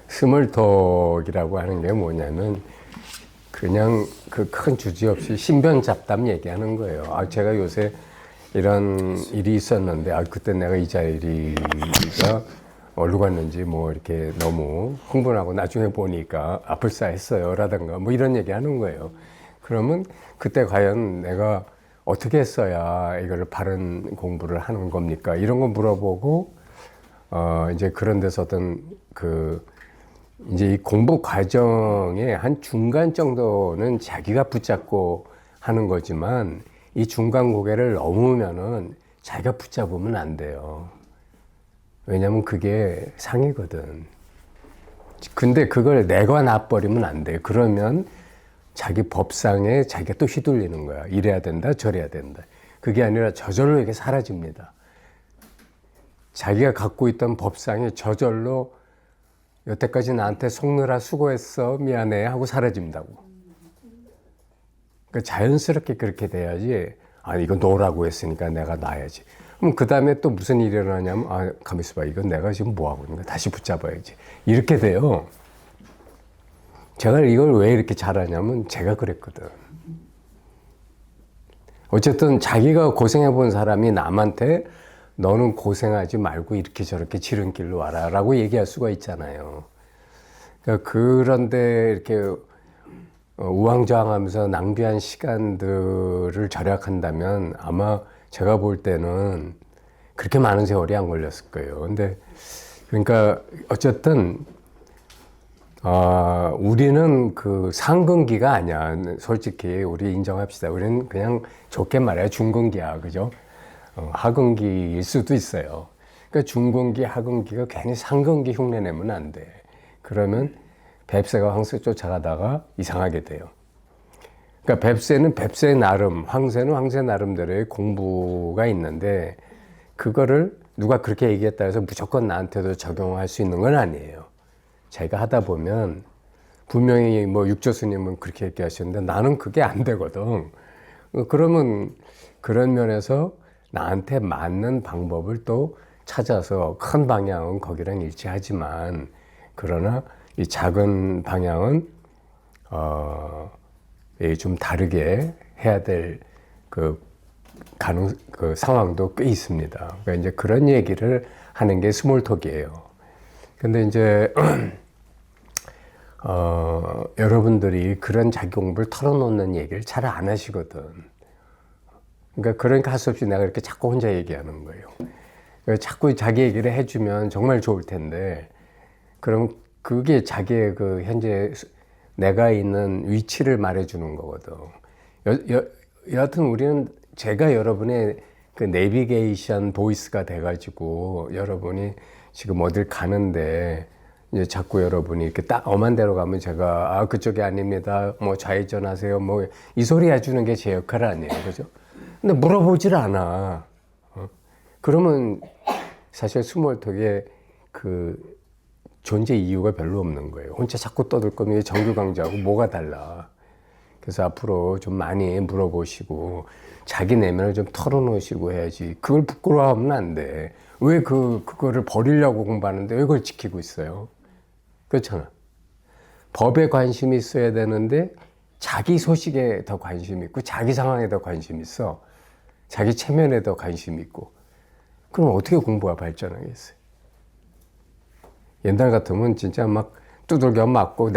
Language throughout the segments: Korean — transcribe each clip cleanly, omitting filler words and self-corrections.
스몰톡이라고 하는 게 뭐냐면 그냥 그 큰 주제 없이 신변 잡담 얘기하는 거예요. 제가 요새 이런 일이 있었는데, 그때 내가 이 자리가 어디로 갔는지 뭐 이렇게 너무 흥분하고 나중에 보니까 아플싸했어요. 라든가 뭐 이런 얘기 하는 거예요. 그러면 그때 과연 내가 어떻게 했어야 이걸 바른 공부를 하는 겁니까? 이런 거 물어보고, 이제 그런 데서 어떤 이제 이 공부 과정의 한 중간 정도는 자기가 붙잡고 하는 거지만 이 중간 고개를 넘으면은 자기가 붙잡으면 안 돼요. 왜냐면 그게 상이거든. 근데 그걸 내가 놔버리면 안 돼. 그러면 자기 법상에 자기가 또 휘둘리는 거야. 이래야 된다, 저래야 된다. 그게 아니라 저절로 이게 사라집니다. 자기가 갖고 있던 법상이 저절로 여태까지 나한테 속느라 수고했어, 미안해 하고 사라진다고. 그러니까 자연스럽게 그렇게 돼야지. 이거 놓으라고 했으니까 내가 놔야지. 그럼 그 다음에 또 무슨 일이 일어나냐면, 가만 있어봐. 이건 내가 지금 뭐 하고 있는 거야? 다시 붙잡아야지. 이렇게 돼요. 제가 이걸 왜 이렇게 잘하냐면 제가 그랬거든. 어쨌든 자기가 고생해 본 사람이 남한테 너는 고생하지 말고 이렇게 저렇게 지름길로 와라 라고 얘기할 수가 있잖아요. 그러니까 그런데 이렇게 우왕좌왕하면서 낭비한 시간들을 절약한다면 아마 제가 볼 때는 그렇게 많은 세월이 안 걸렸을 거예요. 근데 그러니까 어쨌든 우리는 그 상근기가 아니야. 솔직히 우리 인정합시다. 우리는 그냥 좋게 말해야 중근기야, 그죠? 하근기일 수도 있어요. 그러니까 중근기, 하근기가 괜히 상근기 흉내 내면 안 돼. 그러면 뱁새가 황새 쫓아가다가 이상하게 돼요. 그러니까 뱁새는 뱁새 나름, 황새는 황새 나름대로의 공부가 있는데 그거를 누가 그렇게 얘기했다 해서 무조건 나한테도 적용할 수 있는 건 아니에요. 자기가 하다 보면 분명히 뭐 육조스님은 그렇게 얘기하셨는데 나는 그게 안 되거든. 그러면 그런 면에서 나한테 맞는 방법을 또 찾아서 큰 방향은 거기랑 일치하지만 그러나 이 작은 방향은 좀 다르게 해야 될 그 상황도 꽤 있습니다. 그러니까 이제 그런 얘기를 하는 게 스몰톡이에요. 근데 이제 여러분들이 그런 자기 공부를 털어놓는 얘기를 잘 안 하시거든. 그러니까 할 수 없이 내가 이렇게 자꾸 혼자 얘기하는 거예요. 자꾸 자기 얘기를 해주면 정말 좋을 텐데, 그럼 그게 자기의 그 현재 내가 있는 위치를 말해주는 거거든. 여하튼 우리는 제가 여러분의 그 내비게이션 보이스가 돼가지고 여러분이 지금 어딜 가는데 이제 자꾸 여러분이 이렇게 딱 엄한 데로 가면 제가 그쪽이 아닙니다. 뭐 좌회전하세요. 뭐 이 소리 해주는 게 제 역할 아니에요, 그죠? 근데 물어보질 않아. 그러면 사실 스몰톡에 그 존재 이유가 별로 없는 거예요. 혼자 자꾸 떠들 거면 정규강조하고 뭐가 달라. 그래서 앞으로 좀 많이 물어보시고 자기 내면을 좀 털어놓으시고 해야지. 그걸 부끄러워하면 안 돼. 왜 그거를 버리려고 공부하는데 왜 그걸 지키고 있어요? 그렇잖아. 법에 관심이 있어야 되는데 자기 소식에 더 관심 있고 자기 상황에 더 관심 있어. 자기 체면에 더 관심 있고. 그럼 어떻게 공부가 발전하겠어요? 옛날 같으면 진짜 막 두들겨 맞고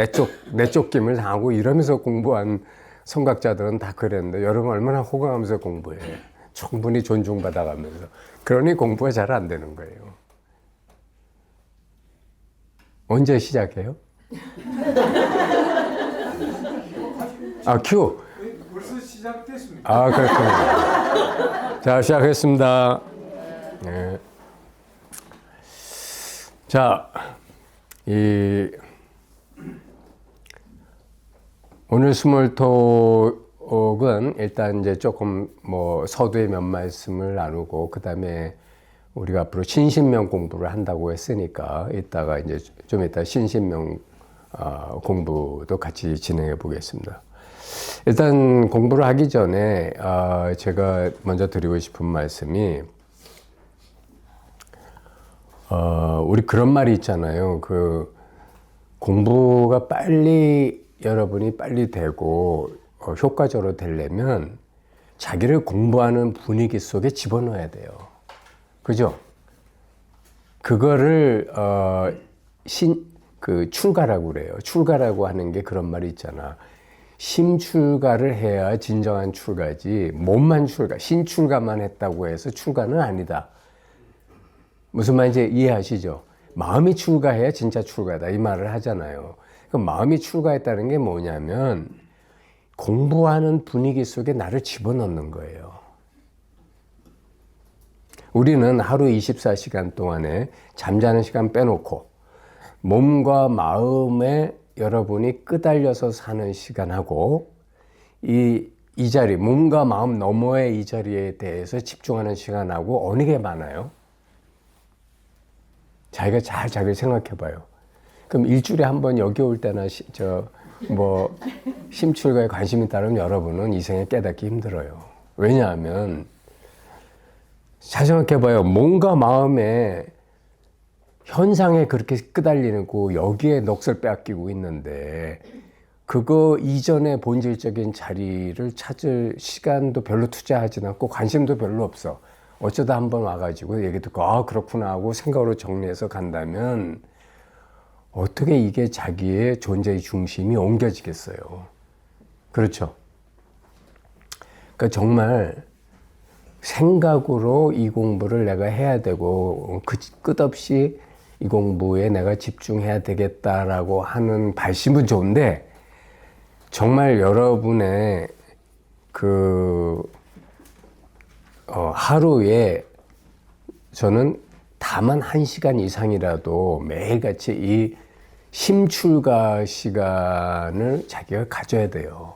내쫓김을 당하고 이러면서 공부한 성각자들은 다 그랬는데 여러분 얼마나 호강하면서 공부해. 충분히 존중받아가면서. 그러니 공부가 잘 안 되는 거예요. 언제 시작해요? 큐. 벌써 시작됐습니다. 그렇군요. 자, 시작했습니다. 네. 자, 오늘 스몰톡은 일단 이제 조금 뭐 서두에 몇 말씀을 나누고 그 다음에 우리가 앞으로 신신명 공부를 한다고 했으니까 이따가 이제 좀 이따 신신명 공부도 같이 진행해 보겠습니다. 일단 공부를 하기 전에 제가 먼저 드리고 싶은 말씀이 우리 그런 말이 있잖아요. 공부가 빨리 여러분이 빨리 되고 효과적으로 되려면 자기를 공부하는 분위기 속에 집어넣어야 돼요. 그죠? 그거를 출가라고 그래요. 출가라고 하는 게 그런 말이 있잖아. 심출가를 해야 진정한 출가지, 몸만 출가, 신출가만 했다고 해서 출가는 아니다. 무슨 말인지 이해하시죠? 마음이 출가해야 진짜 출가다 이 말을 하잖아요. 그럼 마음이 출가했다는 게 뭐냐면 공부하는 분위기 속에 나를 집어넣는 거예요. 우리는 하루 24시간 동안에 잠자는 시간 빼놓고 몸과 마음에 여러분이 끄달려서 사는 시간하고 이 자리, 몸과 마음 너머의 이 자리에 대해서 집중하는 시간하고 어느 게 많아요? 자기가 잘 자기를 생각해 봐요. 그럼 일주일에 한 번 여기 올 때나 심출가에 관심이 있다면 여러분은 이 생에 깨닫기 힘들어요. 왜냐하면 잘 생각해 봐요. 몸과 마음의 현상에 그렇게 끄달리고 여기에 넋을 빼앗기고 있는데 그거 이전의 본질적인 자리를 찾을 시간도 별로 투자하지 않고 관심도 별로 없어. 어쩌다 한번 와가지고 얘기 듣고 아 그렇구나 하고 생각으로 정리해서 간다면 어떻게 이게 자기의 존재의 중심이 옮겨지겠어요. 그렇죠? 그러니까 정말 생각으로 이 공부를 내가 해야 되고 끝없이 이 공부에 내가 집중해야 되겠다라고 하는 발심은 좋은데 정말 여러분의 하루에 저는 다만 1시간 이상이라도 매일같이 이 심출가 시간을 자기가 가져야 돼요.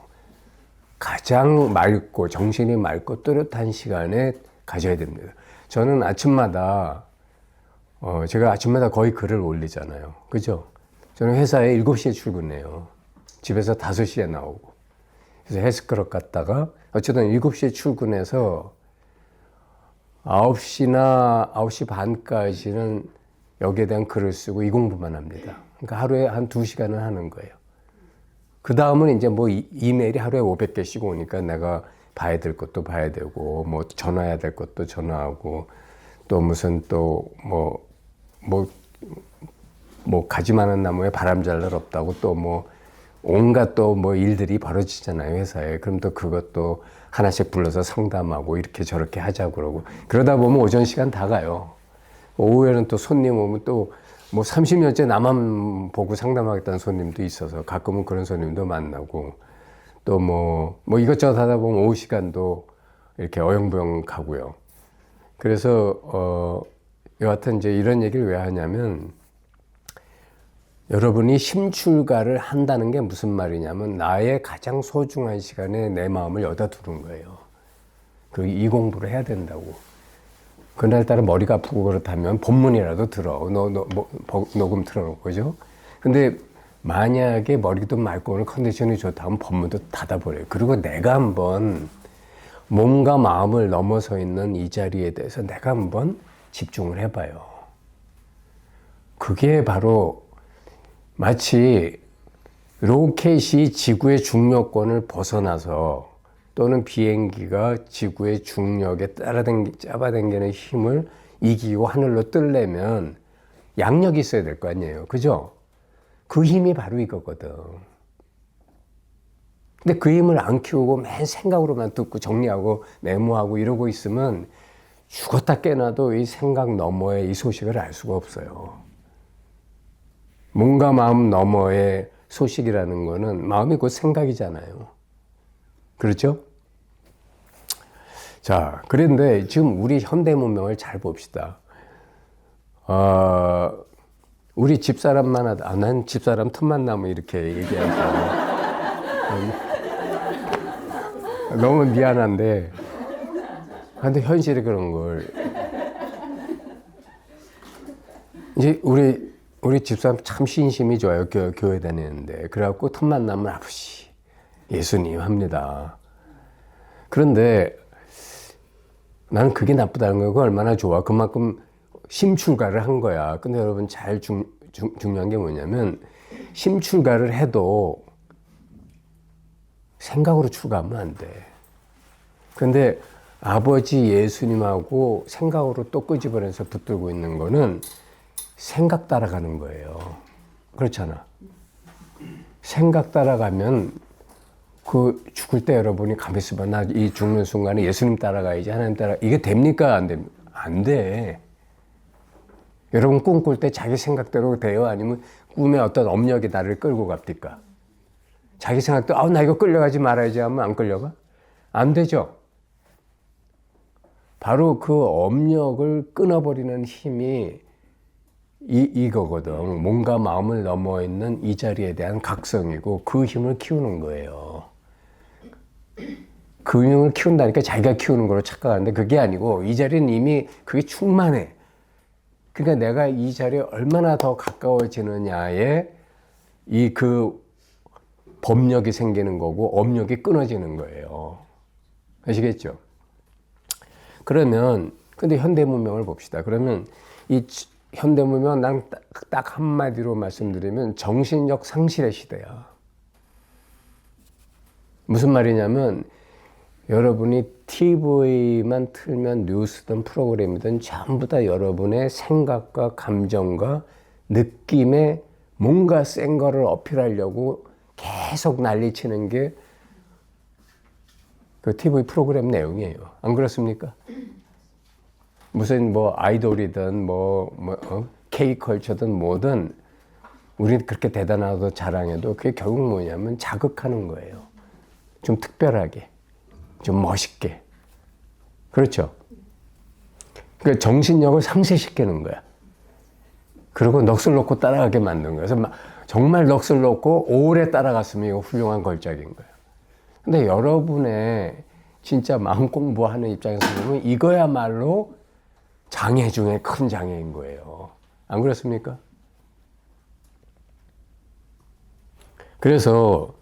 가장 맑고 정신이 맑고 또렷한 시간에 가져야 됩니다. 저는 아침마다 제가 아침마다 거의 글을 올리잖아요. 그죠? 저는 회사에 7시에 출근해요. 집에서 5시에 나오고. 그래서 헬스클럽 갔다가 어쨌든 7시에 출근해서 9시나 9시 반까지는 여기에 대한 글을 쓰고 이 공부만 합니다. 그러니까 하루에 한 2시간은 하는 거예요. 그 다음은 이제 이메일이 하루에 500개씩 오니까 내가 봐야 될 것도 봐야 되고, 전화해야 될 것도 전화하고, 또 무슨 가지 많은 나무에 바람 잘 날 없다고 온갖 일들이 벌어지잖아요, 회사에. 그럼 또 그것도 하나씩 불러서 상담하고 이렇게 저렇게 하자고 그러고. 그러다 보면 오전 시간 다 가요. 오후에는 또 손님 오면 또 30년째 나만 보고 상담하겠다는 손님도 있어서 가끔은 그런 손님도 만나고 또 이것저것 하다 보면 오후 시간도 이렇게 어영부영 가고요. 그래서 여하튼 이제 이런 얘기를 왜 하냐면 여러분이 심출가를 한다는 게 무슨 말이냐면 나의 가장 소중한 시간에 내 마음을 여다 두는 거예요. 이 공부를 해야 된다고. 그날따라 머리가 아프고 그렇다면 본문이라도 들어. 녹음 틀어놓고, 그죠? 근데 만약에 머리도 맑고 오늘 컨디션이 좋다면 본문도 닫아버려요. 그리고 내가 한번 몸과 마음을 넘어서 있는 이 자리에 대해서 내가 한번 집중을 해봐요. 그게 바로 마치 로켓이 지구의 중력권을 벗어나서 또는 비행기가 지구의 중력에 잡아당기는 힘을 이기고 하늘로 뜰려면 양력이 있어야 될 거 아니에요. 그죠? 그 힘이 바로 이거거든. 근데 그 힘을 안 키우고 맨 생각으로만 듣고 정리하고 메모하고 이러고 있으면 죽었다 깨나도 이 생각 너머의 이 소식을 알 수가 없어요. 몸과 마음 너머의 소식이라는 거는 마음이 곧 생각이잖아요. 그렇죠? 자, 그런데 지금 우리 현대 문명을 잘 봅시다. 우리 집사람만 하다, 난 집사람 틈만 나면 이렇게 얘기하죠. 너무 미안한데, 근데 현실이 그런 걸. 이제 우리 집사람 참 신심이 좋아요. 교회 다니는데. 그래갖고 틈만 나면 아버지, 예수님 합니다. 그런데 나는 그게 나쁘다는 거고 얼마나 좋아. 그만큼 심출가를 한 거야. 근데 여러분 중요한 게 뭐냐면 심출가를 해도 생각으로 출가하면 안 돼. 근데 아버지 예수님하고 생각으로 또 끄집어내서 붙들고 있는 거는 생각 따라가는 거예요. 그렇잖아. 생각 따라가면 그 죽을 때 여러분이 가만히 있어봐. 나 이 죽는 순간에 예수님 따라가야지. 하나님 이게 됩니까? 안 됩니까? 안 돼. 여러분 꿈꿀 때 자기 생각대로 돼요? 아니면 꿈에 어떤 업력이 나를 끌고 갑니까? 자기 생각대로 나 이거 끌려가지 말아야지 하면 안 끌려가? 안 되죠. 바로 그 업력을 끊어버리는 힘이 이거거든. 몸과 마음을 넘어 있는 이 자리에 대한 각성이고 그 힘을 키우는 거예요. 그 힘을 키운다니까 자기가 키우는 거로 착각하는데 그게 아니고 이 자리는 이미 그게 충만해. 그러니까 내가 이 자리에 얼마나 더 가까워지느냐에 이 그 법력이 생기는 거고 업력이 끊어지는 거예요. 아시겠죠? 그러면 근데 현대문명을 봅시다. 그러면 이 현대문명 난 딱 한마디로 말씀드리면 정신력 상실의 시대야. 무슨 말이냐면 여러분이 TV만 틀면 뉴스든 프로그램이든 전부 다 여러분의 생각과 감정과 느낌에 뭔가 센 거를 어필하려고 계속 난리치는 게 그 TV 프로그램 내용이에요. 안 그렇습니까? 무슨 뭐 아이돌이든 K컬처든 뭐든 우리 그렇게 대단하고 자랑해도 그게 결국 뭐냐면 자극하는 거예요. 좀 특별하게, 좀 멋있게. 그렇죠? 그러니까 정신력을 상실시키는 거야. 그리고 넋을 놓고 따라가게 만든 거예요. 그래서 정말 넋을 놓고 오래 따라갔으면 이거 훌륭한 걸작인 거예요. 근데 여러분의 진짜 마음 공부하는 입장에서 보면 이거야말로 장애 중에 큰 장애인 거예요. 안 그렇습니까? 그래서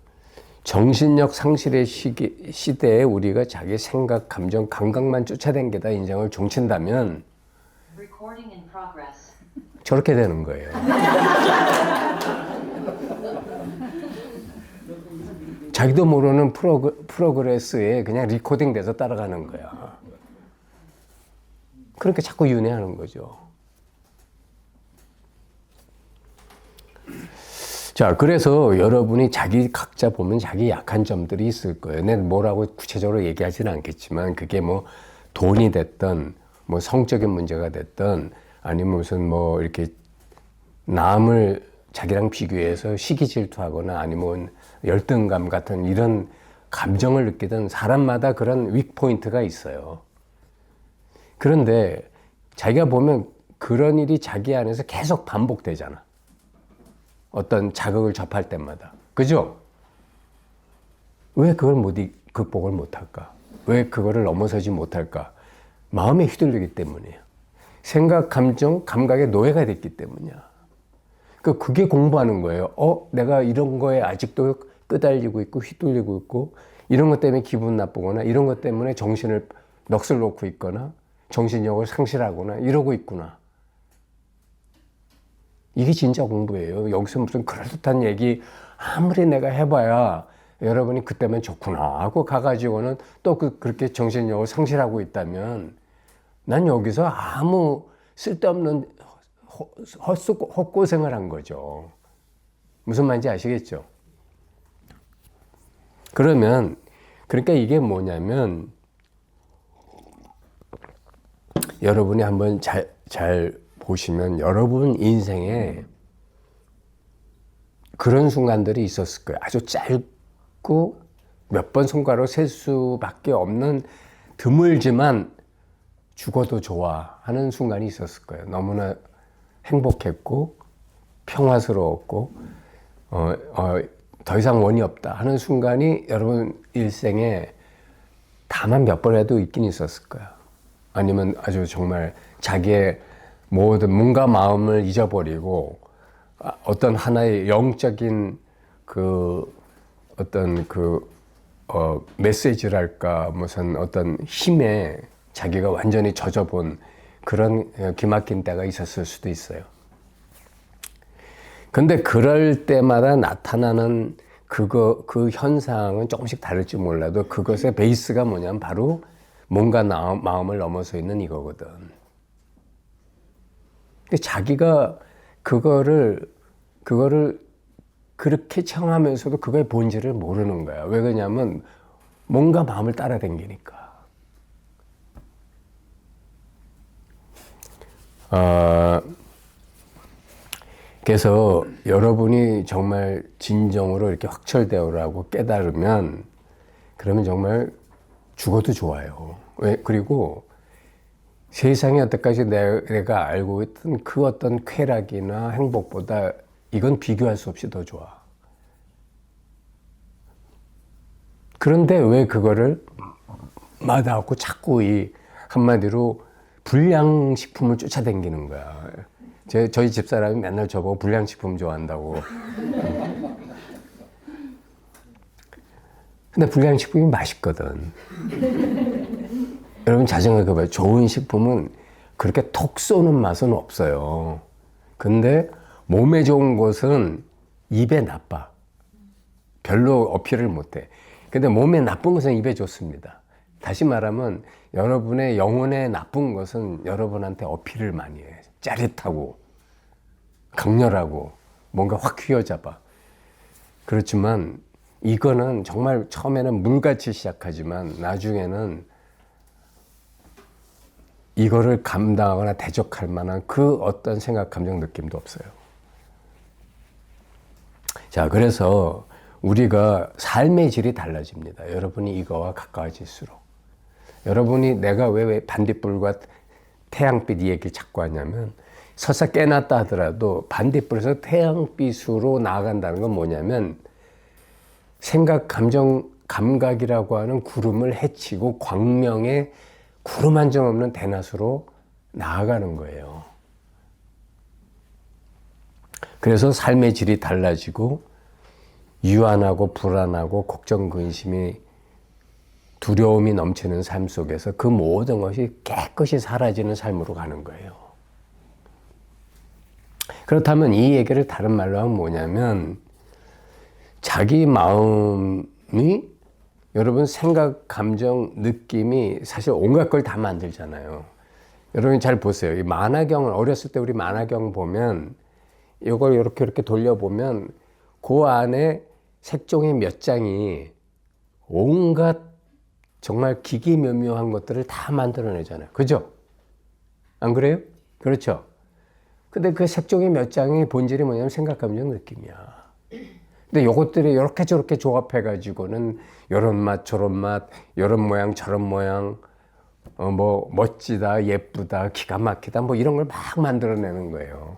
정신력 상실의 시대에 우리가 자기 생각, 감정, 감각만 쫓아다니다 인생을 종친다면 저렇게 되는 거예요. 자기도 모르는 프로그레스에 그냥 리코딩 돼서 따라가는 거야. 그러니까 자꾸 윤회하는 거죠. 자, 그래서 여러분이 각자 보면 자기 약한 점들이 있을 거예요. 내가 뭐라고 구체적으로 얘기하지는 않겠지만 그게 뭐 돈이 됐든 뭐 성적인 문제가 됐든 아니면 무슨 뭐 이렇게 남을 자기랑 비교해서 시기 질투하거나 아니면 열등감 같은 이런 감정을 느끼던 사람마다 그런 윅포인트가 있어요. 그런데 자기가 보면 그런 일이 자기 안에서 계속 반복되잖아. 어떤 자극을 접할 때마다. 그죠? 왜 그걸 극복을 못할까? 왜 그거를 넘어서지 못할까? 마음에 휘둘리기 때문이에요. 생각, 감정, 감각의 노예가 됐기 때문이야. 그게 공부하는 거예요. 내가 이런 거에 아직도 끄달리고 있고 휘둘리고 있고 이런 것 때문에 기분 나쁘거나 이런 것 때문에 정신을 넋을 놓고 있거나 정신력을 상실하거나 이러고 있구나. 이게 진짜 공부예요. 여기서 무슨 그럴듯한 얘기 아무리 내가 해봐야 여러분이 그때면 좋구나 하고 가가지고는 또 그렇게 정신력을 상실하고 있다면 난 여기서 아무 쓸데없는 헛고생을 한 거죠. 무슨 말인지 아시겠죠? 그러니까 이게 뭐냐면 여러분이 한번 잘 보시면 여러분 인생에 그런 순간들이 있었을 거예요. 아주 짧고 몇 번 손가락으로 셀 수밖에 없는 드물지만 죽어도 좋아 하는 순간이 있었을 거예요. 너무나 행복했고 평화스러웠고 더 이상 원이 없다 하는 순간이 여러분 일생에 다만 몇 번이라도 있긴 있었을 거야. 아니면 아주 정말 자기의 모든 몸과 마음을 잊어버리고 어떤 하나의 영적인 메시지랄까 무슨 어떤 힘에 자기가 완전히 젖어본 그런 기막힌 때가 있었을 수도 있어요. 근데 그럴 때마다 나타나는 그 현상은 조금씩 다를지 몰라도 그것의 베이스가 뭐냐면 바로 뭔가 마음을 넘어서 있는 이거거든. 근데 자기가 그거를 그렇게 청하면서도 그거의 본질을 모르는 거야. 왜 그러냐면 뭔가 마음을 따라다니니까. 그래서 여러분이 정말 진정으로 이렇게 확철대오라고 깨달으면 그러면 정말 죽어도 좋아요. 왜? 그리고 세상에 여태까지 내가 알고 있던 그 어떤 쾌락이나 행복보다 이건 비교할 수 없이 더 좋아. 그런데 왜 그거를 마다하고 자꾸 이 한마디로 불량식품을 쫓아다니는 거야. 저희 집사람이 맨날 저보고 불량식품 좋아한다고. 근데 불량식품이 맛있거든. 여러분 잘 생각해봐요. 좋은 식품은 그렇게 톡 쏘는 맛은 없어요. 근데 몸에 좋은 것은 입에 나빠. 별로 어필을 못해. 근데 몸에 나쁜 것은 입에 좋습니다. 다시 말하면 여러분의 영혼에 나쁜 것은 여러분한테 어필을 많이 해. 짜릿하고 강렬하고 뭔가 확 휘어잡아. 그렇지만 이거는 정말 처음에는 물같이 시작하지만 나중에는 이거를 감당하거나 대적할 만한 그 어떤 생각, 감정, 느낌도 없어요. 자, 그래서 우리가 삶의 질이 달라집니다. 여러분이 이거와 가까워질수록. 여러분이 내가 왜 반딧불과 태양빛 이 얘기를 자꾸 하냐면 설사 깨났다 하더라도 반딧불에서 태양빛으로 나아간다는 건 뭐냐면 생각, 감정, 감각이라고 하는 구름을 헤치고 광명의 구름 한 점 없는 대낮으로 나아가는 거예요. 그래서 삶의 질이 달라지고 유한하고 불안하고 걱정, 근심이 두려움이 넘치는 삶 속에서 그 모든 것이 깨끗이 사라지는 삶으로 가는 거예요. 그렇다면 이 얘기를 다른 말로 하면 뭐냐면 자기 마음이 여러분 생각, 감정, 느낌이 사실 온갖 걸 다 만들잖아요. 여러분 잘 보세요. 이 만화경을 어렸을 때 우리 만화경 보면 이걸 이렇게 돌려보면 그 안에 색종이 몇 장이 온갖 정말 기기묘묘한 것들을 다 만들어내잖아요. 그죠? 안 그래요? 그렇죠? 근데 그 색종이 몇 장의 본질이 뭐냐면 생각, 감정, 느낌이야. 근데 요것들이 이렇게 저렇게 조합해가지고는 이런 맛, 저런 맛, 이런 모양, 저런 모양, 뭐 멋지다, 예쁘다, 기가 막히다, 뭐 이런 걸 막 만들어내는 거예요.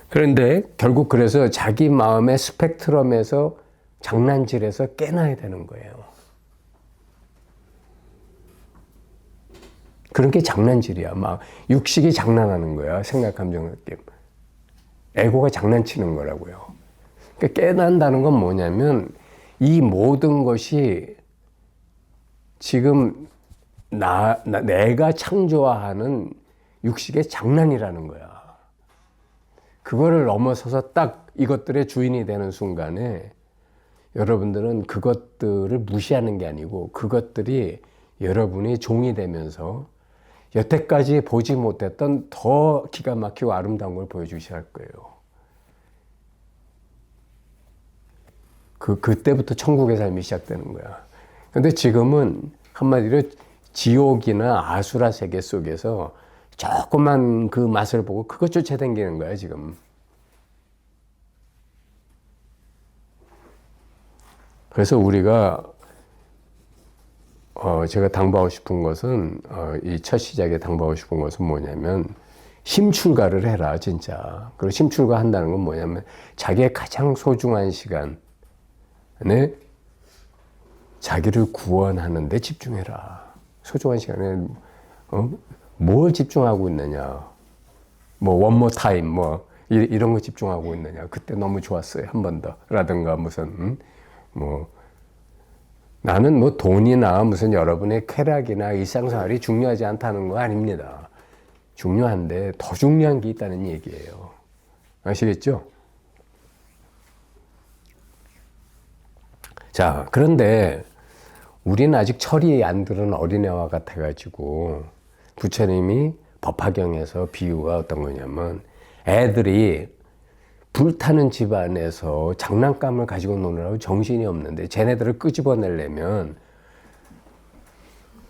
그런데 결국 그래서 자기 마음의 스펙트럼에서 장난질에서 깨나야 되는 거예요. 그런 게 장난질이야. 막 육식이 장난하는 거야. 생각, 감정, 느낌. 에고가 장난치는 거라고요. 그러니까 깨난다는 건 뭐냐면 이 모든 것이 지금 내가 창조화하는 육식의 장난이라는 거야. 그거를 넘어서서 딱 이것들의 주인이 되는 순간에 여러분들은 그것들을 무시하는 게 아니고 그것들이 여러분이 종이 되면서 여태까지 보지 못했던 더 기가 막히고 아름다운 걸 보여주셔야 할 거예요. 그때부터 천국의 삶이 시작되는 거야. 근데 지금은 한마디로 지옥이나 아수라 세계 속에서 조그만 그 맛을 보고 그것 쫓아다니는 거야, 지금. 그래서 우리가 제가 당부하고 싶은 것은 이 첫 시작에 당부하고 싶은 것은 뭐냐면 심출가를 해라, 진짜. 그리고 심출가 한다는 건 뭐냐면 자기의 가장 소중한 시간에 자기를 구원하는 데 집중해라. 소중한 시간에 뭘 집중하고 있느냐. 뭐 one more time 뭐 이런 거 집중하고 있느냐. 그때 너무 좋았어요. 한 번 더. 라든가 무슨 뭐 나는 뭐 돈이나 무슨 여러분의 쾌락이나 일상생활이 중요하지 않다는 거 아닙니다. 중요한데 더 중요한 게 있다는 얘기예요. 아시겠죠? 자, 그런데 우리는 아직 철이 안 들은 어린애와 같아가지고 부처님이 법화경에서 비유가 어떤 거냐면 애들이 불타는 집안에서 장난감을 가지고 노느라고 정신이 없는데 쟤네들을 끄집어내려면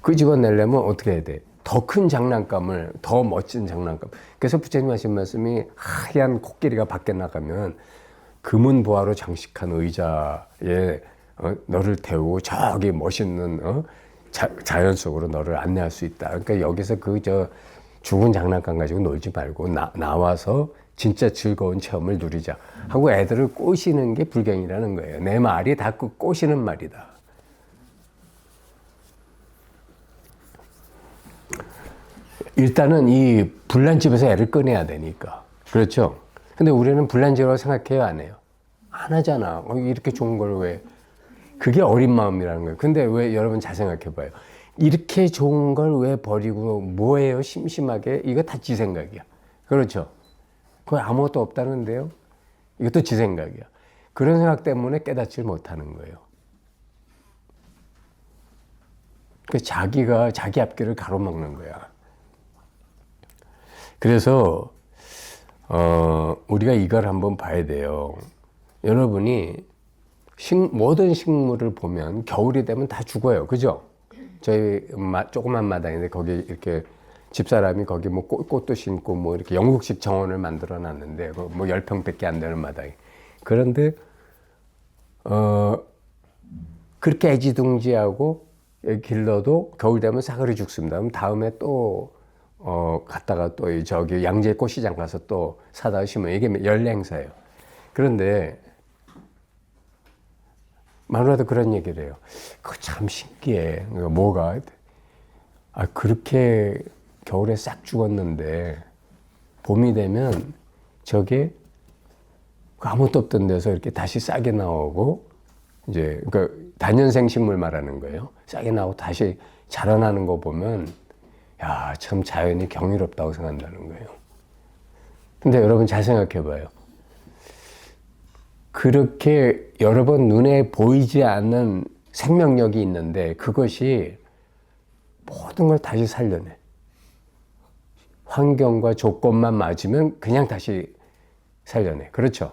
어떻게 해야 돼? 더 큰 장난감을, 더 멋진 장난감. 그래서 부처님 하신 말씀이 하얀 코끼리가 밖에 나가면 금은 보화로 장식한 의자에 너를 태우고 저기 멋있는 자연 속으로 너를 안내할 수 있다. 그러니까 여기서 죽은 장난감 가지고 놀지 말고 나와서 진짜 즐거운 체험을 누리자 하고 애들을 꼬시는 게 불경이라는 거예요. 내 말이 다 꼬시는 말이다. 일단은 이 불난집에서 애를 꺼내야 되니까. 그렇죠? 근데 우리는 불난집이라고 생각해요, 안 해요? 안 하잖아. 이렇게 좋은 걸 왜. 그게 어린 마음이라는 거예요. 근데 왜 여러분 잘 생각해 봐요. 이렇게 좋은 걸 왜 버리고 뭐해요? 심심하게. 이거 다 지 생각이야. 그렇죠? 거기 아무것도 없다는데요? 이것도 지 생각이야. 그런 생각 때문에 깨닫질 못하는 거예요. 자기가 자기 앞길을 가로막는 거야. 그래서 우리가 이걸 한번 봐야 돼요. 여러분이 모든 식물을 보면 겨울이 되면 다 죽어요. 그죠? 저희 조그만 마당인데 거기 이렇게 집사람이 거기 뭐 꽃도 심고 뭐 이렇게 영국식 정원을 만들어 놨는데 뭐 10평밖에 안 되는 마당이. 그런데 그렇게 애지둥지하고 길러도 겨울 되면 사그리 죽습니다. 그럼 다음에 또 갔다가 또 저기 양재 꽃시장 가서 또 사다 심으면 이게 연례행사예요. 그런데 마누라도 그런 얘기를 해요. 그거 참 신기해. 뭐가? 그렇게 겨울에 싹 죽었는데 봄이 되면 저게 아무것도 없던 데서 이렇게 다시 싹이 나오고 이제 그러니까 단연생 식물 말하는 거예요. 싹이 나오고 다시 자라나는 거 보면 야, 참 자연이 경이롭다고 생각한다는 거예요. 근데 여러분 잘 생각해 봐요. 그렇게 여러 번 눈에 보이지 않는 생명력이 있는데 그것이 모든 걸 다시 살려내. 환경과 조건만 맞으면 그냥 다시 살려내. 그렇죠?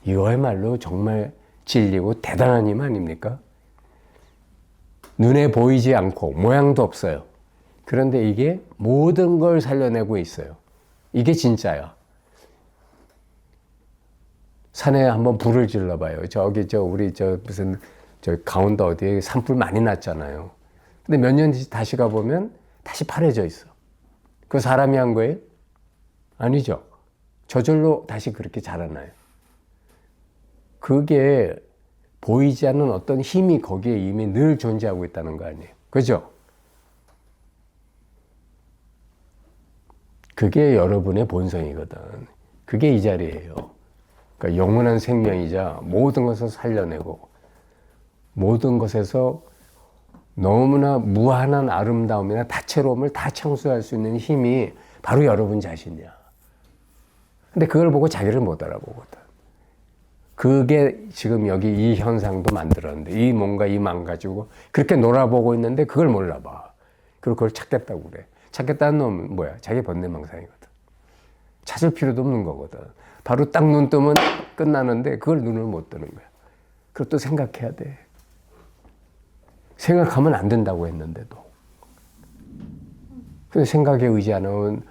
이거야말로 정말 진리고 대단한 힘 아닙니까? 눈에 보이지 않고 모양도 없어요. 그런데 이게 모든 걸 살려내고 있어요. 이게 진짜야. 산에 한번 불을 질러봐요. 저기 우리 무슨 강원도 어디에 산불 많이 났잖아요. 근데 몇 년 뒤 다시 가보면 다시 파래져 있어. 그 사람이 한 거예요? 아니죠. 저절로 다시 그렇게 자라나요. 그게 보이지 않는 어떤 힘이 거기에 이미 늘 존재하고 있다는 거 아니에요. 그죠? 그게 여러분의 본성이거든. 그게 이 자리예요. 그러니까 영원한 생명이자 모든 것을 살려내고 모든 것에서 너무나 무한한 아름다움이나 다채로움을 다 창수할 수 있는 힘이 바로 여러분 자신이야. 근데 그걸 보고 자기를 못 알아보거든. 그게 지금 여기 이 현상도 만들었는데 이 뭔가 이 망가지고 그렇게 놀아보고 있는데 그걸 몰라봐. 그리고 그걸 찾겠다고 그래. 찾겠다는 놈은 뭐야? 자기 번뇌망상이거든. 찾을 필요도 없는 거거든. 바로 딱 눈 뜨면 끝나는데 그걸 눈을 못 뜨는 거야. 그것도 생각해야 돼. 생각하면 안 된다고 했는데도. 그 생각에 의지하는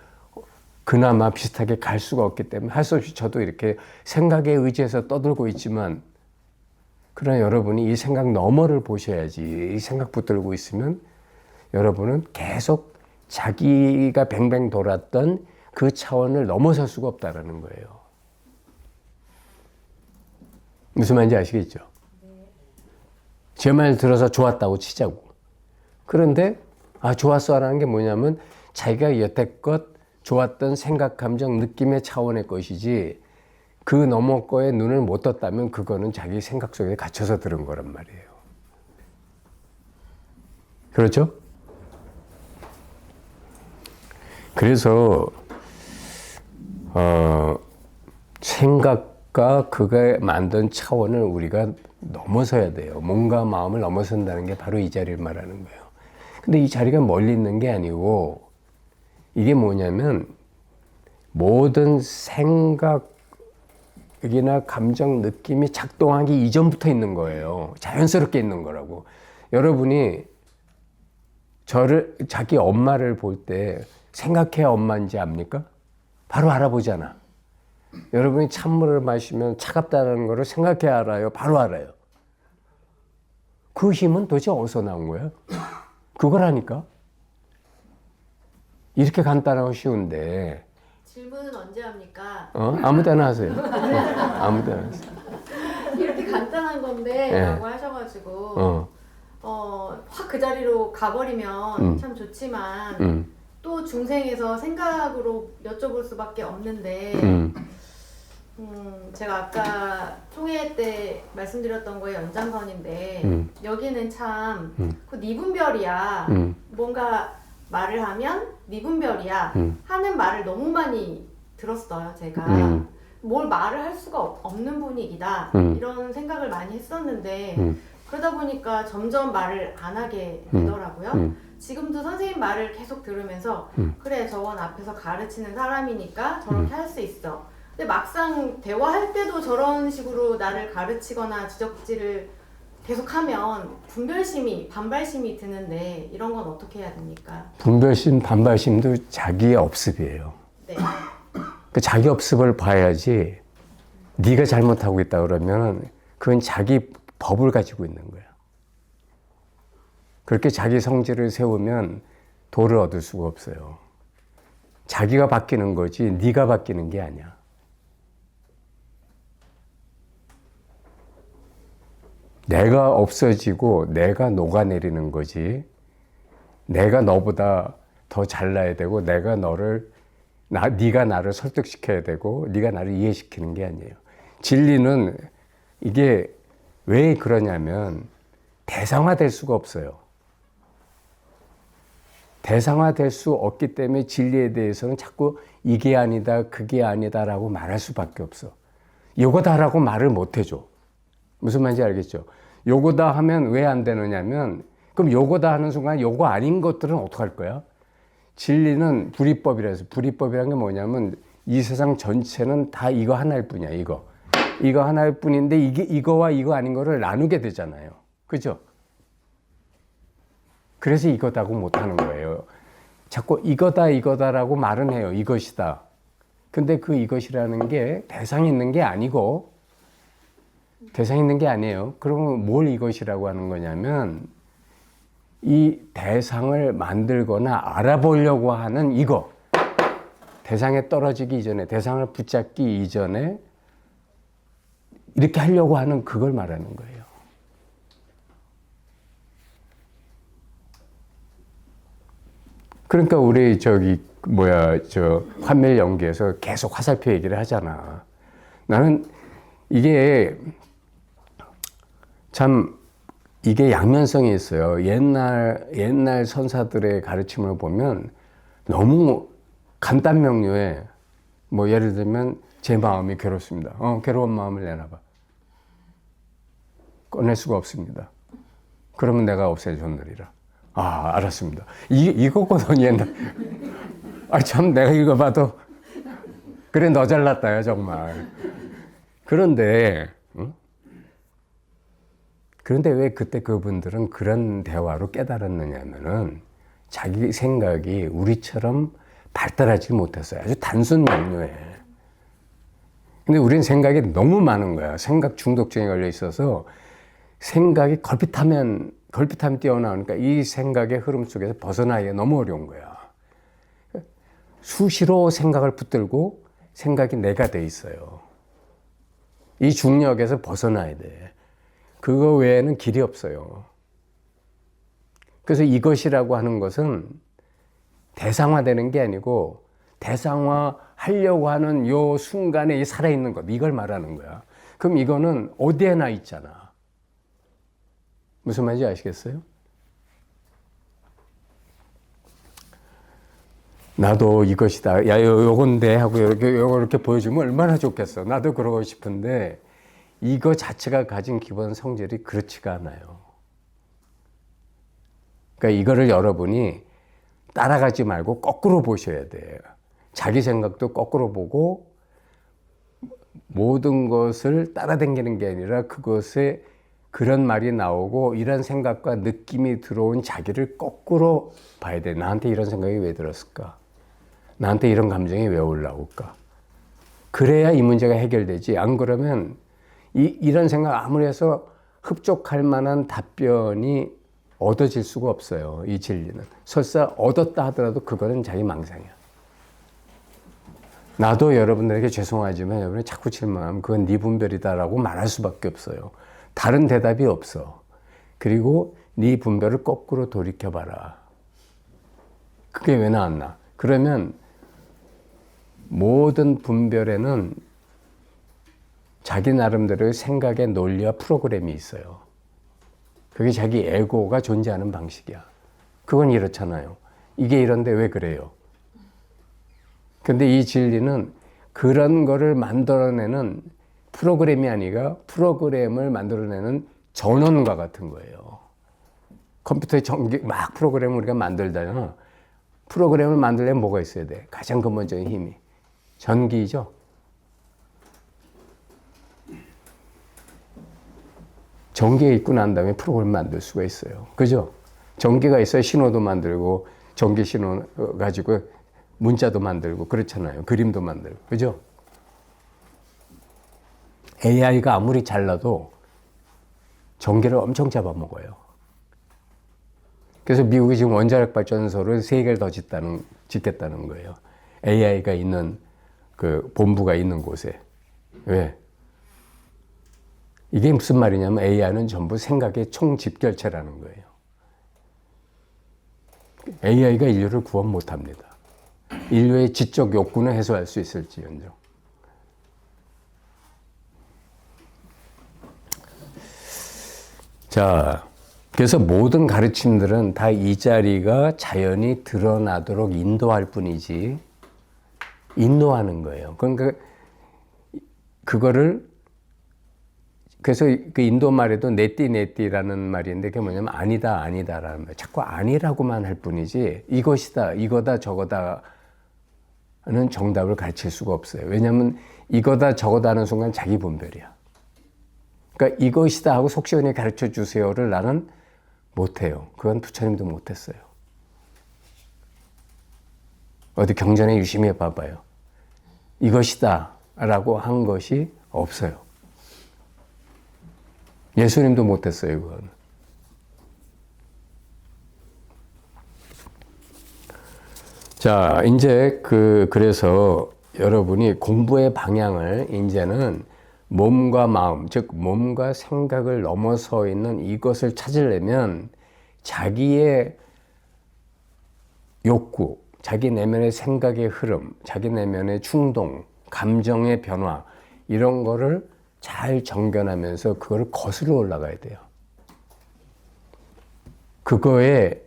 그나마 비슷하게 갈 수가 없기 때문에 할 수 없이 저도 이렇게 생각에 의지해서 떠들고 있지만 그러나 여러분이 이 생각 너머를 보셔야지. 이 생각 붙들고 있으면 여러분은 계속 자기가 뱅뱅 돌았던 그 차원을 넘어설 수가 없다는 거예요. 무슨 말인지 아시겠죠? 제 말 들어서 좋았다고 치자고. 그런데 좋았어 라는 게 뭐냐면 자기가 여태껏 좋았던 생각, 감정, 느낌의 차원의 것이지 그 너머 거에 눈을 못 떴다면 그거는 자기 생각 속에 갇혀서 들은 거란 말이에요. 그렇죠? 그래서 생각과 그가 만든 차원을 우리가 넘어서야 돼요. 몸과 마음을 넘어선다는 게 바로 이 자리를 말하는 거예요. 근데 이 자리가 멀리 있는 게 아니고 이게 뭐냐면 모든 생각이나 감정, 느낌이 작동하기 이전부터 있는 거예요. 자연스럽게 있는 거라고. 여러분이 자기 엄마를 볼 때 생각해야 엄마인지 압니까? 바로 알아보잖아. 여러분이 찬물을 마시면 차갑다는 것을 생각해야 알아요? 바로 알아요. 그 힘은 도대체 어디서 나온 거야? 그거라니까. 이렇게 간단하고 쉬운데. 질문은 언제 합니까? 아무 때나 하세요. 아무 때나 하세요. 이렇게 간단한 건데 네. 라고 하셔가지고 확 그 자리로 가버리면 참 좋지만 또 중생에서 생각으로 여쭤볼 수밖에 없는데 제가 아까 총회 때 말씀드렸던 거의 연장선인데 여기는 참 그 니분별이야. 뭔가 말을 하면 니분별이야 하는 말을 너무 많이 들었어요. 제가 뭘 말을 할 수가 없는 분위기다 이런 생각을 많이 했었는데 그러다 보니까 점점 말을 안 하게 되더라고요. 지금도 선생님 말을 계속 들으면서 그래 저건 앞에서 가르치는 사람이니까 저렇게 할 수 있어. 근데 막상 대화할 때도 저런 식으로 나를 가르치거나 지적질을 계속하면 분별심이, 반발심이 드는데 이런 건 어떻게 해야 됩니까? 분별심, 반발심도 자기의 업습이에요. 네. 그 자기 업습을 봐야지 네가 잘못하고 있다 그러면 그건 자기 법을 가지고 있는 거야. 그렇게 자기 성질을 세우면 도를 얻을 수가 없어요. 자기가 바뀌는 거지 네가 바뀌는 게 아니야. 내가 없어지고 내가 녹아내리는 거지. 내가 너보다 더 잘나야 되고 내가 네가 나를 설득시켜야 되고 네가 나를 이해시키는 게 아니에요. 진리는 이게 왜 그러냐면 대상화될 수가 없어요. 대상화될 수 없기 때문에 진리에 대해서는 자꾸 이게 아니다, 그게 아니다라고 말할 수밖에 없어. 요거다라고 말을 못 해줘. 무슨 말인지 알겠죠? 요거다 하면 왜 안 되느냐면 그럼 요거다 하는 순간 요거 아닌 것들은 어떡할 거야? 진리는 불이법이라서 불이법이라는 게 뭐냐면 이 세상 전체는 다 이거 하나일 뿐이야. 이거 하나일 뿐인데 이거와 이거 아닌 거를 나누게 되잖아요. 그죠? 그래서 이거다고 못하는 거예요. 자꾸 이거다라고 말은 해요. 이것이다. 근데 그 이것이라는 게 대상이 있는 게 아니고 대상이 있는 게 아니에요. 그러면 뭘 이것이라고 하는 거냐면 이 대상을 만들거나 알아보려고 하는 이거. 대상에 떨어지기 이전에, 대상을 붙잡기 이전에 이렇게 하려고 하는 그걸 말하는 거예요. 그러니까 우리 환멸 연기에서 계속 화살표 얘기를 하잖아. 나는 이게 참 이게 양면성이 있어요. 옛날 선사들의 가르침을 보면 너무 간단 명료해. 뭐 예를 들면 제 마음이 괴롭습니다. 괴로운 마음을 내놔봐. 꺼낼 수가 없습니다. 그러면 내가 없애줬느리라. 알았습니다. 이거거든요, 옛날. 참 내가 이거 봐도 그래 너 잘났다요 정말. 그런데 왜 그때 그분들은 그런 대화로 깨달았느냐면은 자기 생각이 우리처럼 발달하지 못했어요. 아주 단순 명료해. 근데 우리는 생각이 너무 많은 거야. 생각 중독증에 걸려 있어서 생각이 걸핏하면 뛰어나오니까 이 생각의 흐름 속에서 벗어나기가 너무 어려운 거야. 수시로 생각을 붙들고 생각이 내가 돼 있어요. 이 중력에서 벗어나야 돼. 그거 외에는 길이 없어요. 그래서 이것이라고 하는 것은 대상화되는 게 아니고 대상화하려고 하는 요 순간에 이 살아있는 것, 이걸 말하는 거야. 그럼 이거는 어디에나 있잖아. 무슨 말인지 아시겠어요? 나도 이것이다. 야, 요건데 하고 이렇게 보여주면 얼마나 좋겠어. 나도 그러고 싶은데 이거 자체가 가진 기본 성질이 그렇지가 않아요. 그러니까 이거를 여러분이 따라가지 말고 거꾸로 보셔야 돼요. 자기 생각도 거꾸로 보고 모든 것을 따라다니는 게 아니라 그것에 그런 말이 나오고 이런 생각과 느낌이 들어온 자기를 거꾸로 봐야 돼. 나한테 이런 생각이 왜 들었을까? 나한테 이런 감정이 왜 올라올까? 그래야 이 문제가 해결되지. 안 그러면 이런 생각 아무리 해서 흡족할 만한 답변이 얻어질 수가 없어요. 이 진리는. 설사 얻었다 하더라도 그거는 자기 망상이야. 나도 여러분들에게 죄송하지만 여러분이 자꾸 질문하면 그건 네 분별이다라고 말할 수밖에 없어요. 다른 대답이 없어. 그리고 네 분별을 거꾸로 돌이켜봐라. 그게 왜 나왔나? 그러면 모든 분별에는 자기 나름대로의 생각의 논리와 프로그램이 있어요. 그게 자기 에고가 존재하는 방식이야. 그건 이렇잖아요. 이게 이런데 왜 그래요? 근데 이 진리는 그런 거를 만들어내는 프로그램이 아니라 프로그램을 만들어내는 전원과 같은 거예요. 컴퓨터에 막 프로그램을 우리가 만들잖아. 프로그램을 만들려면 뭐가 있어야 돼? 가장 근본적인 힘이. 전기죠. 전기가 있고 난 다음에 프로그램을 만들 수가 있어요. 그죠? 전기가 있어야 신호도 만들고 전기 신호 가지고 문자도 만들고 그렇잖아요. 그림도 만들고. 그죠? AI가 아무리 잘나도 전기를 엄청 잡아먹어요. 그래서 미국이 지금 원자력 발전소를 3개를 더 짓겠다는 거예요. AI가 있는 그 본부가 있는 곳에. 왜? 이게 무슨 말이냐면 AI는 전부 생각의 총집결체라는 거예요. AI가 인류를 구원 못합니다. 인류의 지적 욕구는 해소할 수 있을지언정. 자, 그래서 모든 가르침들은 다 이 자리가 자연히 드러나도록 인도할 뿐이지 인도하는 거예요. 그러니까 그거를 그래서 그 인도 말에도 네띠라는 말이 있는데 그게 뭐냐면 아니다라는 말. 자꾸 아니라고만 할 뿐이지 이것이다, 이거다, 저거다는 정답을 가르칠 수가 없어요. 왜냐하면 이거다, 저거다 하는 순간 자기 분별이야. 그러니까 이것이다 하고 속 시원히 가르쳐 주세요를 나는 못해요. 그건 부처님도 못했어요. 어디 경전에 유심히 봐봐요. 이것이다 라고 한 것이 없어요. 예수님도 못했어요, 그건. 자, 이제 그래서 여러분이 공부의 방향을 이제는 몸과 마음, 즉 몸과 생각을 넘어서 있는 이것을 찾으려면 자기의 욕구, 자기 내면의 생각의 흐름, 자기 내면의 충동, 감정의 변화 이런 거를 잘 정견하면서 그거를 거슬러 올라가야 돼요. 그거에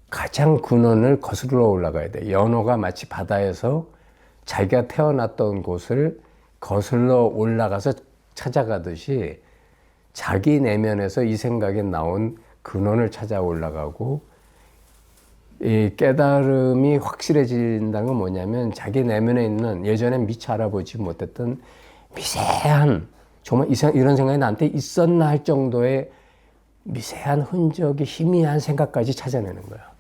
가장 근원을 거슬러 올라가야 돼요. 연어가 마치 바다에서 자기가 태어났던 곳을 거슬러 올라가서 찾아가듯이 자기 내면에서 이 생각이 나온 근원을 찾아 올라가고 이 깨달음이 확실해진다는 건 뭐냐면 자기 내면에 있는 예전엔 미처 알아보지 못했던 미세한 정말 이런 생각이 나한테 있었나 할 정도의 미세한 흔적이 희미한 생각까지 찾아내는 거야.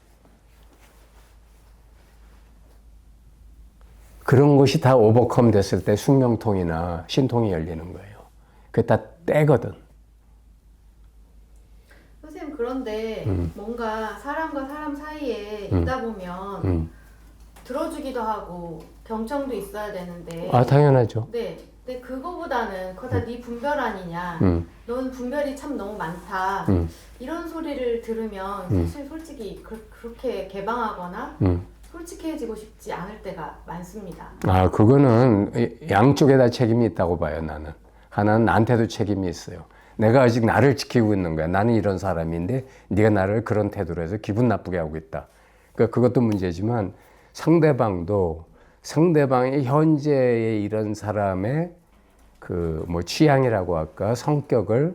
그런 것이 다 오버컴 됐을 때 숙명통이나 신통이 열리는 거예요. 그게 다 때거든. 선생님 그런데 뭔가 사람과 사람 사이에 있다 보면 들어주기도 하고 경청도 있어야 되는데 아 당연하죠. 네. 근데 그거보다는 그거 다 네 분별 아니냐. 넌 분별이 참 너무 많다. 이런 소리를 들으면 사실 솔직히 그렇게 개방하거나 솔직해지고 싶지 않을 때가 많습니다. 아, 그거는 양쪽에 다 책임이 있다고 봐요, 나는. 하나는 나한테도 책임이 있어요. 내가 아직 나를 지키고 있는 거야. 나는 이런 사람인데 네가 나를 그런 태도로 해서 기분 나쁘게 하고 있다. 그러니까 그것도 문제지만 상대방도 상대방이 현재의 이런 사람의 그 뭐 취향이라고 할까 성격을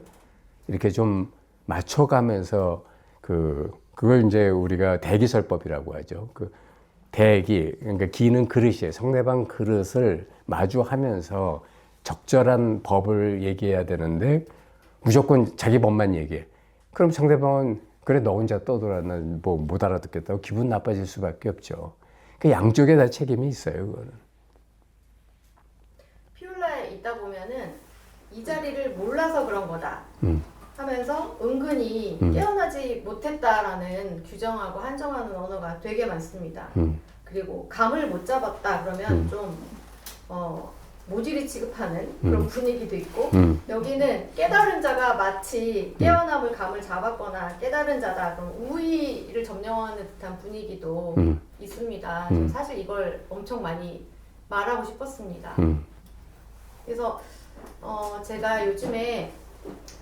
이렇게 좀 맞춰가면서 그걸 이제 우리가 대기설법이라고 하죠. 그 대기 그러니까 기는 그릇이에요. 상대방 그릇을 마주하면서 적절한 법을 얘기해야 되는데 무조건 자기 법만 얘기해. 그럼 상대방은 그래 너 혼자 떠들어 난 뭐 못 알아듣겠다고 기분 나빠질 수밖에 없죠. 그 양쪽에 다 책임이 있어요. 그거는. 피올라에 있다 보면은 이 자리를 몰라서 그런 거다 하면서 은근히 깨어나지 못했다라는 규정하고 한정하는 언어가 되게 많습니다. 그리고 감을 못 잡았다 그러면 좀 모질이 취급하는 그런 분위기도 있고 여기는 깨달은 자가 마치 깨어남을 감을 잡았거나 깨달은 자다 그럼 우위를 점령하는 듯한 분위기도 있습니다. 저 사실 이걸 엄청 많이 말하고 싶었습니다. 그래서 제가 요즘에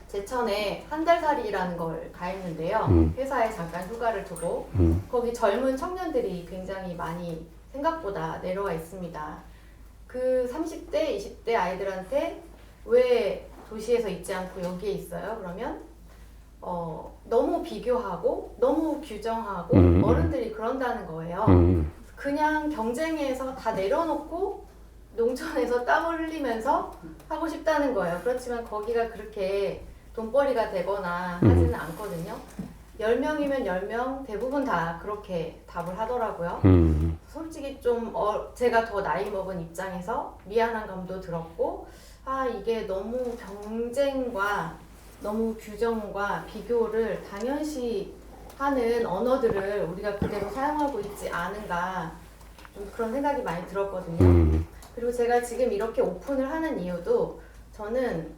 제천에 한 달 살이라는 걸 가했는데요. 회사에 잠깐 휴가를 두고 거기 젊은 청년들이 굉장히 많이 생각보다 내려와 있습니다. 그 30대, 20대 아이들한테 왜 도시에서 있지 않고 여기에 있어요? 그러면 너무 비교하고 너무 규정하고 어른들이 그런다는 거예요. 그냥 경쟁에서 다 내려놓고 농촌에서 땀을 흘리면서 하고 싶다는 거예요. 그렇지만 거기가 그렇게 돈벌이가 되거나 하지는 않거든요. 10명이면 10명 대부분 다 그렇게 답을 하더라고요. 솔직히 좀 제가 더 나이 먹은 입장에서 미안한 감도 들었고 이게 너무 경쟁과 너무 규정과 비교를 당연시 하는 언어들을 우리가 그대로 사용하고 있지 않은가 좀 그런 생각이 많이 들었거든요. 그리고 제가 지금 이렇게 오픈을 하는 이유도 저는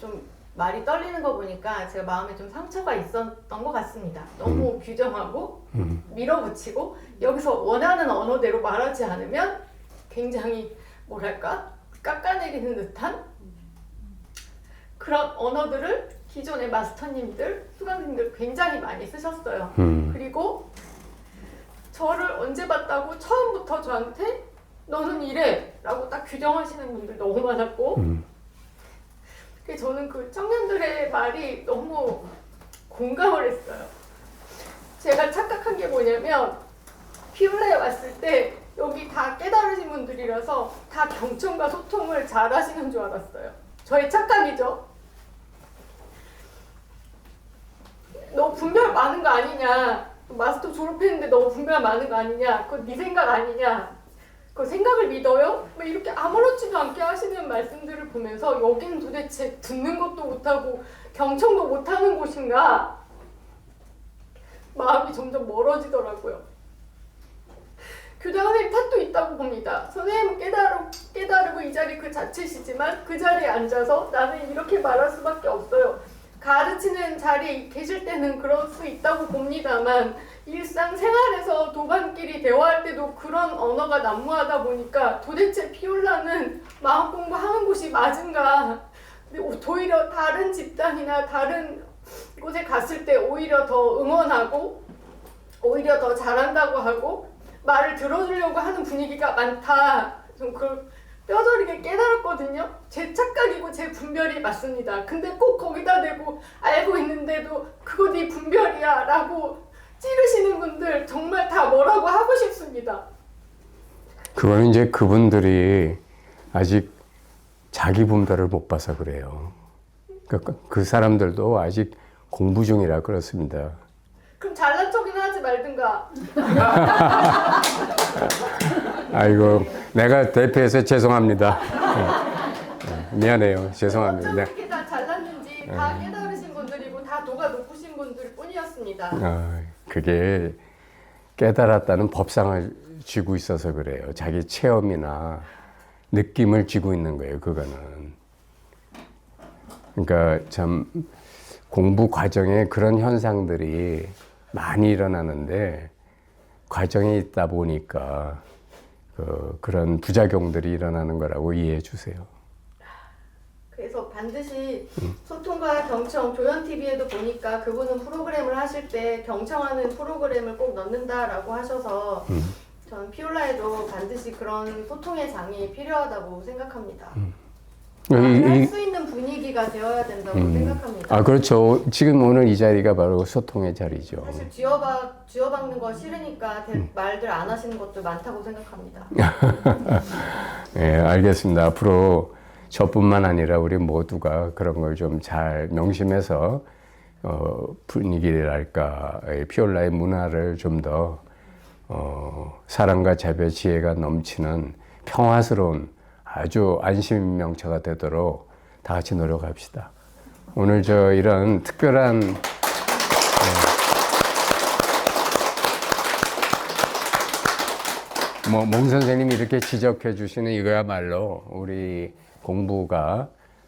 좀 말이 떨리는 거 보니까 제가 마음에 좀 상처가 있었던 것 같습니다. 너무 규정하고 밀어붙이고 여기서 원하는 언어대로 말하지 않으면 굉장히 뭐랄까 깎아내리는 듯한 그런 언어들을 기존의 마스터님들, 수강생들 굉장히 많이 쓰셨어요. 그리고 저를 언제 봤다고 처음부터 저한테 너는 이래 라고 딱 규정하시는 분들 너무 많았고 저는 그 청년들의 말이 너무 공감을 했어요. 제가 착각한 게 뭐냐면 피올라에 왔을 때 여기 다 깨달으신 분들이라서 다 경청과 소통을 잘 하시는 줄 알았어요. 저의 착각이죠. 너 분별 많은 거 아니냐, 마스터 졸업했는데 너 분별 많은 거 아니냐, 그거 네 생각 아니냐, 그 생각을 믿어요? 뭐 이렇게 아무렇지도 않게 하시는 말씀들을 보면서 여기는 도대체 듣는 것도 못하고 경청도 못하는 곳인가? 마음이 점점 멀어지더라고요. 교장 선생님 탓도 있다고 봅니다. 선생님은 깨달으고 이 자리 그 자체시지만 그 자리에 앉아서 나는 이렇게 말할 수밖에 없어요. 가르치는 자리에 계실 때는 그럴 수 있다고 봅니다만 일상생활에서 도반끼리 대화할 때도 그런 언어가 난무하다 보니까 도대체 피올라는 마음 공부하는 곳이 맞은가? 오히려 다른 집단이나 다른 곳에 갔을 때 오히려 더 응원하고 오히려 더 잘한다고 하고 말을 들어주려고 하는 분위기가 많다. 좀 그걸 뼈저리게 깨달았거든요. 제 착각이고 제 분별이 맞습니다. 근데 꼭 거기다 대고 알고 있는데도 그거 네 분별이야 라고 찌르시는 분들 정말 다 뭐라고 하고 싶습니다. 그거는 이제 그분들이 아직 자기 분별을 못 봐서 그래요. 그러니까 그 사람들도 아직 공부 중이라 그렇습니다. 그럼 잘난 척이나 하지 말든가. 아이고, 내가 대표해서 죄송합니다. 미안해요. 죄송합니다. 어쩜 이렇게 다 잘났는지 다 깨달으신 분들이고 다 도가 높으신 분들 뿐이었습니다. 그게 깨달았다는 법상을 쥐고 있어서 그래요. 자기 체험이나 느낌을 쥐고 있는 거예요. 그거는. 그러니까 참 공부 과정에 그런 현상들이 많이 일어나는데 과정에 있다 보니까 그런 부작용들이 일어나는 거라고 이해해 주세요. 그래서 반드시 소통과 경청, 조연TV에도 보니까 그분은 프로그램을 하실 때 경청하는 프로그램을 꼭 넣는다라고 하셔서 저는 피올라에도 반드시 그런 소통의 장이 필요하다고 생각합니다. 이- 할 수 있는 분위기가 되어야 된다고 생각합니다. 아, 그렇죠. 지금 오늘 이 자리가 바로 소통의 자리죠. 사실 쥐어박는 거 싫으니까 말들 안 하시는 것도 많다고 생각합니다. 예, 알겠습니다. 앞으로 저뿐만 아니라 우리 모두가 그런 걸 좀 잘 명심해서 분위기랄까 피올라의 문화를 좀 더 사랑과 자비와 지혜가 넘치는 평화스러운 아주 안심명처가 되도록 다 같이 노력합시다. 오늘 저 이런 특별한 몽 선생님이 이렇게 지적해 주시는 이거야말로 우리 공부가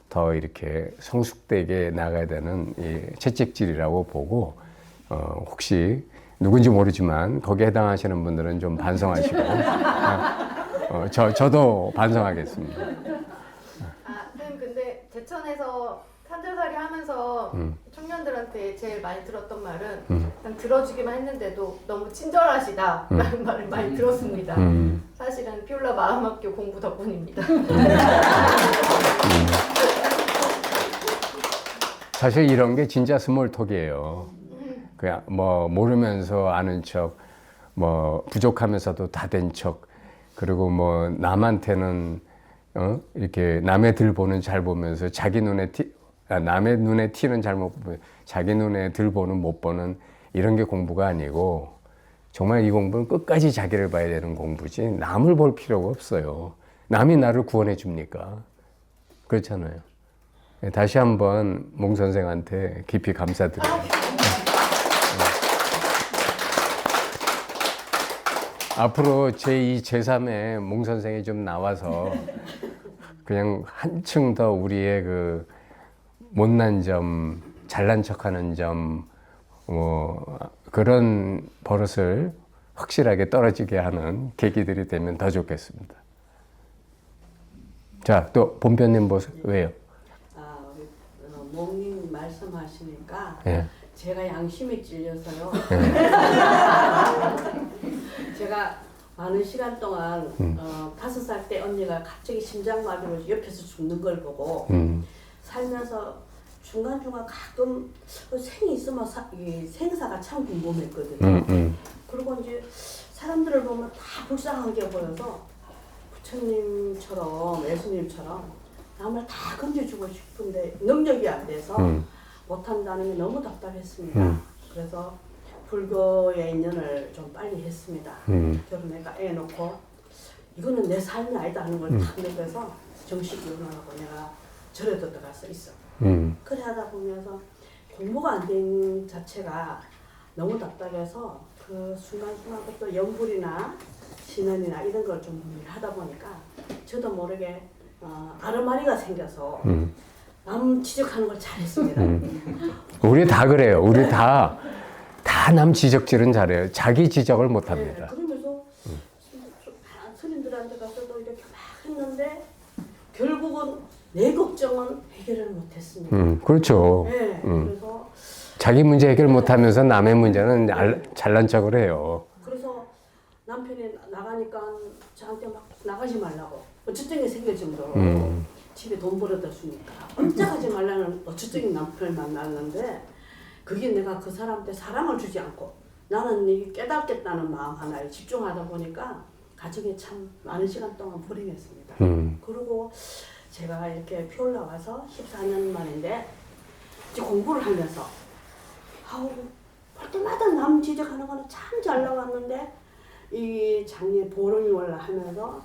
더 이렇게 성숙되게 나가야 되는 이 채찍질이라고 보고 혹시 누군지 모르지만 거기에 해당하시는 분들은 좀 반성하시고 저도 반성하겠습니다. 선생님 근데 제천에서 산들살이 하면서 청년들한테 제일 많이 들었던 말은 그냥 들어주기만 했는데도 너무 친절하시다 라는 말을 많이 들었습니다. 사실은 피올라 마음학교 공부 덕분입니다. 사실 이런 게 진짜 스몰톡이에요. 그냥 뭐 모르면서 아는 척, 뭐 부족하면서도 다 된 척, 그리고 뭐 남한테는 이렇게 남의 들 보는 잘 보면서 자기 눈에 남의 눈에 티는 잘 못 보면 자기 눈에 들 보는 못 보는 이런 게 공부가 아니고 정말 이 공부는 끝까지 자기를 봐야 되는 공부지 남을 볼 필요가 없어요. 남이 나를 구원해 줍니까? 그렇잖아요. 다시 한번 몽 선생한테 깊이 감사드립니다. 앞으로 제2, 제3의 몽 선생이 좀 나와서 그냥 한층 더 우리의 그 못난 점, 잘난 척하는 점, 그런 버릇을 확실하게 떨어지게 하는 계기들이 되면 더 좋겠습니다. 자, 또 본편님 왜요? 우리 몽님 말씀하시니까 예. 제가 양심이 찔려서요. 제가 많은 시간 동안 5살 때 언니가 갑자기 심장마비로 옆에서 죽는 걸 보고 살면서 중간중간 가끔 생이 있으면 이 생사가 참 궁금했거든요. 그리고 이제 사람들을 보면 다 불쌍하게 보여서 부처님처럼 예수님처럼 남을 다 건져주고 싶은데 능력이 안 돼서 못한다는 게 너무 답답했습니다. 그래서 불교의 인연을 좀 빨리 했습니다. 결혼해가 애 놓고 이거는 내 삶이 아니다 하는 걸 딱 느껴서 정식 결혼하고 내가 절에도 들어가서 있어. 그래 하다 보면서 공부가 안 된 자체가 너무 답답해서 그 순간순간부터 연불이나 신언이나 이런 걸 좀 하다 보니까 저도 모르게 아르마리가 생겨서 남 지적하는 걸 잘했습니다. 우리 다 그래요. 우리 다 남 지적질은 잘해요. 자기 지적을 못 합니다. 네, 그러면서 스님들한테 가서도 이렇게 막 했는데 결국은 내 걱정은 해결을 못했습니다. 그렇죠. 네, 그래서 자기 문제 해결 못하면서 남의 문제는 잘난 척을 해요. 그래서 남편이 나가니까 저한테 막 나가지 말라고 어쩌증이 생길 정도로 집에 돈 벌어다 주니까 꼼짝하지 말라는 어쩌증인 남편을 만났는데 그게 내가 그 사람한테 사랑을 주지 않고 나는 이게 깨닫겠다는 마음 하나에 집중하다 보니까 가정에 참 많은 시간 동안 불행했습니다. 그리고 제가 이렇게 피올라 와서 14년 만인데 이제 공부를 하면서 볼 때마다 남 지적하는 거는 참 잘 나왔는데 이 작년 보름이 올라 하면서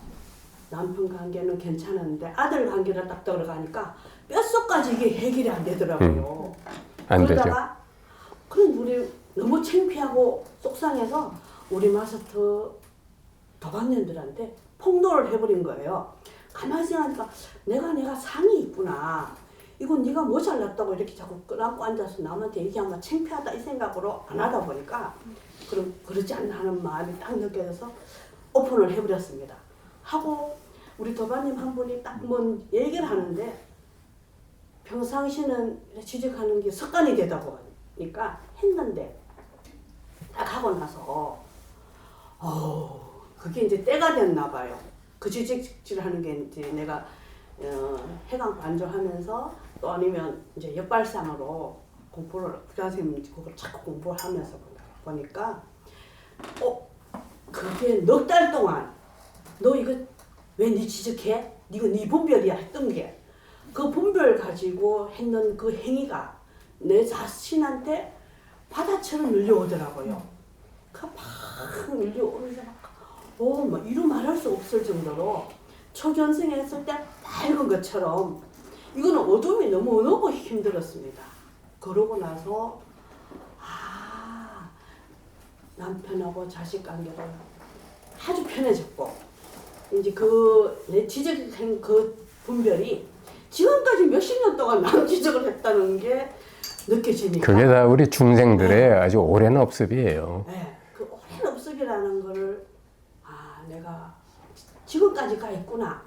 남편 관계는 괜찮은데 아들 관계가 딱 들어가니까 뼛속까지 이게 해결이 안 되더라고요. 안 그러다가 그럼 우리 너무 창피하고 속상해서 우리 마스터 도반년들한테 폭로를 해버린 거예요. 가만히 생각하니까 내가 상이 있구나. 이건 네가 뭐 잘났다고 이렇게 자꾸 끌어안고 앉아서 남한테 얘기하면 창피하다 이 생각으로 안 하다 보니까 그럼 그러지 않나 하는 마음이 딱 느껴져서 오픈을 해버렸습니다. 하고 우리 도반님 한 분이 딱 뭔 얘기를 하는데 평상시는 지적하는 게 습관이 되다 보니까 했는데 딱 하고 나서 그게 이제 때가 됐나 봐요. 그 지적질하는 게 이제 내가 해강 반주하면서 또 아니면 이제 역발상으로 공부를 부장 선생님 그걸 자꾸 공부를 하면서 보니까 그게 넉 달 동안 너 이거 왜 네 지적해? 이거 네 분별이야 했던 게 그 분별 가지고 했는 그 행위가 내 자신한테 바다처럼 밀려오더라고요. 그막 밀려오면서 막 이루 말할 수 없을 정도로 초견생했을 때 밝은 것처럼 이거는 어둠이 너무 힘들었습니다. 그러고 나서 남편하고 자식 관계가 아주 편해졌고 이제 내 지적한 그 분별이 지금까지 몇십 년 동안 남 지적을 했다는 게 느껴지니까 그게 다 우리 중생들의 아주 오랜 업습이에요. 네, 그 오랜 업습이라는 거를 내가 지금까지 가 있구나.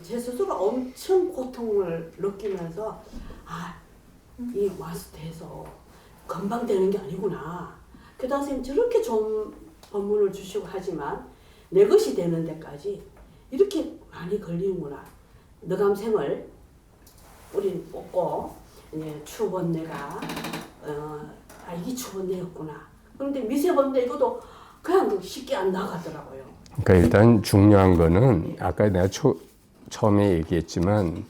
제 스스로 엄청 고통을 느끼면서 이 마스터해서 금방 되는 게 아니구나. 교장 선생님 저렇게 좋은 법문을 주시고 하지만 내 것이 되는 데까지 이렇게 많이 걸리는구나. 너감생을 우린 뽑고 이제 추번내가 이게 추번내였구나. 그런데 미세번내 이것도 그냥 쉽게 안 나가더라고요. 그러니까 일단 중요한 거는 아까 내가 처음에 얘기했지만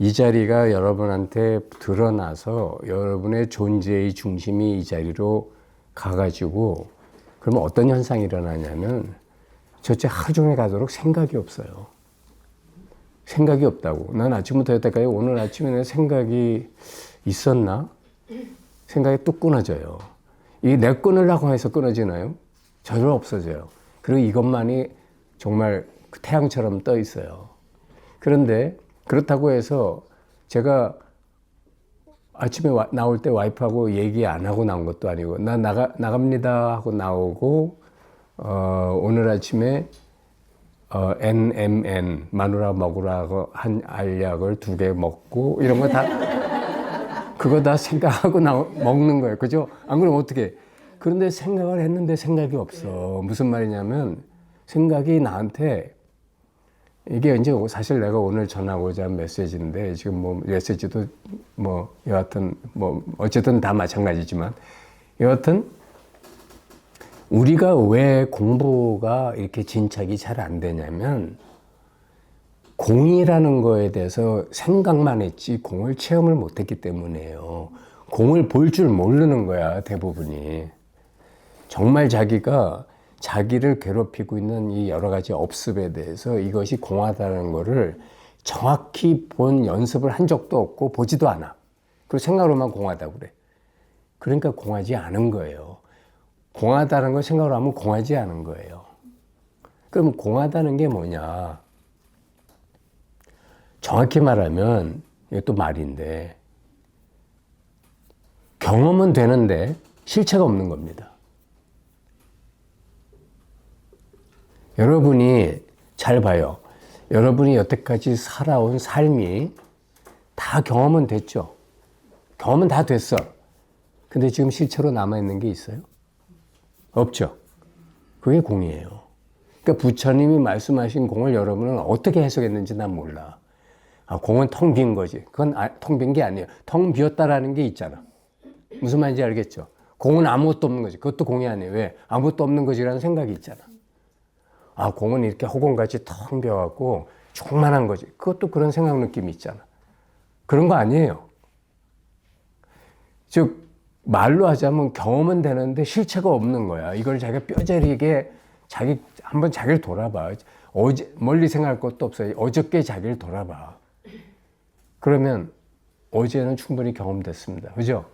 이 자리가 여러분한테 드러나서 여러분의 존재의 중심이 이 자리로 가가지고 그러면 어떤 현상이 일어나냐면 저째 하루 종일 가도록 생각이 없어요. 생각이 없다고. 난 아침부터 여태까지 오늘 아침에 내 생각이 있었나? 생각이 뚝 끊어져요. 이게 내 끊으려고 해서 끊어지나요? 전혀 없어져요. 그리고 이것만이 정말 태양처럼 떠 있어요. 그런데 그렇다고 해서 제가 아침에 나올 때 와이프하고 얘기 안 하고 나온 것도 아니고 나 나갑니다 하고 나오고 오늘 아침에 NMN 마누라 먹으라고 한 알약을 2개 먹고 이런 거 다 그거 다 생각하고 먹는 거예요. 그죠? 안 그러면 어떻게? 그런데 생각을 했는데 생각이 없어. 무슨 말이냐면 생각이 나한테 이게 이제 사실 내가 오늘 전하고자 한 메시지인데 지금 뭐 메시지도 뭐 여하튼 뭐 어쨌든 다 마찬가지지만 여하튼 우리가 왜 공부가 이렇게 진척이 잘 안 되냐면 공이라는 거에 대해서 생각만 했지 공을 체험을 못 했기 때문이에요. 공을 볼 줄 모르는 거야, 대부분이. 정말 자기가 자기를 괴롭히고 있는 이 여러 가지 업습에 대해서 이것이 공하다는 거를 정확히 본 연습을 한 적도 없고 보지도 않아. 그리고 생각으로만 공하다고 그래. 그러니까 공하지 않은 거예요. 공하다는 걸 생각으로 하면 공하지 않은 거예요. 그럼 공하다는 게 뭐냐? 정확히 말하면 이것도 말인데 경험은 되는데 실체가 없는 겁니다. 여러분이 잘 봐요. 여러분이 여태까지 살아온 삶이 다 경험은 됐죠. 경험은 다 됐어. 근데 지금 실체로 남아있는 게 있어요? 없죠. 그게 공이에요. 그러니까 부처님이 말씀하신 공을 여러분은 어떻게 해석했는지 난 몰라. 공은 텅 빈 거지. 그건 텅 빈 게 아니에요. 텅 비었다라는 게 있잖아. 무슨 말인지 알겠죠? 공은 아무것도 없는 거지. 그것도 공이 아니에요. 왜? 아무것도 없는 거지라는 생각이 있잖아. 공은 이렇게 허공같이 텅 비어갖고 충만한 거지. 그것도 그런 생각 느낌이 있잖아. 그런 거 아니에요. 즉 말로 하자면 경험은 되는데 실체가 없는 거야. 이걸 자기가 뼈저리게 한번 자기를 돌아봐. 멀리 생각할 것도 없어요. 어저께 자기를 돌아봐. 그러면 어제는 충분히 경험됐습니다. 그죠?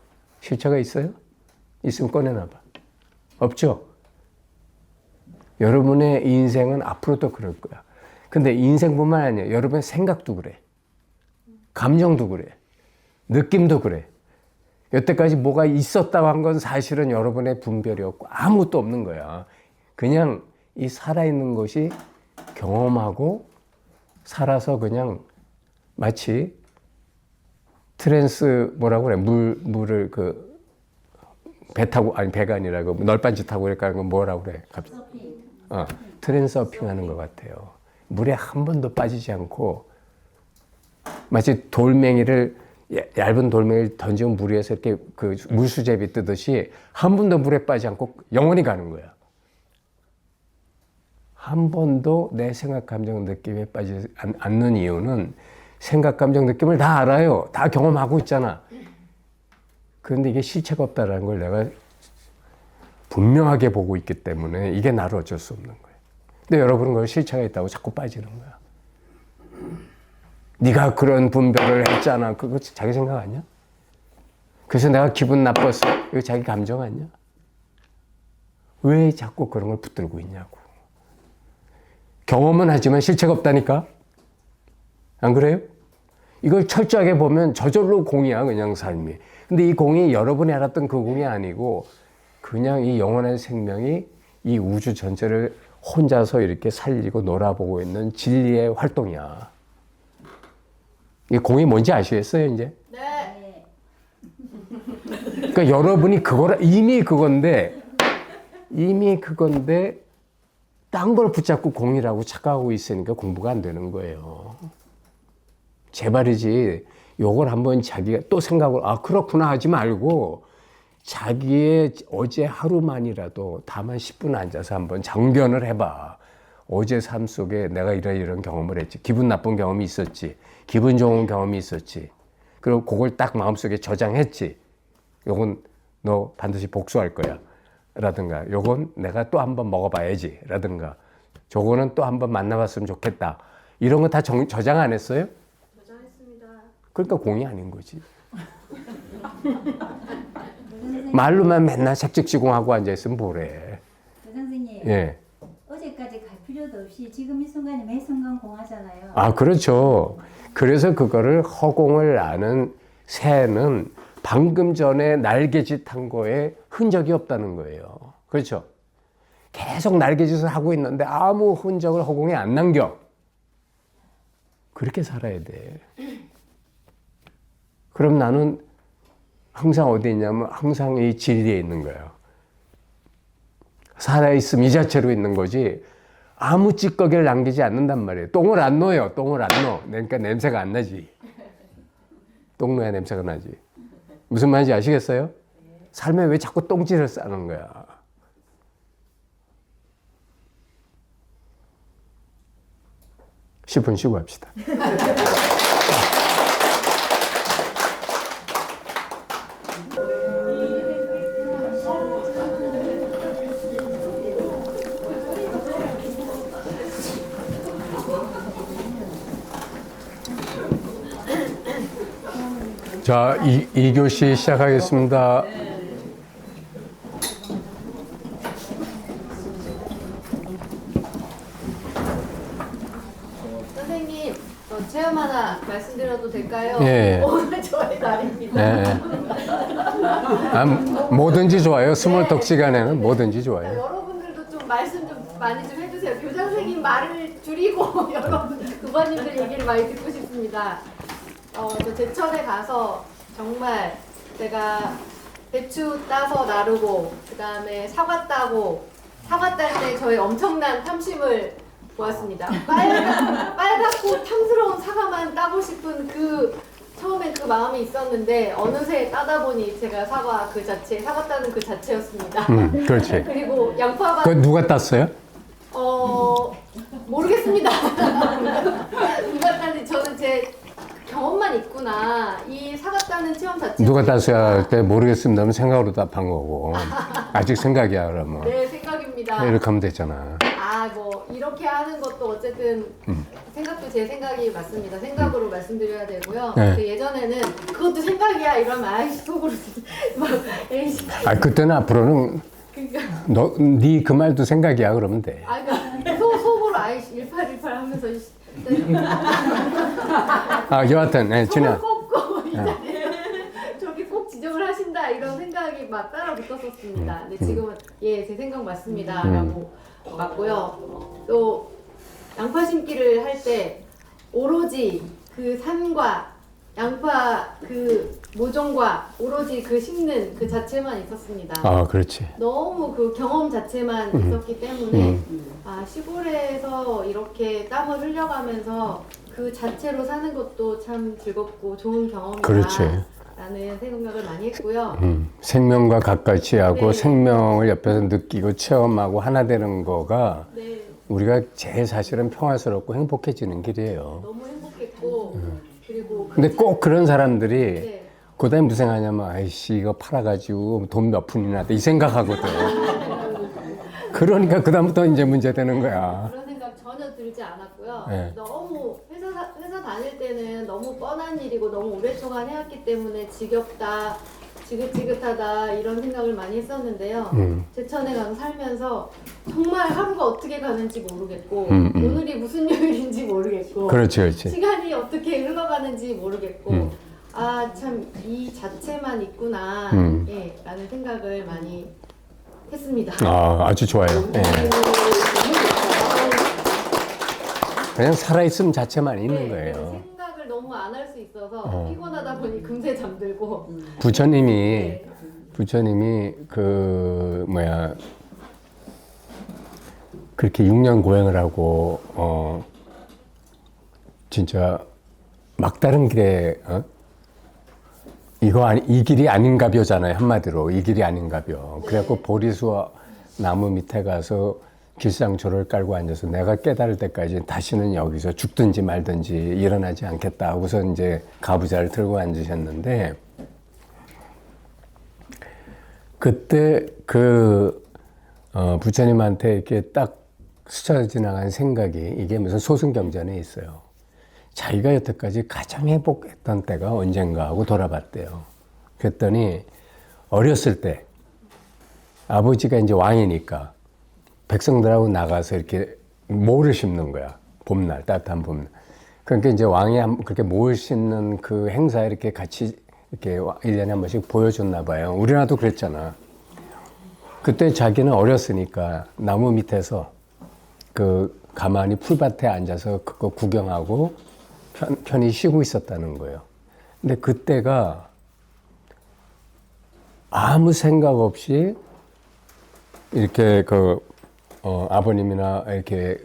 실체가 있어요? 있으면 꺼내놔봐. 없죠? 여러분의 인생은 앞으로도 그럴 거야. 근데 인생뿐만 아니야. 여러분의 생각도 그래. 감정도 그래. 느낌도 그래. 여태까지 뭐가 있었다고 한 건 사실은 여러분의 분별이었고 아무것도 없는 거야. 그냥 이 살아있는 것이 경험하고 살아서 그냥 마치 뭐라고 그래? 물을 배 타고, 아니 배가 아니라 널빤지 타고 그러니까 뭐라고 그래? 트랜서핑하는 것 같아요. 물에 한 번도 빠지지 않고 마치 돌멩이를 얇은 돌멩이를 던지면 물 위에서 이렇게 그 물수제비 뜨듯이 한 번도 물에 빠지지 않고 영원히 가는 거야. 한 번도 내 생각, 감정, 느낌에 빠지지 않는 이유는 생각, 감정, 느낌을 다 알아요. 다 경험하고 있잖아. 그런데 이게 실체가 없다는 걸 내가 분명하게 보고 있기 때문에 이게 나를 어쩔 수 없는 거예요. 근데 여러분은 그걸 실체가 있다고 자꾸 빠지는 거야. 네가 그런 분별을 했잖아. 그거 자기 생각 아니야? 그래서 내가 기분 나빴어. 이거 자기 감정 아니야? 왜 자꾸 그런 걸 붙들고 있냐고. 경험은 하지만 실체가 없다니까? 안 그래요? 이걸 철저하게 보면 저절로 공이야, 그냥 삶이. 근데 이 공이 여러분이 알았던 그 공이 아니고 그냥 이 영원한 생명이 이 우주 전체를 혼자서 이렇게 살리고 놀아보고 있는 진리의 활동이야. 이 공이 뭔지 아시겠어요, 이제? 네. 그러니까 여러분이 이미 그건데 딴 걸 붙잡고 공이라고 착각하고 있으니까 공부가 안 되는 거예요. 제발이지. 요걸 한번 자기가 또 생각을 그렇구나 하지 말고 자기의 어제 하루만이라도 다만 10분 앉아서 한번 정견을 해봐. 어제 삶 속에 내가 이런 경험을 했지. 기분 나쁜 경험이 있었지. 기분 좋은 경험이 있었지. 그리고 그걸 딱 마음속에 저장했지. 요건 너 반드시 복수할 거야. 라든가 요건 내가 또 한번 먹어봐야지. 라든가 저거는 또 한번 만나봤으면 좋겠다. 이런 거 다 저장 안 했어요? 저장했습니다. 그러니까 공이 아닌 거지. 말로만 맨날 색즉시공하고 앉아있으면 뭐래. 선생님, 예. 어제까지 갈 필요도 없이 지금 이 순간에 매 순간 공하잖아요. 그렇죠. 그래서 그거를 허공을 아는 새는 방금 전에 날개짓 한 거에 흔적이 없다는 거예요. 그렇죠? 계속 날개짓을 하고 있는데 아무 흔적을 허공에 안 남겨. 그렇게 살아야 돼. 그럼 나는 항상 어디 있냐면 항상 이 진리에 있는 거예요. 살아있음 이 자체로 있는 거지 아무 찌꺼기를 남기지 않는단 말이에요. 똥을 안 넣어요. 똥을 안 넣어. 그러니까 냄새가 안 나지. 똥 넣어야 냄새가 나지. 무슨 말인지 아시겠어요? 삶에 왜 자꾸 똥질을 싸는 거야. (10분) 쉬고 합시다. 자, 2교시 시작하겠습니다. 선생님, 체험 하나 말씀드려도 될까요? 예. 오늘 저의 날입니다. 네. 뭐든지 좋아요. 스몰톡 시간에는 뭐든지 좋아요. 여러분들도 좀 말씀 좀 많이 좀 해주세요. 교장 선생님 말을 줄이고 여러분 부모님들 얘기를 많이 듣고 싶습니다. 저 제천에 가서 정말 제가 배추 따서 나르고 그 다음에 사과 따고 사과 딸 때 저의 엄청난 탐심을 보았습니다. 빨갛고 탐스러운 사과만 따고 싶은 처음엔 그 마음이 있었는데 어느새 따다 보니 제가 사과 따는 그 자체였습니다. 그렇지. 그리고 양파가 그거 누가 땄어요? 모르겠습니다. 누가 땄는지 저는 제 경험만 있구나. 이 사과 따는 체험 자체 누가 땄어야 할 때 모르겠습니다 하면 생각으로 답한 거고 아직 생각이야 그러면. 네, 생각입니다. 이렇게 하면 되잖아. 뭐 이렇게 하는 것도 어쨌든 생각도 제 생각이 맞습니다. 생각으로 말씀드려야 되고요. 네. 그 예전에는 그것도 생각이야 이러면 아이씨 속으로 막 에이씨. 그때는 앞으로는 그러니까 네 그 말도 생각이야 그러면 돼. 그러니까 속으로 아이씨 1818 하면서 여하튼 네, 진아. 꼽고 저기 꼭 지정을 하신다 이런 생각이 막 따라 붙었었습니다. 근데 지금은 제 생각 맞습니다 라고 맞고요. 또 양파 심기를 할 때 오로지 그 산과 양파 그 모종과 오로지 그 심는 그 자체만 있었습니다. 아, 그렇지. 너무 그 경험 자체만 있었기 때문에 아, 시골에서 이렇게 땀을 흘려가면서 그 자체로 사는 것도 참 즐겁고 좋은 경험이다 그렇지. 라는 생각을 많이 했고요. 생명과 가까이 하고 네. 생명을 옆에서 느끼고 체험하고 하나 되는 거가 네, 우리가 제일 사실은 평화스럽고 행복해지는 길이에요. 너무 행복했고 그리고 근데 꼭 그런 사람들이 네. 그 다음에 무슨 생각하냐면 아이씨 이거 팔아가지고 돈 몇 푼이나 돼 이 생각하거든. 그러니까 그 다음부터 이제 문제되는 거야. 그런 생각 전혀 들지 않았고요. 네. 너무 회사 다닐 때는 너무 뻔한 일이고 너무 오랫동안 해왔기 때문에 지겹다, 지긋지긋하다 이런 생각을 많이 했었는데요. 제천에 가서 살면서 정말 하루가 어떻게 가는지 모르겠고 오늘이 무슨 요일인지 모르겠고 그렇지, 그렇지. 시간이 어떻게 흘러가는지 모르겠고 아, 참 이 자체만 있구나 예, 라는 생각을 많이 했습니다. 아, 아주 좋아요. 예. 그냥 살아있음 자체만 있는 네, 거예요. 생각을 너무 안 할 수 있어서 피곤하다 보니 금세 잠들고 부처님이 네. 그 그렇게 6년 고행을 하고 진짜 막다른 길에 이 길이 아닌가벼잖아요. 한마디로 이 길이 아닌가벼. 그래갖고 보리수 나무 밑에 가서 길상초를 깔고 앉아서 내가 깨달을 때까지 다시는 여기서 죽든지 말든지 일어나지 않겠다 하고서 이제 가부좌를 들고 앉으셨는데 그때 부처님한테 이렇게 딱 스쳐 지나간 생각이 이게 무슨 소승경전에 있어요. 자기가 여태까지 가장 행복했던 때가 언젠가 하고 돌아봤대요. 그랬더니 어렸을 때 아버지가 이제 왕이니까 백성들하고 나가서 이렇게 모를 심는 거야. 봄날, 따뜻한 봄날. 그러니까 이제 왕이 그렇게 모를 심는 그 행사에 이렇게 같이 이렇게 1년에 한 번씩 보여줬나 봐요. 우리나라도 그랬잖아. 그때 자기는 어렸으니까 나무 밑에서 가만히 풀밭에 앉아서 그거 구경하고 편히 쉬고 있었다는 거예요. 근데 그때가 아무 생각 없이 이렇게 아버님이나 이렇게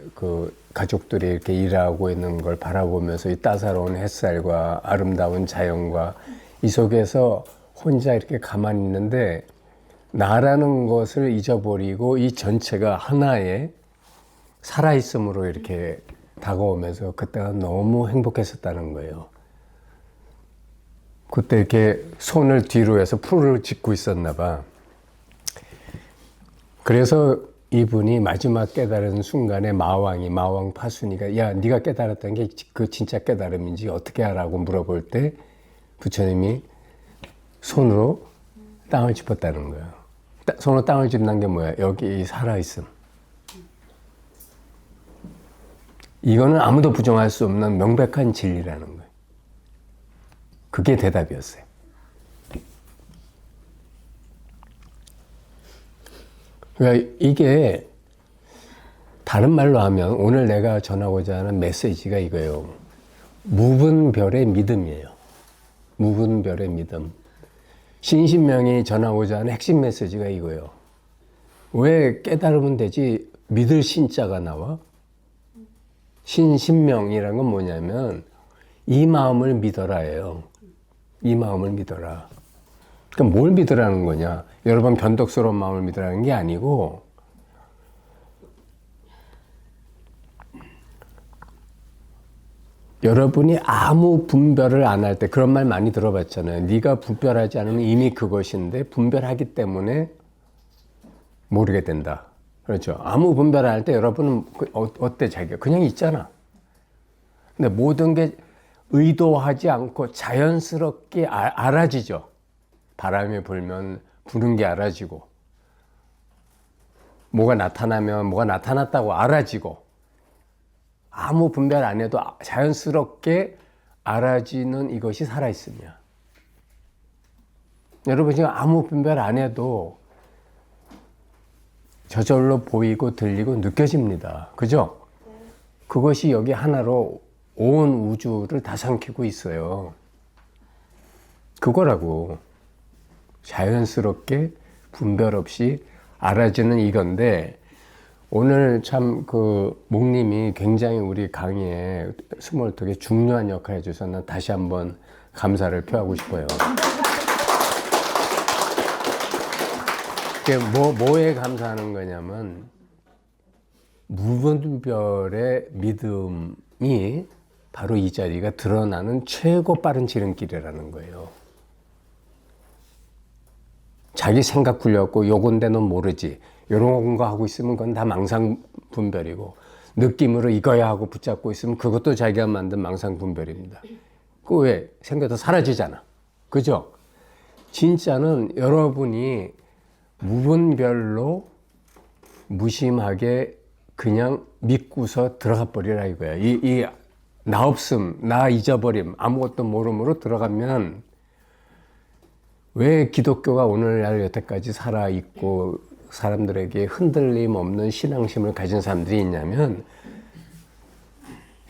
가족들이 이렇게 일하고 있는 걸 바라보면서 이 따사로운 햇살과 아름다운 자연과 이 속에서 혼자 이렇게 가만히 있는데 나라는 것을 잊어버리고 이 전체가 하나의 살아있음으로 이렇게 다가오면서 그때가 너무 행복했었다는 거예요. 그때 이렇게 손을 뒤로 해서 풀을 짚고 있었나 봐. 그래서 이분이 마지막 깨달은 순간에 마왕 파순이가 야 네가 깨달았던 게 그 진짜 깨달음인지 어떻게 하라고 물어볼 때 부처님이 손으로 땅을 짚었다는 거예요. 손으로 땅을 짚는 게 뭐야? 여기 살아있음. 이거는 아무도 부정할 수 없는 명백한 진리라는 거예요. 그게 대답이었어요. 그러니까 이게 다른 말로 하면 오늘 내가 전하고자 하는 메시지가 이거예요. 무분별의 믿음이에요. 무분별의 믿음. 신신명이 전하고자 하는 핵심 메시지가 이거예요. 왜 깨달으면 되지 믿을 신자가 나와? 신신명이라는 건 뭐냐면 이 마음을 믿어라예요. 이 마음을 믿어라. 그러니까 뭘 믿으라는 거냐? 여러분 변덕스러운 마음을 믿으라는 게 아니고 여러분이 아무 분별을 안 할 때 그런 말 많이 들어봤잖아요. 네가 분별하지 않으면 이미 그것인데 분별하기 때문에 모르게 된다. 그렇죠. 아무 분별 안 할 때 여러분은 어때 자기가 그냥 있잖아. 근데 모든 게 의도하지 않고 자연스럽게 알아지죠. 바람이 불면 부는 게 알아지고 뭐가 나타나면 뭐가 나타났다고 알아지고 아무 분별 안 해도 자연스럽게 알아지는 이것이 살아있음이야. 여러분 지금 아무 분별 안 해도 저절로 보이고 들리고 느껴집니다. 그죠? 그것이 여기 하나로 온 우주를 다 삼키고 있어요. 그거라고. 자연스럽게 분별 없이 알아지는 이건데, 오늘 참 그 목님이 굉장히 우리 강의에 스몰톡에 중요한 역할을 해줘서 난 다시 한번 감사를 표하고 싶어요. 뭐에 감사하는 거냐면, 무분별의 믿음이 바로 이 자리가 드러나는 최고 빠른 지름길이라는 거예요. 자기 생각 굴렸고 요건데 넌 모르지, 요런 거 하고 있으면 그건 다 망상분별이고, 느낌으로 이거야 하고 붙잡고 있으면 그것도 자기가 만든 망상분별입니다. 그 왜? 생겨서 사라지잖아. 그죠? 진짜는 여러분이 무분별로 무심하게 그냥 믿고서 들어가 버리라 이거야. 이 나 없음, 나 잊어버림, 아무것도 모름으로 들어가면, 왜 기독교가 오늘날 여태까지 살아있고 사람들에게 흔들림 없는 신앙심을 가진 사람들이 있냐면,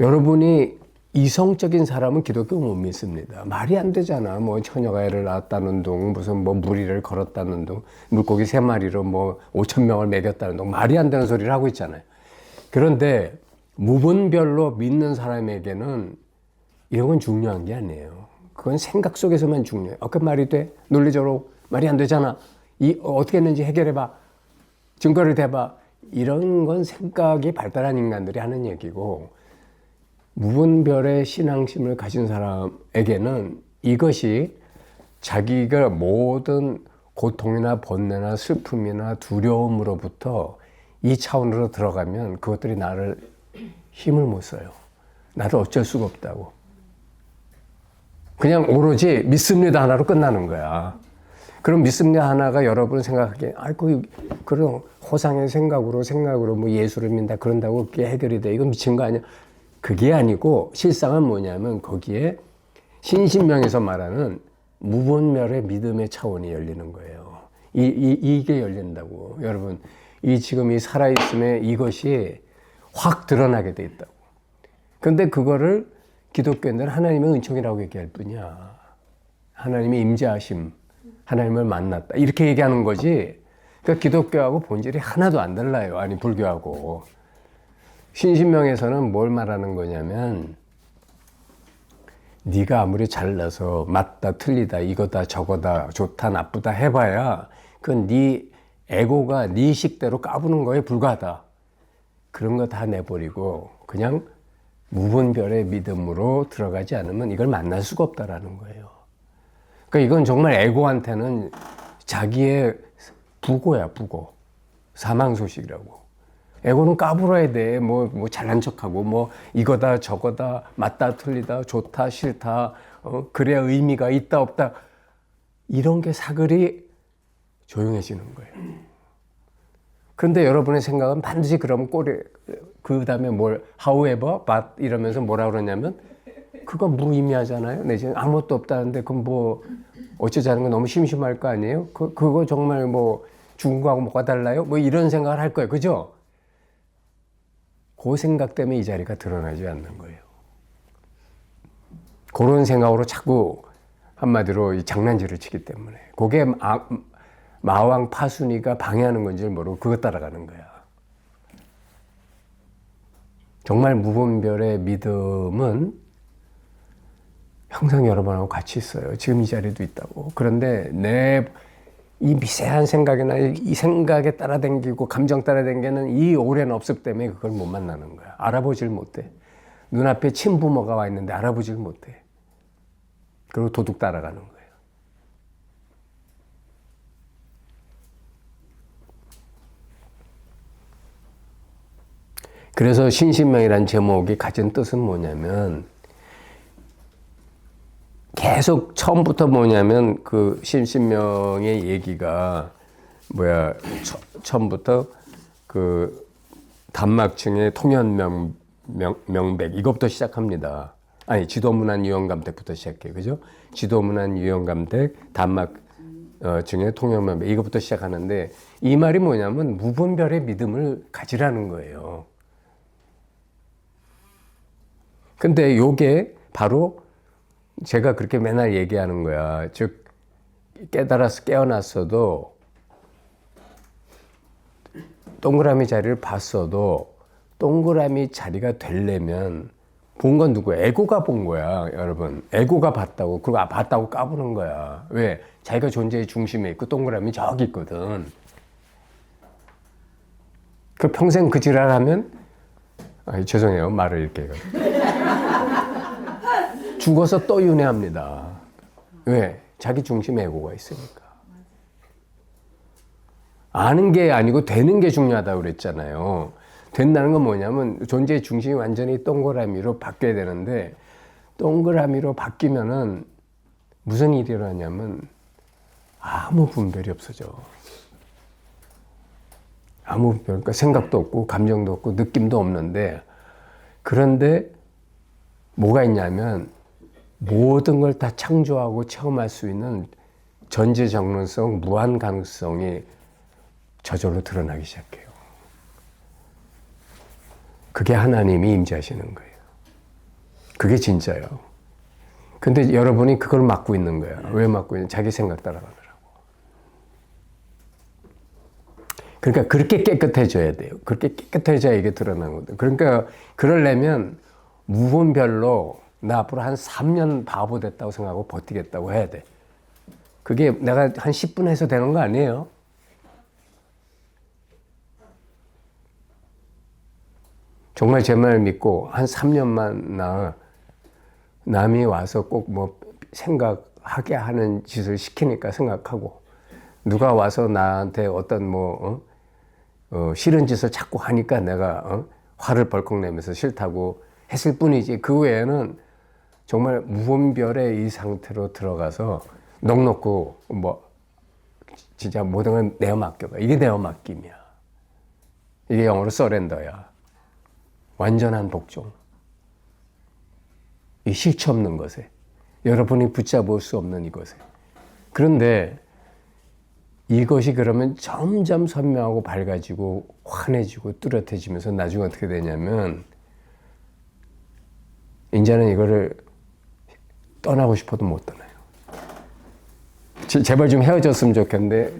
여러분이 이성적인 사람은 기독교 못 믿습니다. 말이 안 되잖아. 뭐 처녀가 애를 낳았다는 둥, 무슨 뭐 무리를 걸었다는 둥, 물고기 3마리로 뭐 5,000명을 먹였다는 둥, 말이 안 되는 소리를 하고 있잖아요. 그런데 무분별로 믿는 사람에게는 이런 건 중요한 게 아니에요. 그건 생각 속에서만 중요해요. 그 말이 돼? 논리적으로 말이 안 되잖아. 어떻게 했는지 해결해봐. 증거를 대봐. 이런 건 생각이 발달한 인간들이 하는 얘기고, 무분별의 신앙심을 가진 사람에게는 이것이 자기가 모든 고통이나 번뇌나 슬픔이나 두려움으로부터 이 차원으로 들어가면 그것들이 나를 힘을 못 써요. 나를 어쩔 수가 없다고. 그냥 오로지 믿습니다 하나로 끝나는 거야. 그럼 믿습니다 하나가 여러분 생각하기에, 아이고, 그런 호상의 생각으로 뭐 예수를 믿는다 그런다고 그게 해결이 돼. 이건 미친 거 아니야? 그게 아니고, 실상은 뭐냐면 거기에 신신명에서 말하는 무분별의 믿음의 차원이 열리는 거예요. 이게 열린다고. 여러분, 지금 이 살아있음에 이것이 확 드러나게 돼 있다고. 근데 그거를 기독교인들은 하나님의 은총이라고 얘기할 뿐이야. 하나님의 임재하심, 하나님을 만났다, 이렇게 얘기하는 거지. 그러니까 기독교하고 본질이 하나도 안 달라요. 아니, 불교하고. 신신명에서는 뭘 말하는 거냐면, 네가 아무리 잘나서 맞다 틀리다 이거다 저거다 좋다 나쁘다 해봐야 그건 네 에고가 네 식대로 까부는 거에 불과하다. 그런 거 다 내버리고 그냥 무분별의 믿음으로 들어가지 않으면 이걸 만날 수가 없다라는 거예요. 그러니까 이건 정말 에고한테는 자기의 부고야, 부고. 사망 소식이라고. 에고는 까불어야 돼. 뭐 잘난 척하고, 뭐 이거다 저거다 맞다 틀리다 좋다 싫다, 그래야 의미가 있다 없다, 이런 게 사글이 조용해지는 거예요. 그런데 여러분의 생각은 반드시 그러면 그 다음에 뭘 however, but 이러면서 뭐라 그러냐면, 그거 무의미하잖아요. 내 지금 아무것도 없다는데 그럼 뭐 어쩌자는 거 너무 심심할 거 아니에요? 그거 정말 뭐 죽은 거하고 뭐가 달라요? 뭐 이런 생각을 할 거예요. 그죠? 그 생각 때문에 이 자리가 드러나지 않는 거예요. 그런 생각으로 자꾸 한마디로 장난질을 치기 때문에 그게 마왕 파순이가 방해하는 건지 모르고 그것 따라가는 거야. 정말 무분별의 믿음은 항상 여러분하고 같이 있어요. 지금 이 자리도 있다고. 그런데 내 이 미세한 생각이나 이 생각에 따라다니고 감정 따라다니는 이 오랜 업습 때문에 그걸 못 만나는 거야. 알아보질 못해. 눈앞에 친부모가 와 있는데 알아보질 못해. 그리고 도둑 따라가는 거예요. 그래서 신신명이라는 제목이 가진 뜻은 뭐냐면, 계속 처음부터 뭐냐면 그 신신명의 얘기가 처음부터 그 단막층의 통연명백 이것부터 시작합니다. 아니, 지도문안 유형감택부터 시작해요. 그죠? 지도문안 유형감택 단막층의 통연명백 이것부터 시작하는데, 이 말이 뭐냐면 무분별의 믿음을 가지라는 거예요. 근데 요게 바로 제가 그렇게 맨날 얘기하는 거야. 즉 깨달아서 깨어났어도 동그라미 자리를 봤어도 동그라미 자리가 되려면 본 건 누구야? 에고가 본 거야, 여러분. 에고가 봤다고. 그리고 봤다고 까부는 거야. 왜? 자기가 존재의 중심에 있고 동그라미 저기 있거든. 그 평생 그 지랄하면 죄송해요. 말을 이렇게 해요. 죽어서 또 윤회합니다. 왜? 자기 중심에 에고가 있으니까. 아는 게 아니고 되는 게 중요하다고 그랬잖아요. 된다는 건 뭐냐면 존재의 중심이 완전히 동그라미로 바뀌어야 되는데 동그라미로 바뀌면은 무슨 일이 일어나냐면 아무 분별이 없어져. 아무 분별, 그러니까 생각도 없고 감정도 없고 느낌도 없는데 그런데 뭐가 있냐면 모든 걸 다 창조하고 체험할 수 있는 전지전능성, 무한 가능성이 저절로 드러나기 시작해요. 그게 하나님이 임재하시는 거예요. 그게 진짜예요. 근데 여러분이 그걸 막고 있는 거야. 왜 막고 있는? 자기 생각 따라가더라고. 그러니까 그렇게 깨끗해져야 돼요. 그렇게 깨끗해져야 이게 드러나거든. 그러니까 그러려면 무분별로 나 앞으로 한 3년 바보 됐다고 생각하고 버티겠다고 해야 돼. 그게 내가 한 10분 해서 되는 거 아니에요. 정말 제 말 믿고 한 3년만 남이 와서 꼭 뭐 생각하게 하는 짓을 시키니까 생각하고 누가 와서 나한테 어떤 싫은 짓을 자꾸 하니까 내가 화를 벌컥 내면서 싫다고 했을 뿐이지 그 외에는 정말 무분별의 이 상태로 들어가서 넋놓고 진짜 모든 걸 내어 맡겨봐. 이게 내어 맡김이야. 이게 영어로 서렌더야. 완전한 복종. 이 실체 없는 것에. 여러분이 붙잡을 수 없는 이것에. 그런데 이것이 그러면 점점 선명하고 밝아지고 환해지고 뚜렷해지면서 나중에 어떻게 되냐면 이제는 이거를 떠나고 싶어도 못 떠나요. 제발 좀 헤어졌으면 좋겠는데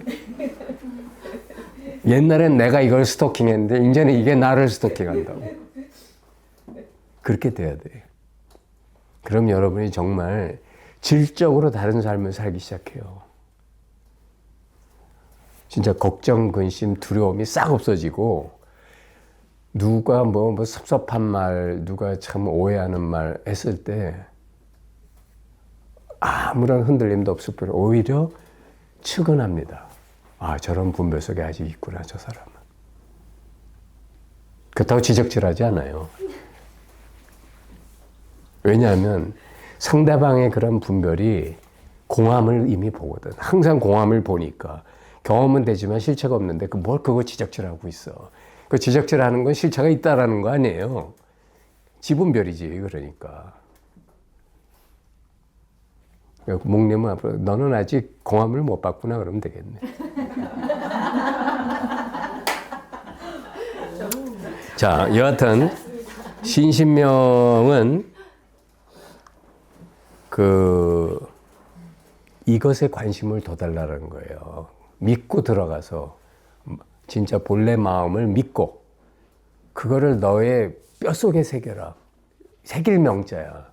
옛날엔 내가 이걸 스토킹했는데 이제는 이게 나를 스토킹한다고. 그렇게 돼야 돼. 그럼 여러분이 정말 질적으로 다른 삶을 살기 시작해요. 진짜 걱정, 근심, 두려움이 싹 없어지고 누가 섭섭한 말, 누가 참 오해하는 말 했을 때 아무런 흔들림도 없을 뿐 오히려 측은합니다. 아, 저런 분별 속에 아직 있구나, 저 사람은. 그렇다고 지적질하지 않아요. 왜냐하면 상대방의 그런 분별이 공함을 이미 보거든. 항상 공함을 보니까 경험은 되지만 실체가 없는데 뭘 그거 지적질하고 있어. 그 지적질하는 건 실체가 있다라는 거 아니에요. 지분별이지 그러니까. 목님은 앞으로 너는 아직 공함을 못 봤구나 그러면 되겠네. 자, 여하튼 신신명은 이것에 관심을 더 달라는 거예요. 믿고 들어가서 진짜 본래 마음을 믿고 그거를 너의 뼛속에 새겨라. 새길 명자야.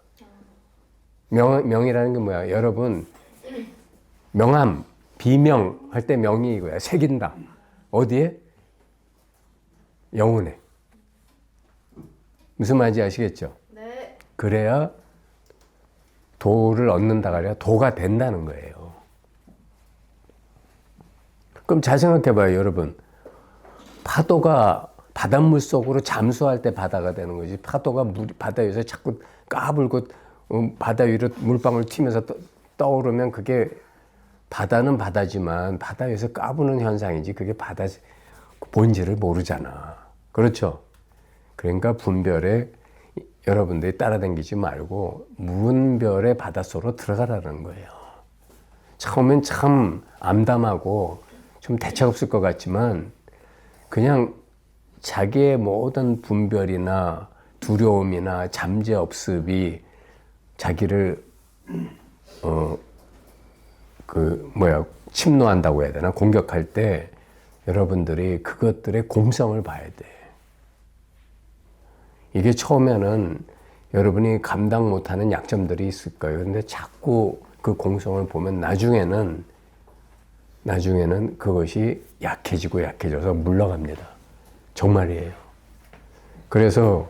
명이라는 게 뭐야? 여러분 명함, 비명 할 때 명이 이거야. 새긴다. 어디에? 영혼에. 무슨 말인지 아시겠죠? 네. 그래야 도를 얻는다가 아니라 도가 된다는 거예요. 그럼 잘 생각해봐요, 여러분. 파도가 바닷물 속으로 잠수할 때 바다가 되는 거지. 파도가 바다 위에서 자꾸 까불고 바다 위로 물방울 튀면서 떠오르면 그게 바다는 바다지만 바다 위에서 까부는 현상이지 그게 바다 본질을 모르잖아. 그렇죠? 그러니까 분별에 여러분들이 따라다니지 말고 무분별의 바닷속으로 들어가라는 거예요. 처음엔 참 암담하고 좀 대책 없을 것 같지만 그냥 자기의 모든 분별이나 두려움이나 잠재업습이 자기를 침노한다고 해야 되나? 공격할 때 여러분들이 그것들의 공성을 봐야 돼. 이게 처음에는 여러분이 감당 못하는 약점들이 있을 거예요. 근데 자꾸 그 공성을 보면 나중에는 그것이 약해져서 물러갑니다. 정말이에요. 그래서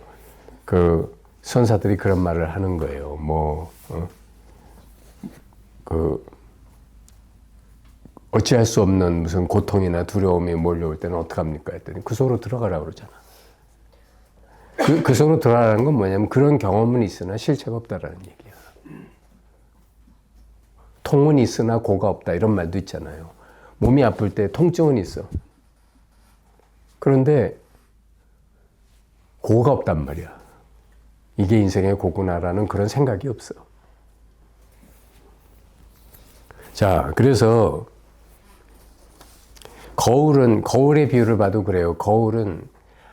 그 선사들이 그런 말을 하는 거예요. 어찌할 수 없는 무슨 고통이나 두려움이 몰려올 때는 어떡합니까? 했더니 그 속으로 들어가라고 그러잖아. 그 속으로 들어가라는 건 뭐냐면 그런 경험은 있으나 실체가 없다라는 얘기야. 통은 있으나 고가 없다 이런 말도 있잖아요. 몸이 아플 때 통증은 있어. 그런데 고가 없단 말이야. 이게 인생의 고구나라는 그런 생각이 없어. 자, 그래서 거울의 비유를 봐도 그래요. 거울은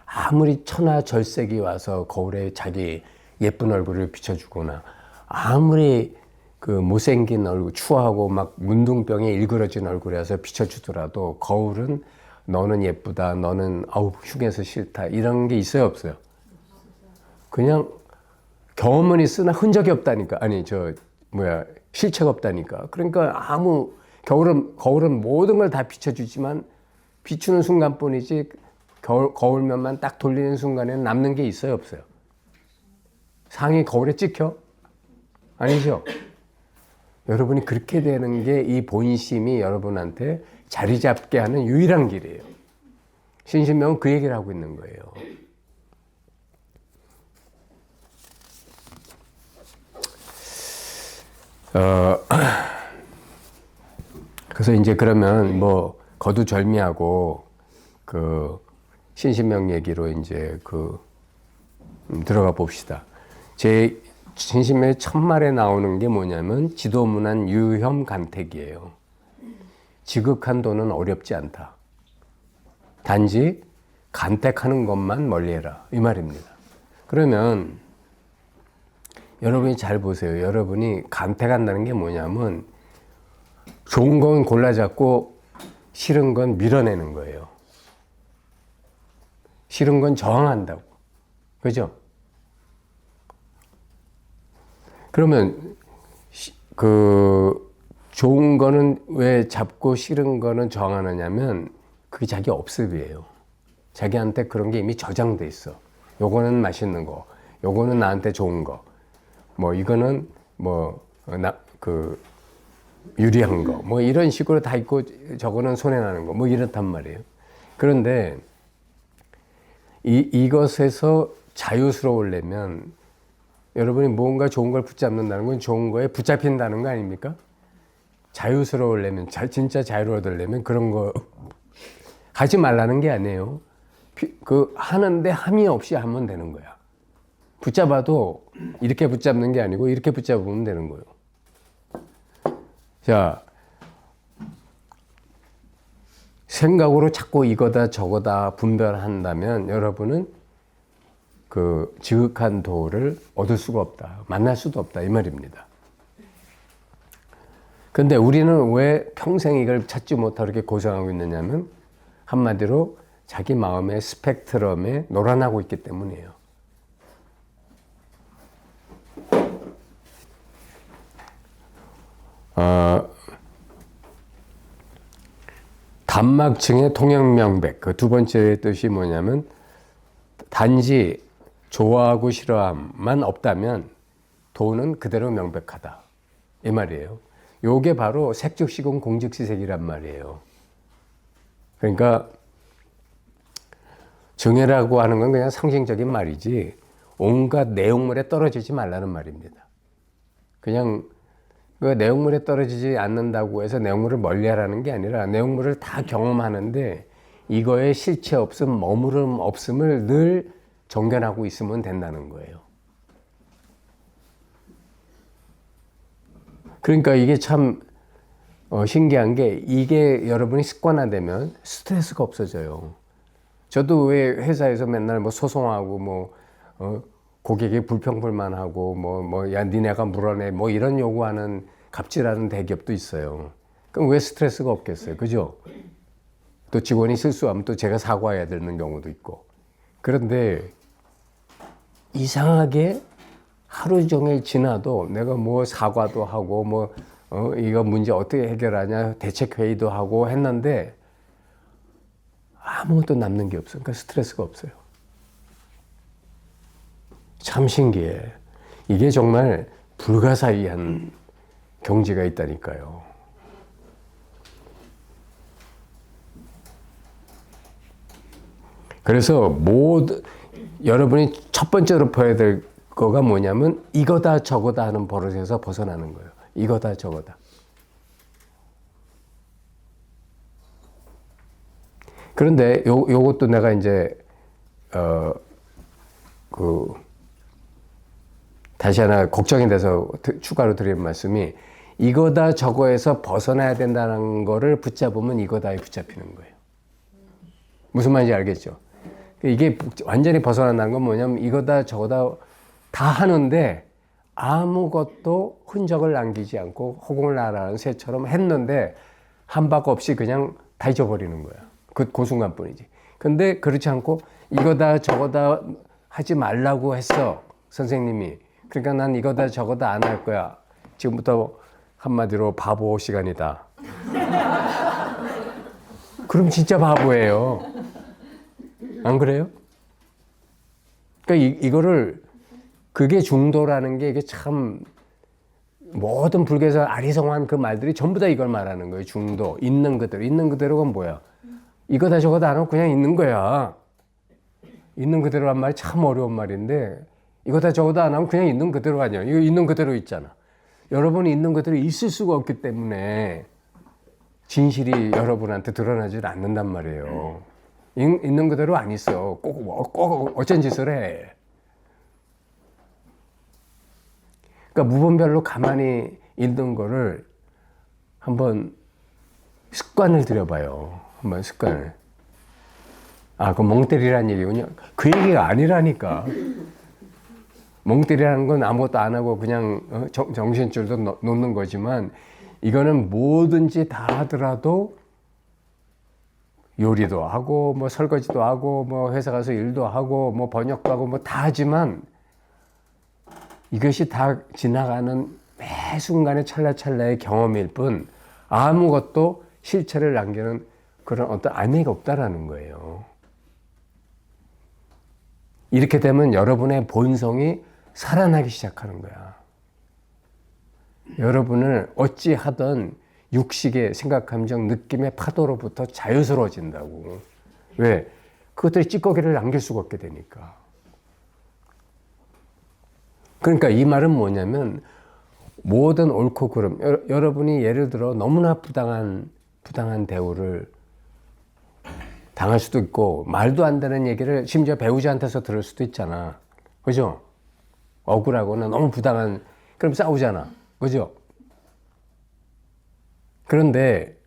아무리 천하절색이 와서 거울에 자기 예쁜 얼굴을 비춰주거나 아무리 그 못생긴 얼굴, 추하고 막 문둥병에 일그러진 얼굴에 와서 비춰주더라도 거울은 너는 예쁘다, 너는 흉해서 싫다 이런 게 있어요, 없어요? 그냥 경험은 있으나 흔적이 없다니까. 실체가 없다니까. 그러니까 거울은 모든 걸 다 비춰주지만 비추는 순간뿐이지 거울면만 딱 돌리는 순간에는 남는 게 있어요, 없어요? 상이 거울에 찍혀? 아니죠? 여러분이 그렇게 되는 게 이 본심이 여러분한테 자리 잡게 하는 유일한 길이에요. 신신명은 그 얘기를 하고 있는 거예요. 그래서 이제 그러면 거두절미하고 그 신신명 얘기로 이제 들어가 봅시다. 제 신신명의 첫말에 나오는 게 뭐냐면 지도문안 유혐간택이에요. 지극한 도는 어렵지 않다. 단지 간택하는 것만 멀리해라 이 말입니다. 그러면 여러분이 잘 보세요. 여러분이 간택한다는 게 뭐냐면 좋은 건 골라잡고 싫은 건 밀어내는 거예요. 싫은 건 저항한다고. 그죠? 그러면 좋은 거는 왜 잡고 싫은 거는 저항하느냐면 그게 자기 업습이에요. 자기한테 그런 게 이미 저장돼 있어. 요거는 맛있는 거, 요거는 나한테 좋은 거, 이거는 유리한 거, 이런 식으로 다 있고 저거는 손해나는 거, 이렇단 말이에요. 그런데 이것에서 자유스러우려면 여러분이 뭔가 좋은 걸 붙잡는다는 건 좋은 거에 붙잡힌다는 거 아닙니까? 자유스러우려면, 진짜 자유로워지려면 그런 거 하지 말라는 게 아니에요. 하는데 함이 없이 하면 되는 거야. 붙잡아도 이렇게 붙잡는 게 아니고 이렇게 붙잡으면 되는 거예요. 자, 생각으로 자꾸 이거다 저거다 분별한다면 여러분은 그 지극한 도를 얻을 수가 없다. 만날 수도 없다. 이 말입니다. 근데 우리는 왜 평생 이걸 찾지 못하고 이렇게 고생하고 있느냐면 한마디로 자기 마음의 스펙트럼에 놀아나고 있기 때문이에요. 단막층의 통영명백. 그 두 번째 뜻이 뭐냐면 단지 좋아하고 싫어함만 없다면 도는 그대로 명백하다. 이 말이에요. 요게 바로 색즉시공 공즉시색이란 말이에요. 그러니까 정해라고 하는 건 그냥 상징적인 말이지 온갖 내용물에 떨어지지 말라는 말입니다. 그냥 그 내용물에 떨어지지 않는다고 해서 내용물을 멀리하라는 게 아니라 내용물을 다 경험하는데 이거에 실체 없음, 머무름 없음을 늘 정견하고 있으면 된다는 거예요. 그러니까 이게 참 신기한 게 이게 여러분이 습관화되면 스트레스가 없어져요. 저도 왜 회사에서 맨날 소송하고 고객이 불평불만하고 야 니네가 물어내 뭐 이런 요구하는 갑질하는 대기업도 있어요. 그럼 왜 스트레스가 없겠어요, 그죠? 또 직원이 실수하면 또 제가 사과해야 되는 경우도 있고. 그런데 이상하게 하루 종일 지나도 내가 뭐 사과도 하고 이거 문제 어떻게 해결하냐 대책 회의도 하고 했는데 아무것도 남는 게 없어. 그러니까 스트레스가 없어요. 참 신기해. 이게 정말 불가사의한 경지가 있다니까요. 그래서 여러분이 첫 번째로 봐야 될 거가 뭐냐면 이거다 저거다 하는 버릇에서 벗어나는 거예요. 이거다 저거다. 그런데 요것도 내가 이제 다시 하나 걱정이 돼서 추가로 드리는 말씀이 이거다 저거에서 벗어나야 된다는 거를 붙잡으면 이거다에 붙잡히는 거예요. 무슨 말인지 알겠죠? 이게 완전히 벗어난다는 건 뭐냐면 이거다 저거다 다 하는데 아무것도 흔적을 남기지 않고 허공을 날아가는 새처럼 했는데 한 박 없이 그냥 다 잊어버리는 거야. 그 순간뿐이지. 근데 그렇지 않고 이거다 저거다 하지 말라고 했어, 선생님이. 그러니까 난 이거다 저거다 안 할 거야. 지금부터 한마디로 바보 시간이다. 그럼 진짜 바보예요. 안 그래요? 그러니까 이거를 그게 중도라는 게 이게 참 모든 불교에서 아리송한 그 말들이 전부 다 이걸 말하는 거예요. 중도. 있는 그대로. 있는 그대로가 뭐야? 이거다 저거다 안 하고 그냥 있는 거야. 있는 그대로란 말이 참 어려운 말인데 이거다 저거다 안 하면 그냥 있는 그대로가 아니야. 이거 있는 그대로 있잖아. 여러분이 있는 그대로 있을 수가 없기 때문에 진실이 여러분한테 드러나질 않는단 말이에요. 있는 그대로 안 있어. 꼭 어쩐 짓을 해. 그러니까 무분별로 가만히 있는 거를 한번 습관을 들여봐요. 한번 습관을. 그 멍때리라는 얘기군요. 그 얘기가 아니라니까. 멍때리라는 건 아무것도 안 하고 그냥 정신줄도 놓는 거지만 이거는 뭐든지 다 하더라도 요리도 하고 뭐 설거지도 하고 뭐 회사 가서 일도 하고 뭐 번역도 하고 뭐 다 하지만 이것이 다 지나가는 매 순간의 찰나찰나의 경험일 뿐 아무것도 실체를 남기는 그런 어떤 의미가 없다라는 거예요. 이렇게 되면 여러분의 본성이 살아나기 시작하는 거야. 여러분을 어찌하던 육식의 생각, 감정, 느낌의 파도로부터 자유스러워진다고. 왜? 그것들이 찌꺼기를 남길 수가 없게 되니까. 그러니까 이 말은 뭐냐면 모든 옳고 그름, 여러분이 예를 들어 너무나 부당한 대우를 당할 수도 있고 말도 안 되는 얘기를 심지어 배우자한테서 들을 수도 있잖아. 그죠? 억울하거나 너무 부당한, 그럼 싸우잖아. 그죠? 그런데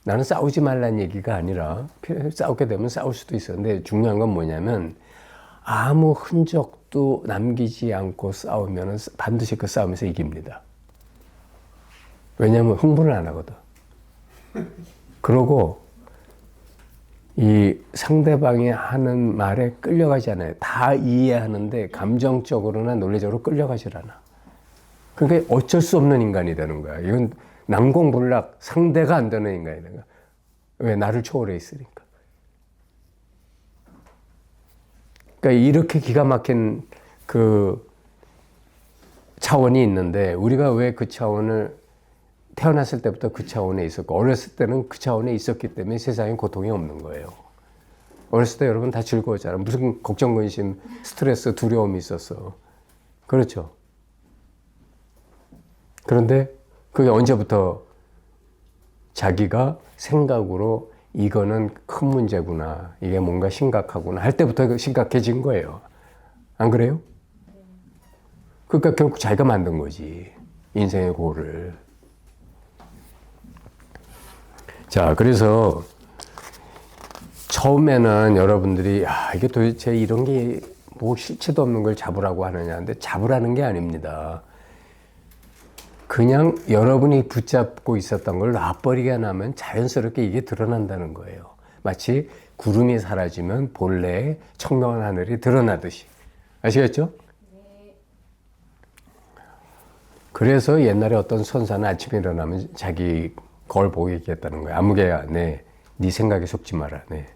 나는 싸우지 말라는 얘기가 아니라 싸우게 되면 싸울 수도 있어. 근데 중요한 건 뭐냐면 아무 흔적도 남기지 않고 싸우면 반드시 그 싸움에서 이깁니다. 왜냐하면 흥분을 안 하거든. 그러고 이 상대방이 하는 말에 끌려가지 않아요. 다 이해하는데 감정적으로나 논리적으로 끌려가질 않아. 그러니까 어쩔 수 없는 인간이 되는 거야. 이건 난공불락 상대가 안 되는 인간이 되는 거야. 왜? 나를 초월해 있으니까. 그러니까 이렇게 기가 막힌 그 차원이 있는데 우리가 왜 그 차원을 태어났을 때부터 그 차원에 있었고 어렸을 때는 그 차원에 있었기 때문에 세상에 고통이 없는 거예요. 어렸을 때 여러분 다 즐거웠잖아요. 무슨 걱정, 근심, 스트레스, 두려움이 있었어. 그렇죠? 그런데 그게 언제부터 자기가 생각으로 이거는 큰 문제구나, 이게 뭔가 심각하구나 할 때부터 심각해진 거예요. 안 그래요? 그러니까 결국 자기가 만든 거지, 인생의 고를. 자, 그래서 처음에는 여러분들이 이게 도대체 이런 게 뭐 실체도 없는 걸 잡으라고 하느냐. 근데 잡으라는 게 아닙니다. 그냥 여러분이 붙잡고 있었던 걸 놔버리게 나면 자연스럽게 이게 드러난다는 거예요. 마치 구름이 사라지면 본래의 청명한 하늘이 드러나듯이. 아시겠죠? 그래서 옛날에 어떤 선사는 아침에 일어나면 자기 거울 보고 얘기했다는 거예요. 아무개야, 네 생각에 속지 마라. 네.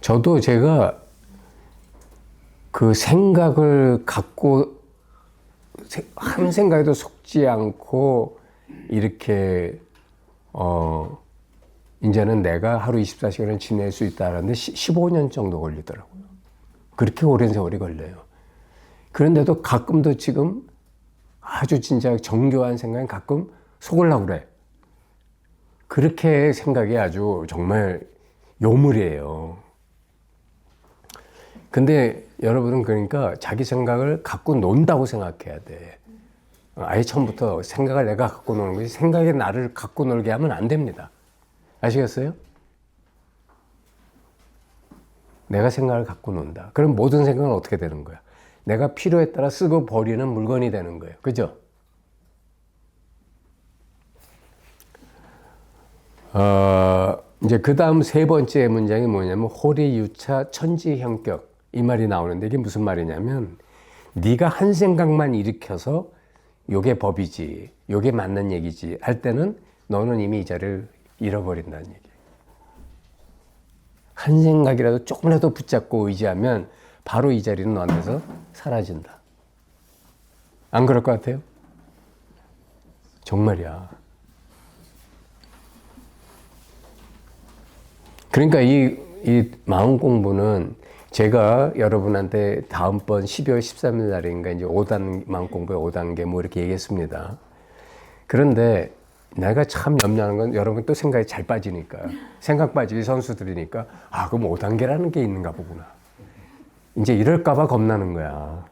저도 제가 그 생각을 갖고 한 생각에도 속지 않고 이렇게 이제는 내가 하루 24시간을 지낼 수 있다는데 15년 정도 걸리더라고요. 그렇게 오랜 세월이 걸려요. 그런데도 가끔도 지금 아주 진짜 정교한 생각은 가끔 속으려고 그래. 그렇게 생각이 아주 정말 요물이에요. 근데 여러분은 그러니까 자기 생각을 갖고 논다고 생각해야 돼. 아예 처음부터 생각을 내가 갖고 노는 거지 생각이 나를 갖고 놀게 하면 안 됩니다. 아시겠어요? 내가 생각을 갖고 논다. 그럼 모든 생각은 어떻게 되는 거야? 내가 필요에 따라 쓰고 버리는 물건이 되는 거예요. 그죠? 이제 그 다음 세 번째 문장이 뭐냐면 호리유차 천지형격 이 말이 나오는데 이게 무슨 말이냐면 네가 한 생각만 일으켜서 요게 법이지 요게 맞는 얘기지 할 때는 너는 이미 이 자리를 잃어버린다는 얘기예요. 한 생각이라도 조금이라도 붙잡고 의지하면 바로 이 자리는 너한테서 사라진다. 안 그럴 것 같아요? 정말이야. 그러니까 이 마음 공부는 제가 여러분한테 다음번 12월 13일 날인가 이제 5단 마음 공부의 5단계 뭐 이렇게 얘기했습니다. 그런데 내가 참 염려하는 건 여러분 또 생각이 잘 빠지니까 생각 빠지기 선수들이니까 아 그럼 5단계라는 게 있는가 보구나. 이제 이럴까봐 겁나는 거야.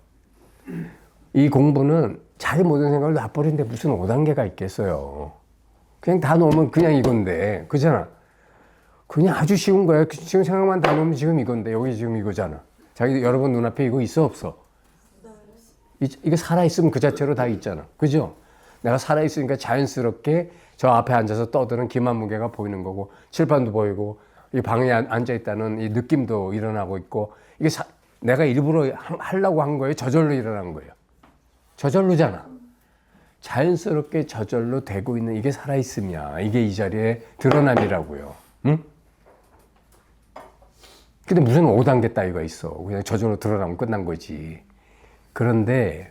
이 공부는 자기 모든 생각을 놔버리는데 무슨 5단계가 있겠어요. 그냥 다 놓으면 그냥 이건데 그잖아. 그냥 아주 쉬운 거야. 지금 생각만 다 놓으면 지금 이건데 여기 지금 이거잖아. 자기 여러분 눈앞에 이거 있어 없어? 이게 살아있으면 그 자체로 다 있잖아. 그죠? 내가 살아있으니까 자연스럽게 저 앞에 앉아서 떠드는 김한무게가 보이는 거고 칠판도 보이고 이 방에 앉아있다는 이 느낌도 일어나고 있고 이게 내가 일부러 하려고 한 거예요? 저절로 일어난 거예요? 저절로잖아. 자연스럽게 저절로 되고 있는 이게 살아있음이야. 이게 이 자리에 드러남이라고요. 응? 근데 무슨 5단계 따위가 있어. 그냥 저절로 드러나면 끝난 거지. 그런데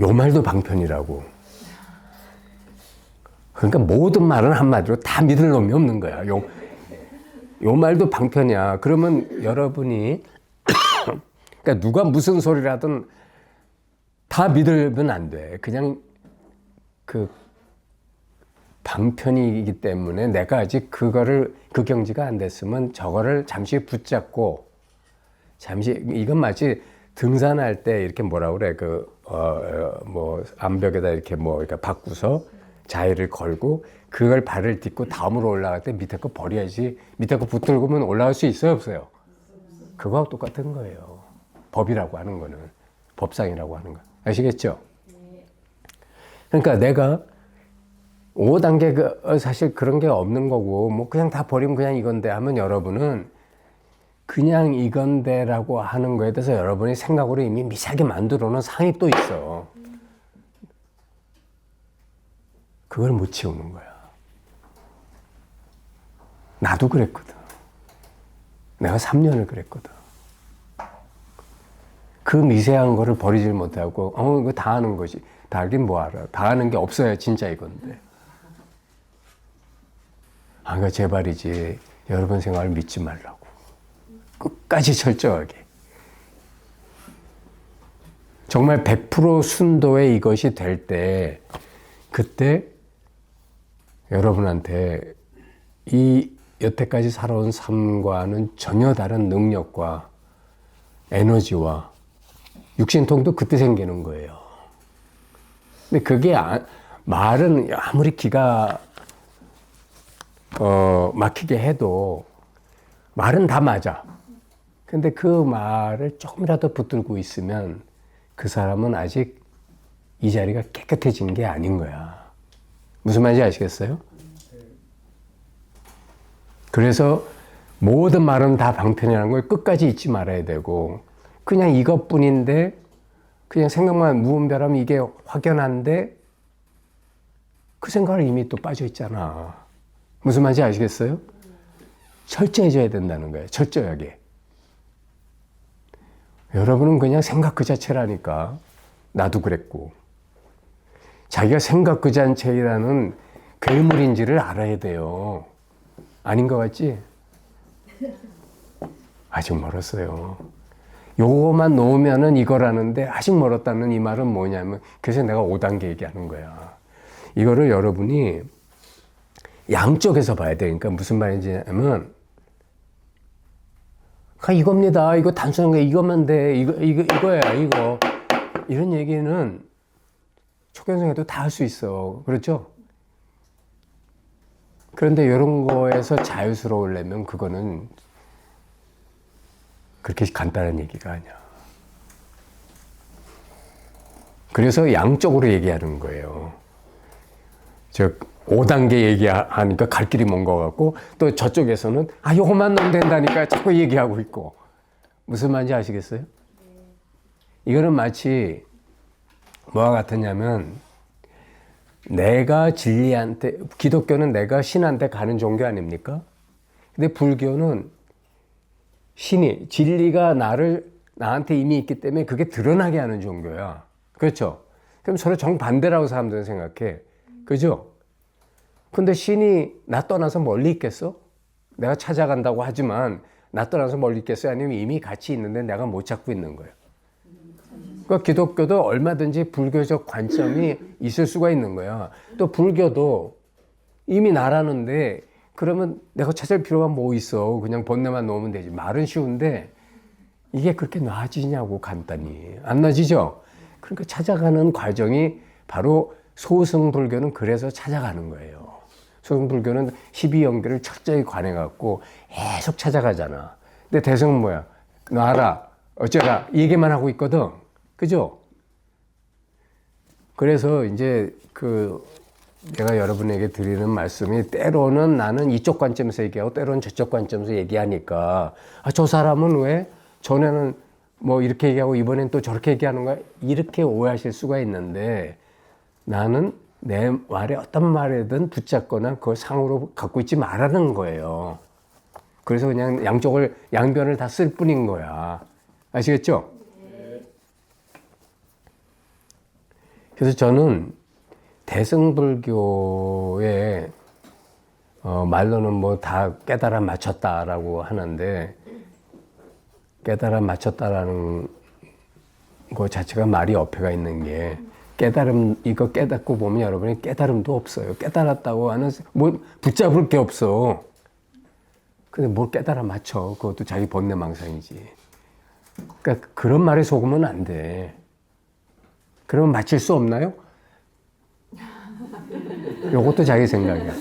요 말도 방편이라고. 그러니까 모든 말은 한마디로 다 믿을 놈이 없는 거야. 요 말도 방편이야. 그러면 여러분이 그러니까 누가 무슨 소리를 하든 다 믿으면 안 돼. 그냥 그 방편이기 때문에 내가 아직 그거를 그 경지가 안 됐으면 저거를 잠시 붙잡고 잠시 이건 마치 등산할 때 이렇게 뭐라 그래 뭐 암벽에다 이렇게 뭐 그러니까 바꾸서 자위를 걸고 그걸 발을 딛고 다음으로 올라갈 때 밑에 거 버려야지 밑에 거 붙들고면 올라갈 수 있어요 없어요? 그거하고 똑같은 거예요. 법이라고 하는 거는 법상이라고 하는 거 아시겠죠? 그러니까 내가 5단계 사실 그런 게 없는 거고 뭐 그냥 다 버리면 그냥 이건데 하면 여러분은 그냥 이건데라고 하는 거에 대해서 여러분이 생각으로 이미 미세하게 만들어 놓은 상이 또 있어. 그걸 못 치우는 거야. 나도 그랬거든. 내가 3년을 그랬거든. 그 미세한 거를 버리질 못하고 이거 다 하는 거지. 다 알긴 뭐 알아. 다 하는 게 없어야 진짜 이건데. 그러니까 제발이지 여러분 생각을 믿지 말라고. 끝까지 철저하게. 정말 100% 순도의 이것이 될 때 그때 여러분한테 이 여태까지 살아온 삶과는 전혀 다른 능력과 에너지와 육신통도 그때 생기는 거예요. 근데 그게 말은 아무리 기가 막히게 해도 말은 다 맞아. 근데 그 말을 조금이라도 붙들고 있으면 그 사람은 아직 이 자리가 깨끗해진 게 아닌 거야. 무슨 말인지 아시겠어요? 그래서 모든 말은 다 방편이라는 걸 끝까지 잊지 말아야 되고, 그냥 이것뿐인데 그냥 생각만 무분별하면 이게 확연한데 그 생각을 이미 또 빠져 있잖아. 무슨 말인지 아시겠어요? 철저해져야 된다는 거예요. 철저하게. 여러분은 그냥 생각 그 자체라니까. 나도 그랬고. 자기가 생각 그 자체라는 괴물인지를 알아야 돼요. 아닌 것 같지? 아직 멀었어요. 요거만 놓으면은 이거라는데 아직 멀었다는 이 말은 뭐냐면, 그래서 내가 5단계 얘기하는 거야. 이거를 여러분이 양쪽에서 봐야 돼. 그러니까 무슨 말인지 하면, 이겁니다. 이거 단순한 거 이거면 돼. 이거야, 이거. 이런 얘기는 초견성에도 다 할 수 있어. 그렇죠? 그런데 이런 거에서 자유스러우려면 그거는 그렇게 간단한 얘기가 아니야. 그래서 양쪽으로 얘기하는 거예요. 즉 5단계 얘기하니까 갈 길이 먼 것 같고, 또 저쪽에서는 요것만 넣으면 된다니까 자꾸 얘기하고 있고. 무슨 말인지 아시겠어요? 이거는 마치 뭐와 같으냐면, 내가 진리한테, 기독교는 내가 신한테 가는 종교 아닙니까? 근데 불교는 신이, 진리가 나한테 이미 있기 때문에 그게 드러나게 하는 종교야. 그렇죠? 그럼 서로 정반대라고 사람들은 생각해. 그죠? 근데 신이 나 떠나서 멀리 있겠어? 내가 찾아간다고 하지만 나 떠나서 멀리 있겠어요? 아니면 이미 같이 있는데 내가 못 찾고 있는 거예요? 그러니까 기독교도 얼마든지 불교적 관점이 있을 수가 있는 거야. 또 불교도 이미 나라는데 그러면 내가 찾을 필요가 뭐 있어. 그냥 본내만 놓으면 되지. 말은 쉬운데 이게 그렇게 놔지냐고, 간단히. 안 놔지죠? 그러니까 찾아가는 과정이 바로 소승불교는 그래서 찾아가는 거예요. 소승불교는 12연계를 철저히 관해갖고 계속 찾아가잖아. 근데 대승은 뭐야? 놔라, 어쩌라, 이 얘기만 하고 있거든. 그죠? 그래서 이제 내가 여러분에게 드리는 말씀이, 때로는 나는 이쪽 관점에서 얘기하고 때로는 저쪽 관점에서 얘기하니까, 저 사람은 왜 전에는 뭐 이렇게 얘기하고 이번엔 또 저렇게 얘기하는 거야? 이렇게 오해하실 수가 있는데, 나는 내 말에 어떤 말이든 붙잡거나 그걸 상으로 갖고 있지 말라는 거예요. 그래서 그냥 양변을 다 쓸 뿐인 거야. 아시겠죠? 그래서 저는 대승불교의 말로는 뭐 다 깨달아 맞췄다라고 하는데, 깨달아 맞췄다라는 거 자체가 말이 어폐가 있는 게, 이거 깨닫고 보면 여러분이 깨달음도 없어요. 깨달았다고 하는, 뭐 붙잡을 게 없어. 근데 뭘 깨달아 맞춰. 그것도 자기 본내망상이지. 그러니까 그런 말에 속으면 안 돼. 그러면 맞힐 수 없나요? 요것도 자기 생각이야.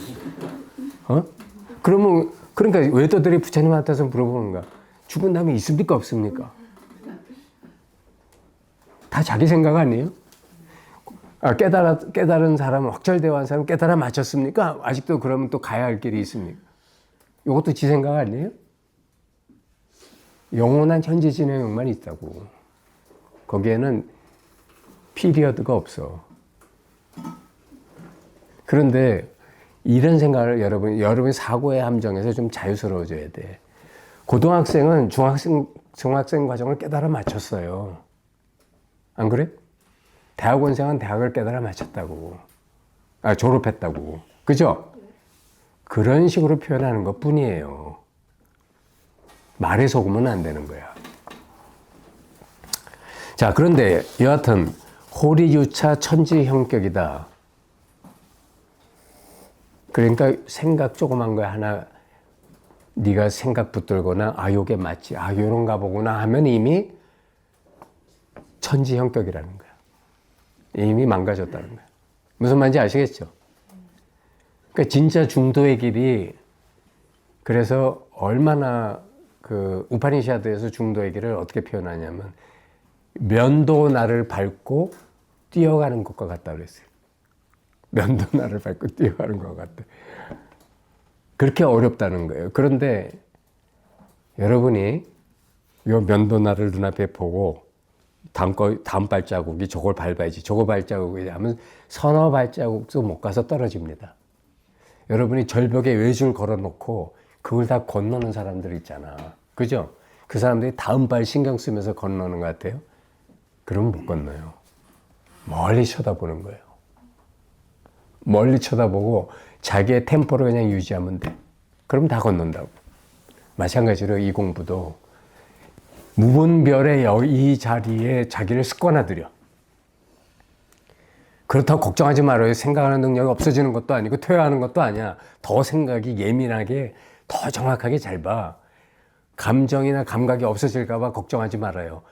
그러니까 외도들이 부처님한테서 물어보는 거야. 죽은 다음에 있습니까? 없습니까? 다 자기 생각 아니에요? 깨달은 사람, 확철대오 한 사람 깨달아 맞췄습니까? 아직도 그러면 또 가야 할 길이 있습니까? 요것도 지 생각 아니에요? 영원한 현재 진행만 있다고. 거기에는 피리어드가 없어. 그런데 이런 생각을 여러분 사고의 함정에서 좀 자유스러워져야 돼. 고등학생은 중학생 과정을 깨달아 맞췄어요. 안 그래? 대학원생은 대학을 깨달아 맞췄다고. 졸업했다고. 그죠? 그런 식으로 표현하는 것 뿐이에요. 말에 속으면 안 되는 거야. 자, 그런데 여하튼 호리유차 천지형격이다. 그러니까 생각 조그만 거 하나 네가 생각 붙들거나 요게 맞지, 요런가 보구나 하면 이미 천지형격이라는 거야. 이미 망가졌다는 거야. 무슨 말인지 아시겠죠? 그러니까 진짜 중도의 길이 그래서 얼마나 그 우파니샤드에서 중도 얘기를 어떻게 표현하냐면 면도 나를 밟고 뛰어가는 것과 같다 그랬어요. 면도 나를 밟고 뛰어가는 것 같다. 그렇게 어렵다는 거예요. 그런데 여러분이 이 면도 나를 눈앞에 보고 다음 발자국이 저걸 밟아야지, 저거 발자국이 하면 서너 발자국도 못 가서 떨어집니다. 여러분이 절벽에 외줄 걸어놓고 그걸 다 건너는 사람들 있잖아. 그죠? 그 사람들이 다음 발 신경 쓰면서 건너는 것 같아요. 그러면 못 건너요. 멀리 쳐다보는 거예요. 멀리 쳐다보고 자기의 템포를 그냥 유지하면 돼. 그럼 다 건넌다고. 마찬가지로 이 공부도 무분별의 이 자리에 자기를 습관화들여. 그렇다고 걱정하지 말아요. 생각하는 능력이 없어지는 것도 아니고 퇴화하는 것도 아니야. 더 생각이 예민하게 더 정확하게 잘 봐. 감정이나 감각이 없어질까 봐 걱정하지 말아요.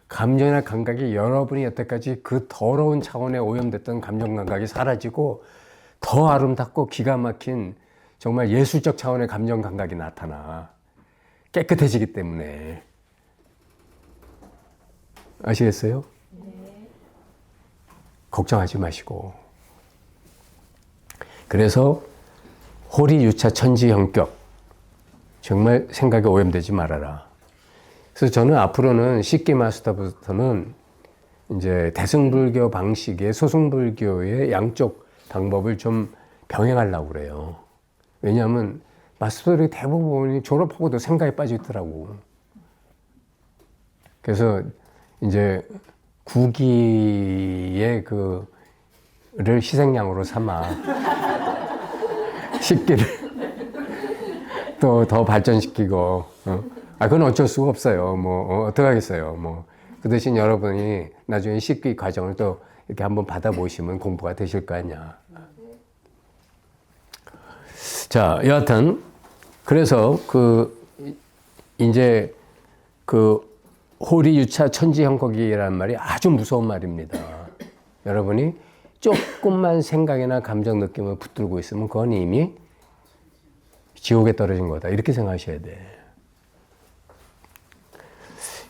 감정이나 감각이 여러분이 여태까지 그 더러운 차원에 오염됐던 감정 감각이 사라지고 더 아름답고 기가 막힌 정말 예술적 차원의 감정 감각이 나타나. 깨끗해지기 때문에. 아시겠어요? 네. 걱정하지 마시고. 그래서 호리유차 천지형격. 정말 생각에 오염되지 말아라. 그래서 저는 앞으로는 식기 마스터부터는 이제 대승불교 방식의 소승불교의 양쪽 방법을 좀 병행하려고 그래요. 왜냐하면 마스터들이 대부분이 졸업하고도 생각에 빠져 있더라고. 그래서 이제 구기의 그를 희생양으로 삼아 식기를 또 더 발전시키고, 그건 어쩔 수가 없어요. 어떡하겠어요. 그 대신 여러분이 나중에 식기 과정을 또 이렇게 한번 받아보시면 공부가 되실 거 아니야. 자, 여하튼, 그래서 이제 호리유차 천지형격이라는 말이 아주 무서운 말입니다. 여러분이 조금만 생각이나 감정 느낌을 붙들고 있으면 그건 이미 지옥에 떨어진 거다. 이렇게 생각하셔야 돼.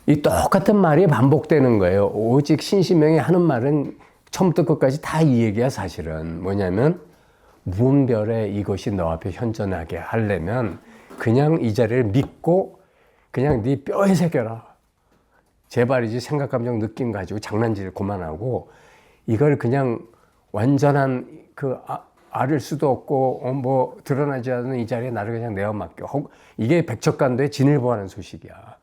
이 똑같은 말이 반복되는 거예요. 오직 신심명이 하는 말은 처음부터 끝까지 다 이 얘기야, 사실은. 뭐냐면, 무분별에 이것이 너 앞에 현존하게 하려면 그냥 이 자리를 믿고 그냥 네 뼈에 새겨라. 제발이지 생각, 감정, 느낌 가지고 장난질 그만하고 이걸 그냥 완전한 앓을 수도 없고 드러나지 않는 이 자리에 나를 그냥 내어 맡겨. 이게 백척간도의 진일보하는 소식이야.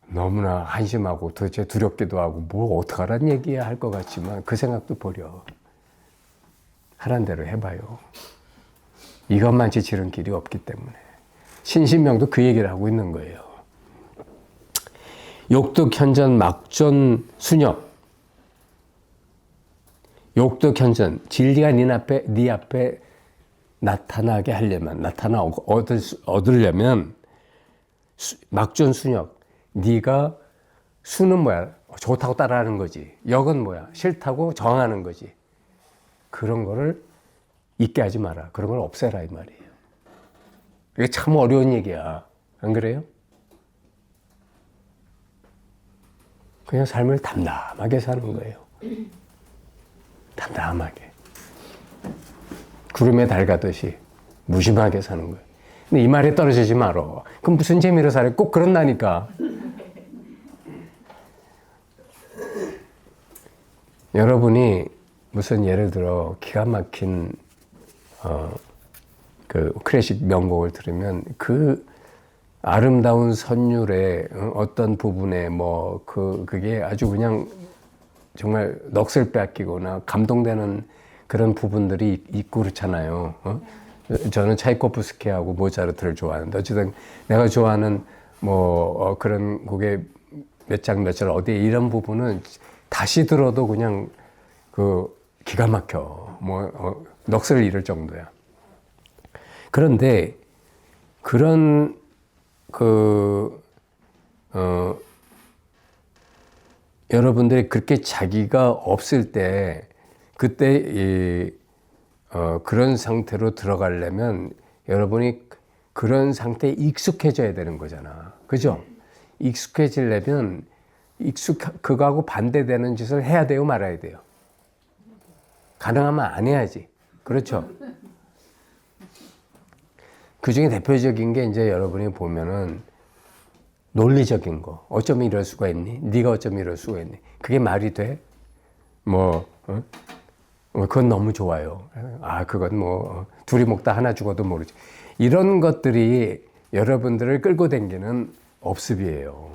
너무나 한심하고 도대체 두렵기도 하고 뭘 어떡하란 얘기야 할 것 같지만 그 생각도 버려. 하란 대로 해봐요. 이것만치 지른 길이 없기 때문에. 신신명도 그 얘기를 하고 있는 거예요. 욕득현전 막존 순역. 욕득현전, 진리가 네 앞에 나타나게 하려면, 얻으려면 막존 순역. 네가 수는 뭐야? 좋다고 따라하는 거지. 역은 뭐야? 싫다고 저항하는 거지. 그런 거를 있게 하지 마라. 그런 걸 없애라 이 말이에요. 이게 참 어려운 얘기야. 안 그래요? 그냥 삶을 담담하게 사는 거예요. 담담하게. 구름에 달 가듯이 무심하게 사는 거예요. 근데 이 말에 떨어지지 말어. 그럼 무슨 재미로 살아? 꼭 그런다니까. 여러분이 무슨 예를 들어 기가 막힌 클래식 명곡을 들으면 그 아름다운 선율의 어떤 부분에 그게 아주 그냥 정말 넋을 빼앗기거나 감동되는 그런 부분들이 있고 그렇잖아요. 저는 차이코프스키하고 모차르트를 좋아하는데 어쨌든 내가 좋아하는 그런 곡의 몇 장 몇 절 어디에 이런 부분은 다시 들어도 그냥 기가 막혀. 넋을 잃을 정도야. 그런데 그런 여러분들이 그렇게 자기가 없을 때 그때 그런 상태로 들어가려면 여러분이 그런 상태에 익숙해져야 되는 거잖아. 그죠? 익숙해지려면 그거하고 반대되는 짓을 해야 돼요, 말아야 돼요? 가능하면 안 해야지. 그렇죠? 그 중에 대표적인 게 이제 여러분이 보면은 논리적인 거. 어쩜 이럴 수가 있니? 네가 어쩜 이럴 수가 있니? 그게 말이 돼? 그건 너무 좋아요. 그건 둘이 먹다 하나 죽어도 모르지. 이런 것들이 여러분들을 끌고 다니는 업습이에요.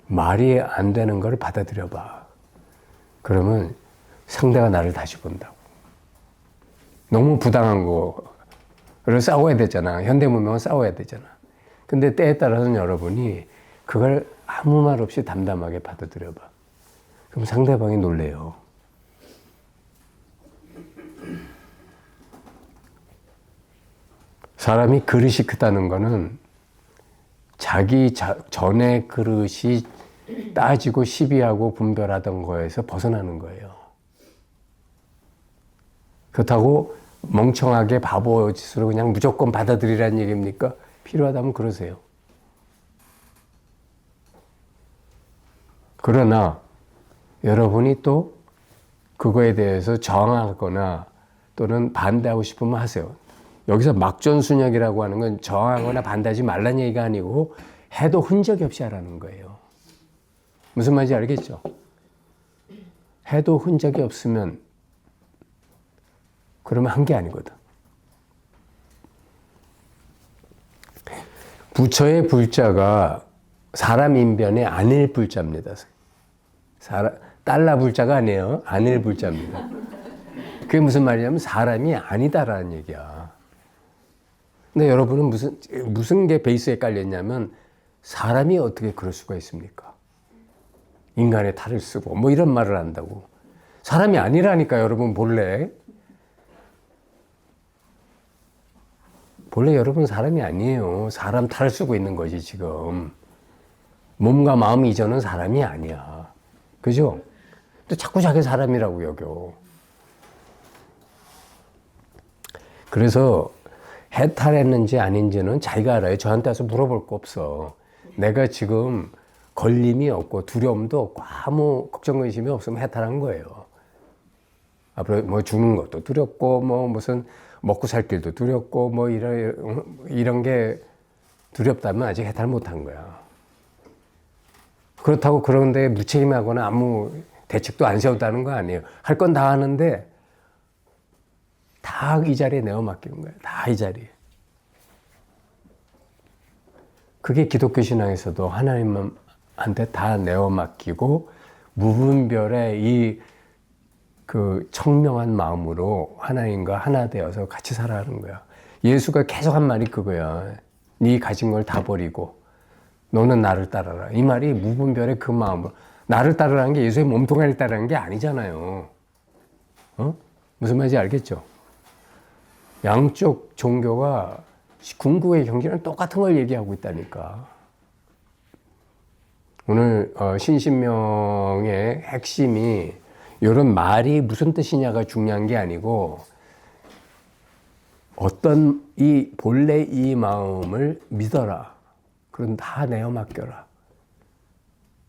말이 안 되는 걸 받아들여 봐. 그러면 상대가 나를 다시 본다고. 너무 부당한 거를 싸워야 되잖아. 현대문명은 싸워야 되잖아. 근데 때에 따라서는 여러분이 그걸 아무 말 없이 담담하게 받아들여 봐. 그럼 상대방이 놀래요. 사람이 그릇이 크다는 거는 자기 전에 그릇이 따지고 시비하고 분별하던 거에서 벗어나는 거예요. 그렇다고 멍청하게 바보 짓으로 그냥 무조건 받아들이라는 얘기입니까? 필요하다면 그러세요. 그러나 여러분이 또 그거에 대해서 저항하거나 또는 반대하고 싶으면 하세요. 여기서 막전순역이라고 하는 건 저항하거나 반대하지 말라는 얘기가 아니고 해도 흔적이 없이 하라는 거예요. 무슨 말인지 알겠죠? 해도 흔적이 없으면 그러면 한 게 아니거든. 부처의 불자가 사람 인변의 안일 불자입니다. 달러 불자가 아니에요. 안일 불자입니다. 그게 무슨 말이냐면 사람이 아니다라는 얘기야. 근데 여러분은 무슨 게 베이스에 깔렸냐면 사람이 어떻게 그럴 수가 있습니까? 인간의 탈을 쓰고 이런 말을 한다고. 사람이 아니라니까 여러분 본래 여러분 사람이 아니에요. 사람 탈을 쓰고 있는 거지 지금. 몸과 마음 이전은 사람이 아니야. 그죠? 또 자꾸 자기 사람이라고 여겨. 그래서 해탈했는지 아닌지는 자기가 알아요. 저한테 와서 물어볼 거 없어. 내가 지금 걸림이 없고 두려움도 없고 아무 걱정 의심이 없으면 해탈한 거예요. 앞으로 죽는 것도 두렵고 무슨 먹고 살 길도 두렵고 이런 게 두렵다면 아직 해탈 못한 거야. 그렇다고 그런데 무책임하거나 아무 대책도 안 세웠다는 거 아니에요. 할 건 다 하는데 다 이 자리에 내어 맡기는 거예요. 다 이 자리에. 그게 기독교 신앙에서도 하나님한테 다 내어 맡기고 무분별의 그 청명한 마음으로 하나님과 하나 되어서 같이 살아가는 거야. 예수가 계속 한 말이 그거야. 네 가진 걸 다 버리고 너는 나를 따라라. 이 말이 무분별의 그 마음으로. 나를 따르라는 게 예수의 몸통을 따르는 게 아니잖아요. 무슨 말인지 알겠죠? 양쪽 종교가 궁극의 경지는 똑같은 걸 얘기하고 있다니까. 오늘 신신명의 핵심이 이런 말이 무슨 뜻이냐가 중요한 게 아니고 어떤 본래 이 마음을 믿어라. 그럼 다 내어 맡겨라.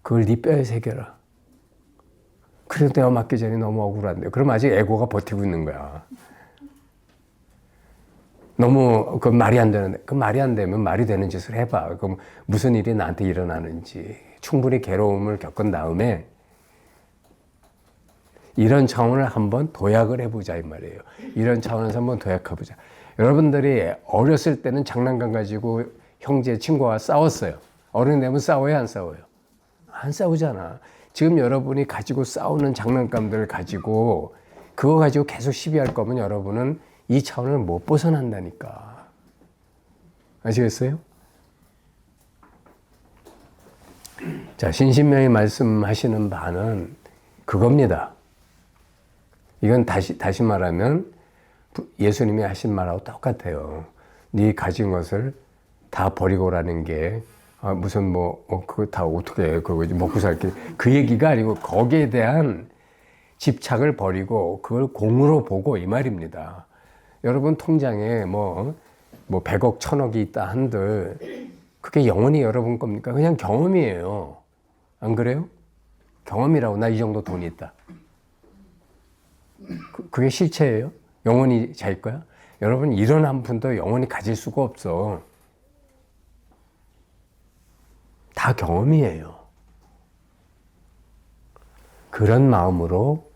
그걸 네 뼈에 새겨라. 그래도 내어 맡기 전에 너무 억울한데. 그럼 아직 에고가 버티고 있는 거야. 너무 그 말이 안 되는데. 그 말이 안 되면 말이 되는 짓을 해봐. 그럼 무슨 일이 나한테 일어나는지 충분히 괴로움을 겪은 다음에 이런 차원을 한번 도약을 해보자 이 말이에요. 이런 차원에서 한번 도약해보자. 여러분들이 어렸을 때는 장난감 가지고 형제, 친구와 싸웠어요. 어른이 되면 싸워요, 안 싸워요? 안 싸우잖아. 지금 여러분이 가지고 싸우는 장난감들을 가지고 그거 가지고 계속 시비할 거면 여러분은 이 차원을 못 벗어난다니까. 아시겠어요? 자, 신신명이 말씀하시는 바는 그겁니다. 이건 다시 말하면 예수님이 하신 말하고 똑같아요. 네 가진 것을 다 버리고라는 게 무슨 그거 다 어떻게 해? 그거 먹고 살게 그 얘기가 아니고 거기에 대한 집착을 버리고 그걸 공으로 보고 이 말입니다. 여러분 통장에 뭐 100억, 1000억이 있다 한들 그게 영원히 여러분 겁니까? 그냥 경험이에요. 안 그래요? 경험이라고. 나 이 정도 돈이 있다. 그게 실체예요? 영원히 자일 거야? 여러분 이런 한 푼도 영원히 가질 수가 없어. 다 경험이에요. 그런 마음으로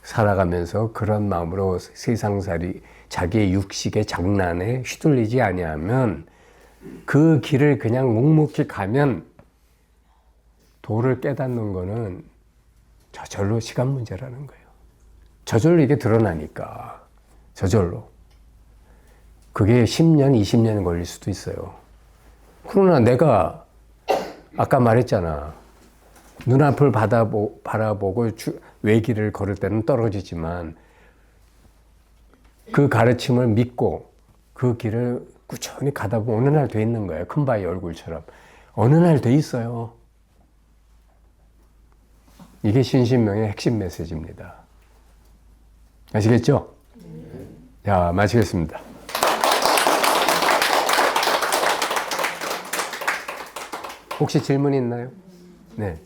살아가면서 그런 마음으로 세상살이 자기의 육식의 장난에 휘둘리지 아니하면 그 길을 그냥 묵묵히 가면 도를 깨닫는 거는 저절로 시간 문제라는 거예요. 저절로 이게 드러나니까. 저절로. 그게 10년, 20년이 걸릴 수도 있어요. 그러나 내가 아까 말했잖아. 눈앞을 바라보고 외길을 걸을 때는 떨어지지만 그 가르침을 믿고 그 길을 꾸준히 가다 보면 어느 날 돼 있는 거예요. 큰 바위 얼굴처럼. 어느 날 돼 있어요. 이게 신신명의 핵심 메시지입니다. 아시겠죠? 자, 마치겠습니다. 혹시 질문 있나요? 네.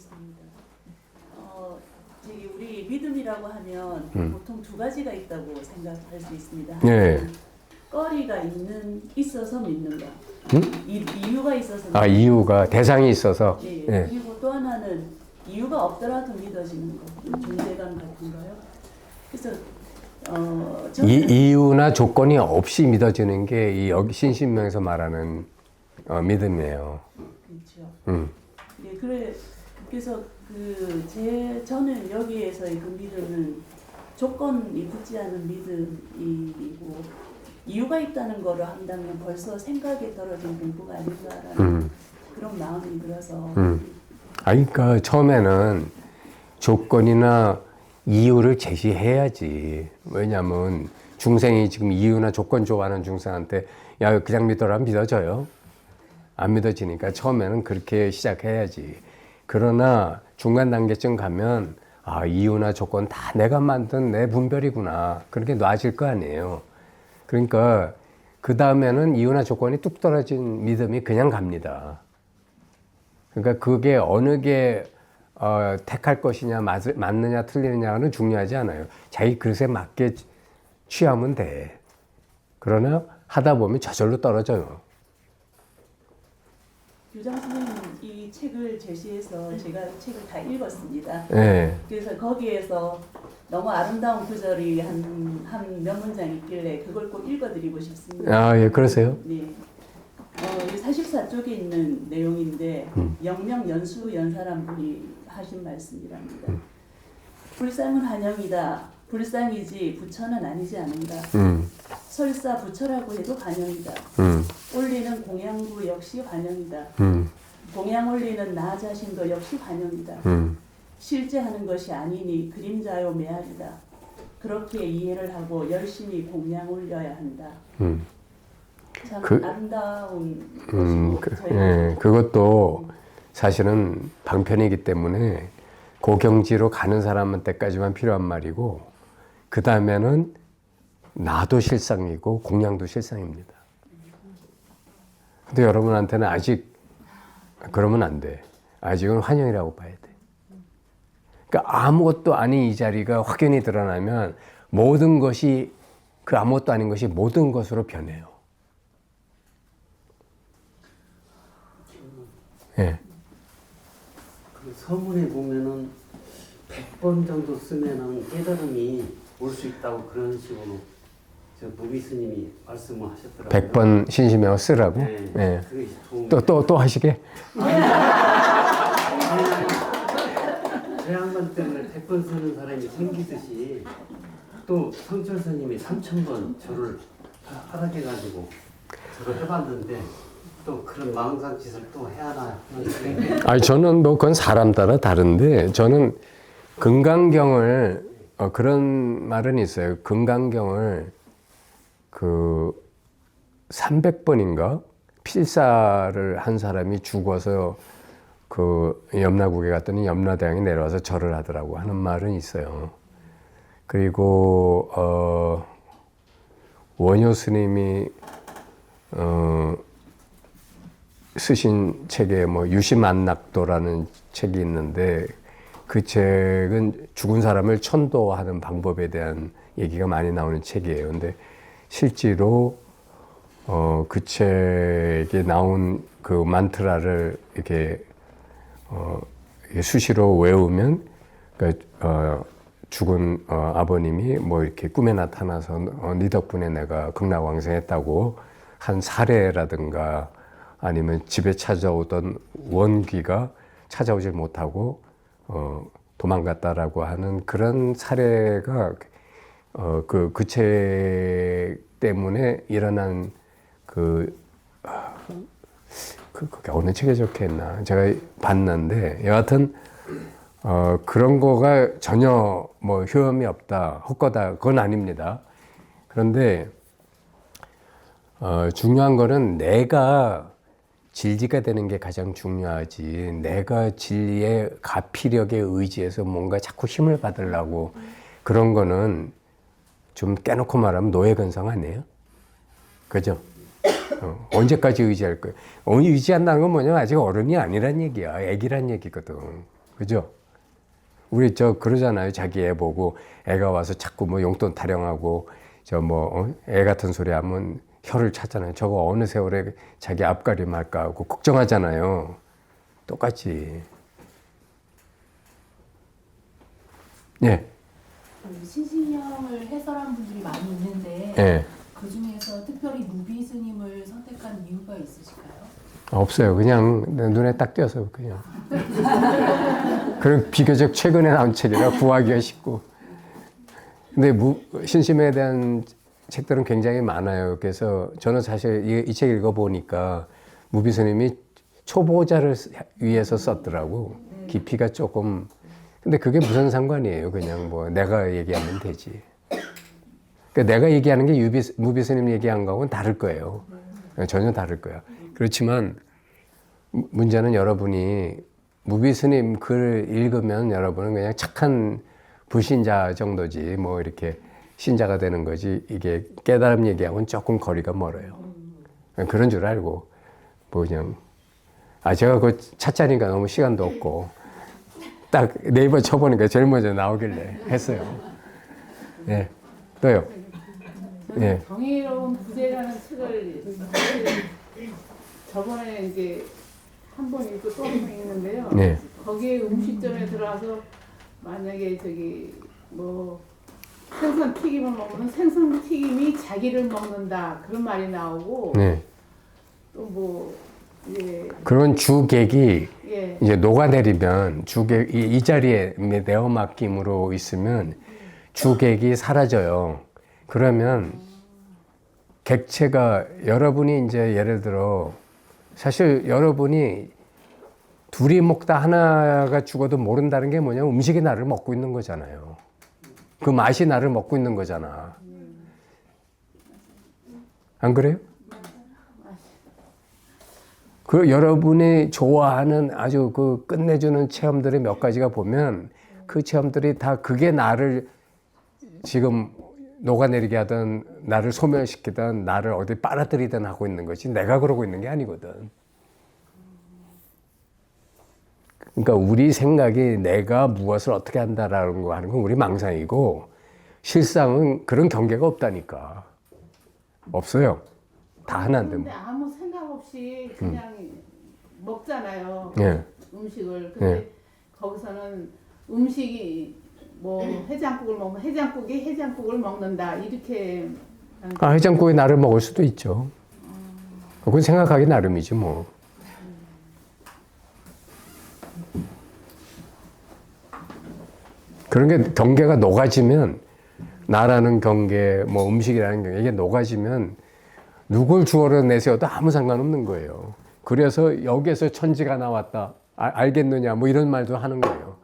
저기 우리 믿음이라고 하면 보통 두 가지가 있다고 생각할 수 있습니다. 네. 거리가 있어서 믿는 거. 이유가 있어서. 아, 이유가 대상이 있어서. 예. 네. 그리고 또 하나는 이유가 없더라도 믿어지는 거. 존재감 같은 거요. 그래서 저는 이유나 조건이 없이 믿어지는 게 이 여기 신신명에서 말하는 믿음이에요. 그렇죠. 예, 그래서 저는 여기에서의 그 믿음은 조건이 붙지 않은 믿음이고 이유가 있다는 거를 한다면 벌써 생각에 떨어진 공부가 아닌가라는 그런 마음이 들어서. 그러니까 처음에는 조건이나 이유를 제시해야지. 왜냐하면 중생이 지금 이유나 조건 좋아하는 중생한테 야 그냥 믿어라 믿어져요? 안 믿어지니까 처음에는 그렇게 시작해야지. 그러나 중간 단계쯤 가면 아 이유나 조건 다 내가 만든 내 분별이구나. 그렇게 놔질 거 아니에요. 그러니까 그 다음에는 이유나 조건이 뚝 떨어진 믿음이 그냥 갑니다. 그러니까 그게 어느 게 택할 것이냐 맞느냐 틀리느냐는 중요하지 않아요. 자기 그릇에 맞게 취하면 돼. 그러나 하다 보면 저절로 떨어져요. 유장 선생님 이 책을 제시해서 제가 책을 다 읽었습니다. 네. 그래서 거기에서 너무 아름다운 구절이 한 몇 문장 있길래 그걸 꼭 읽어드리고 싶습니다. 아, 예, 그러세요? 네. 이 사실사 쪽에 있는 내용인데 영명 연수 연사란 분이 하신 말씀이랍니다. 불상은 환영이다. 불상이지 부처는 아니지 않는다. 설사 부처라고 해도 환영이다. 올리는 공양구 역시 환영이다. 공양 올리는 나 자신도 역시 환영이다. 실제 하는 것이 아니니 그림자요 메아리다. 그렇게 이해를 하고 열심히 공양 올려야 한다. 참 아름다운 것이고 예, 그것도 사실은 방편이기 때문에 고경지로 가는 사람한테까지만 필요한 말이고 그 다음에는 나도 실상이고 공양도 실상입니다. 근데 여러분한테는 아직 그러면 안 돼. 아직은 환영이라고 봐야 돼. 그러니까 아무것도 아닌 이 자리가 확연히 드러나면 모든 것이 그 아무것도 아닌 것이 모든 것으로 변해요. 예. 그 서문에 보면은 100번 정도 쓰면은 깨달음이 올 수 있다고 그런 식으로 저 무비 스님이 말씀을 하셨더라고요. 100번 신심명을 쓰라고? 네. 예. 그게 도움이 또 하시게? 제 양반 때문에 100번 쓰는 사람이 생기듯이 또 성철 스님이 3000번 저를 하락해가지고 저를 해봤는데 또 그런 망상짓을 또 해야 하나 그런 생각이 아니 저는 뭐 그건 사람 따라 다른데 저는 금강경을 그런 말은 있어요. 금강경을 그 300번인가 필사를 한 사람이 죽어서 그 염라국에 갔더니 염라대왕이 내려와서 절을 하더라고 하는 말은 있어요. 그리고 원효 스님이 쓰신 책에 뭐 유심안락도라는 책이 있는데 그 책은 죽은 사람을 천도하는 방법에 대한 얘기가 많이 나오는 책이에요. 근데 실제로 그 책에 나온 그 만트라를 이렇게 수시로 외우면 그러니까 죽은 아버님이 뭐 이렇게 꿈에 나타나서 네 덕분에 내가 극락왕생했다고 한 사례라든가 아니면 집에 찾아오던 원귀가 찾아오질 못하고 도망갔다라고 하는 그런 사례가 그 책 때문에 일어난 그게 어느 책에 적혀있나 제가 봤는데 여하튼 그런 거가 전혀 뭐 효험이 없다, 헛거다 그건 아닙니다. 그런데 중요한 거는 내가 진리가 되는 게 가장 중요하지 내가 진리의 가피력에 의지해서 뭔가 자꾸 힘을 받으려고 그런 거는 좀 깨놓고 말하면 노예근성 아니에요? 그죠? 언제까지 의지할 거예요? 의지한다는 건 뭐냐면 아직 어른이 아니란 얘기야. 애기란 얘기거든. 그죠? 우리 그러잖아요. 자기 애 보고 애가 와서 자꾸 뭐 용돈 타령하고 애 같은 소리 하면 혀를 찾잖아요. 저거 어느 세월에 자기 앞가림 할까 하고 걱정하잖아요. 똑같이. 예. 신신령을 해설한 분들이 많이 있는데 예. 그 중에서 특별히 무비 스님을 선택한 이유가 있으실까요? 없어요. 그냥 눈에 딱 띄어서 그냥. 그런 비교적 최근에 나온 책이라 구하기가 쉽고. 근데 신심에 대한 책들은 굉장히 많아요. 그래서 저는 사실 이 책 읽어보니까 무비 스님이 초보자를 위해서 썼더라고. 깊이가 조금. 근데 그게 무슨 상관이에요. 그냥 뭐 내가 얘기하면 되지. 그러니까 내가 얘기하는 게 무비 스님 얘기한 거하고는 다를 거예요. 전혀 다를 거야. 그렇지만 문제는 여러분이 무비 스님 글 읽으면 여러분은 그냥 착한 불신자 정도지 뭐 이렇게 신자가 되는 거지 이게 깨달음 얘기하고는 조금 거리가 멀어요. 그런 줄 알고 뭐 그냥 제가 그거 찾자니까 너무 시간도 없고 딱 네이버 쳐보니까 제일 먼저 나오길래 했어요. 예, 또요. 예. 정의로운 부재라는 책을 저번에 이제 한 번 읽고 또 한 번 읽는데요. 네. 거기에 음식점에 들어와서 만약에 뭐 생선 튀김을 먹으면 생선 튀김이 자기를 먹는다 그런 말이 나오고 네. 또 뭐 그런 주객이 예. 이제 녹아내리면 주객 이 자리에 내어 맡김으로 있으면 주객이 사라져요. 그러면 객체가 여러분이 이제 예를 들어 사실 여러분이 둘이 먹다 하나가 죽어도 모른다는 게 뭐냐면 음식이 나를 먹고 있는 거잖아요. 그 맛이 나를 먹고 있는 거잖아. 안 그래요? 그 여러분이 좋아하는 아주 그 끝내주는 체험들의 몇 가지가 보면 그 체험들이 다 그게 나를 지금 녹아내리게 하든 나를 소멸시키든 나를 어디 빨아들이든 하고 있는 것이 내가 그러고 있는 게 아니거든. 그러니까 우리 생각이 내가 무엇을 어떻게 한다라는 거 하는 건 우리 망상이고 실상은 그런 경계가 없다니까. 없어요. 다 하나인데 근데 아무 생각 없이 그냥 먹잖아요. 예. 음식을. 근데 거기서는 음식이 뭐 해장국을 먹으면 해장국이 해장국을 먹는다 이렇게. 해장국이 나를 먹을 수도 있죠. 그건 생각하기 나름이지 뭐. 그런 게 경계가 녹아지면 나라는 경계, 뭐 음식이라는 경계 이게 녹아지면 누굴 주어로 내세워도 아무 상관없는 거예요. 그래서 여기에서 천지가 나왔다. 알겠느냐 뭐 이런 말도 하는 거예요.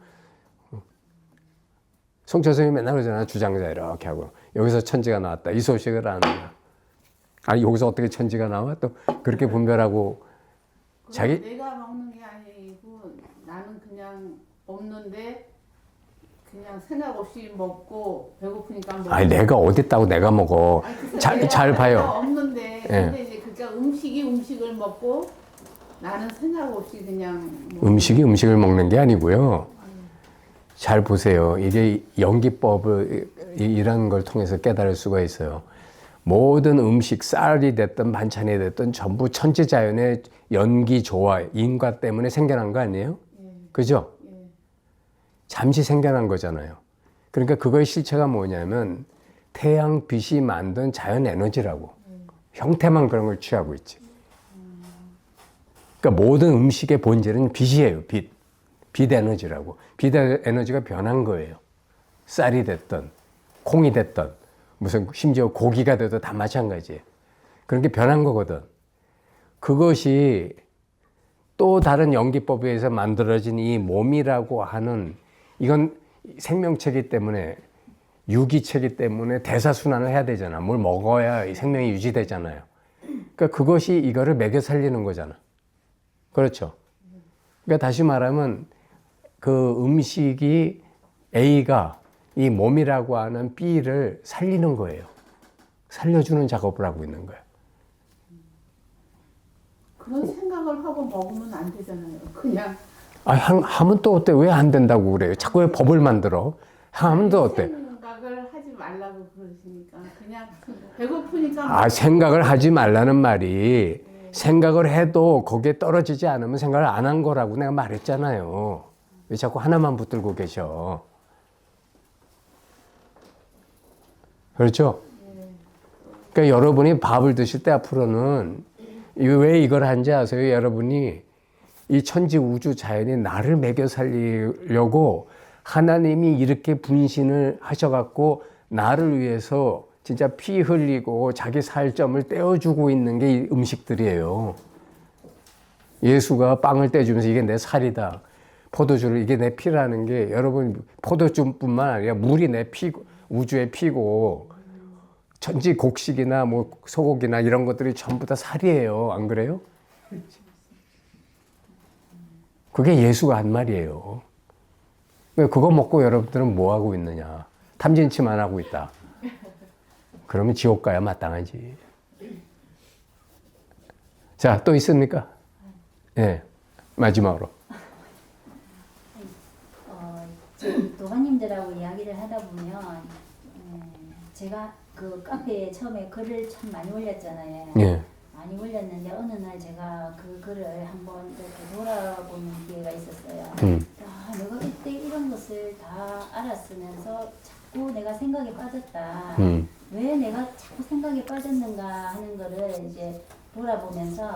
송철 선생님이 맨날 그러잖아요. 주장자 이렇게 하고 여기서 천지가 나왔다. 이 소식을 아는 거야. 아니 여기서 어떻게 천지가 나와? 또 그렇게 분별하고 내가 먹는 게 아니고 나는 그냥 없는데 그냥 생각 없이 먹고 배고프니까 먹고. 아니 내가 어딨다고 내가 먹어. 아니, 그래서 잘 내가 봐요. 없는데 예. 근데 이제 그러니까 음식을 먹고 나는 생각 없이 그냥 뭐 음식을 먹는 게 아니고요. 잘 보세요. 이게 연기법을 이런 걸 통해서 깨달을 수가 있어요. 모든 음식, 쌀이 됐든 반찬이 됐든 전부 천지자연의 연기 조화, 인과 때문에 생겨난 거 아니에요? 그죠? 잠시 생겨난 거잖아요. 그러니까 그거의 실체가 뭐냐면 태양, 빛이 만든 자연 에너지라고. 형태만 그런 걸 취하고 있지. 그러니까 모든 음식의 본질은 빛이에요. 빛. 빛 에너지라고. 빛 에너지가 변한 거예요. 쌀이 됐든 콩이 됐든 무슨 심지어 고기가 돼도 다 마찬가지예요. 그런 게 변한 거거든. 그것이 또 다른 연기법에 의해서 만들어진 이 몸이라고 하는 이건 생명체이기 때문에 유기체이기 때문에 대사순환을 해야 되잖아. 뭘 먹어야 이 생명이 유지되잖아요. 그러니까 그것이 이거를 먹여 살리는 거잖아. 그렇죠. 그러니까 다시 말하면 그 음식이 A가 이 몸이라고 하는 B를 살리는 거예요. 살려주는 작업을 하고 있는 거예요. 그런 생각을 하고 먹으면 안 되잖아요. 그냥 하면 또 어때? 왜 안 된다고 그래요? 자꾸 왜 법을 만들어? 하면 또 어때? 생각을 하지 말라고 그러시니까 그냥 배고프니까 생각을 하지 말라는 말이 생각을 해도 거기에 떨어지지 않으면 생각을 안 한 거라고 내가 말했잖아요. 왜 자꾸 하나만 붙들고 계셔? 그렇죠? 그러니까 여러분이 밥을 드실 때 앞으로는 왜 이걸 한지 아세요? 여러분이 이 천지 우주 자연이 나를 먹여 살리려고 하나님이 이렇게 분신을 하셔갖고 나를 위해서 진짜 피 흘리고 자기 살점을 떼어주고 있는 게 이 음식들이에요. 예수가 빵을 떼주면서 이게 내 살이다. 포도주를 이게 내 피라는 게 여러분 포도주뿐만 아니라 물이 내 피, 우주의 피고 천지 곡식이나 뭐 소고기나 이런 것들이 전부 다 살이에요. 안 그래요? 그게 예수가 한 말이에요. 그거 먹고 여러분들은 뭐 하고 있느냐? 탐진치만 하고 있다. 그러면 지옥 가야 마땅하지. 자, 또 있습니까? 예, 마지막으로. 도사님들하고 이야기를 하다 보면 제가 그 카페에 처음에 글을 참 많이 올렸잖아요. 예. 많이 올렸는데 어느 날 제가 그 글을 한번 이렇게 돌아보는 기회가 있었어요. 내가 이때 이런 것을 다 알았으면서 자꾸 내가 생각에 빠졌다. 왜 내가 자꾸 생각에 빠졌는가 하는 거를 이제 돌아보면서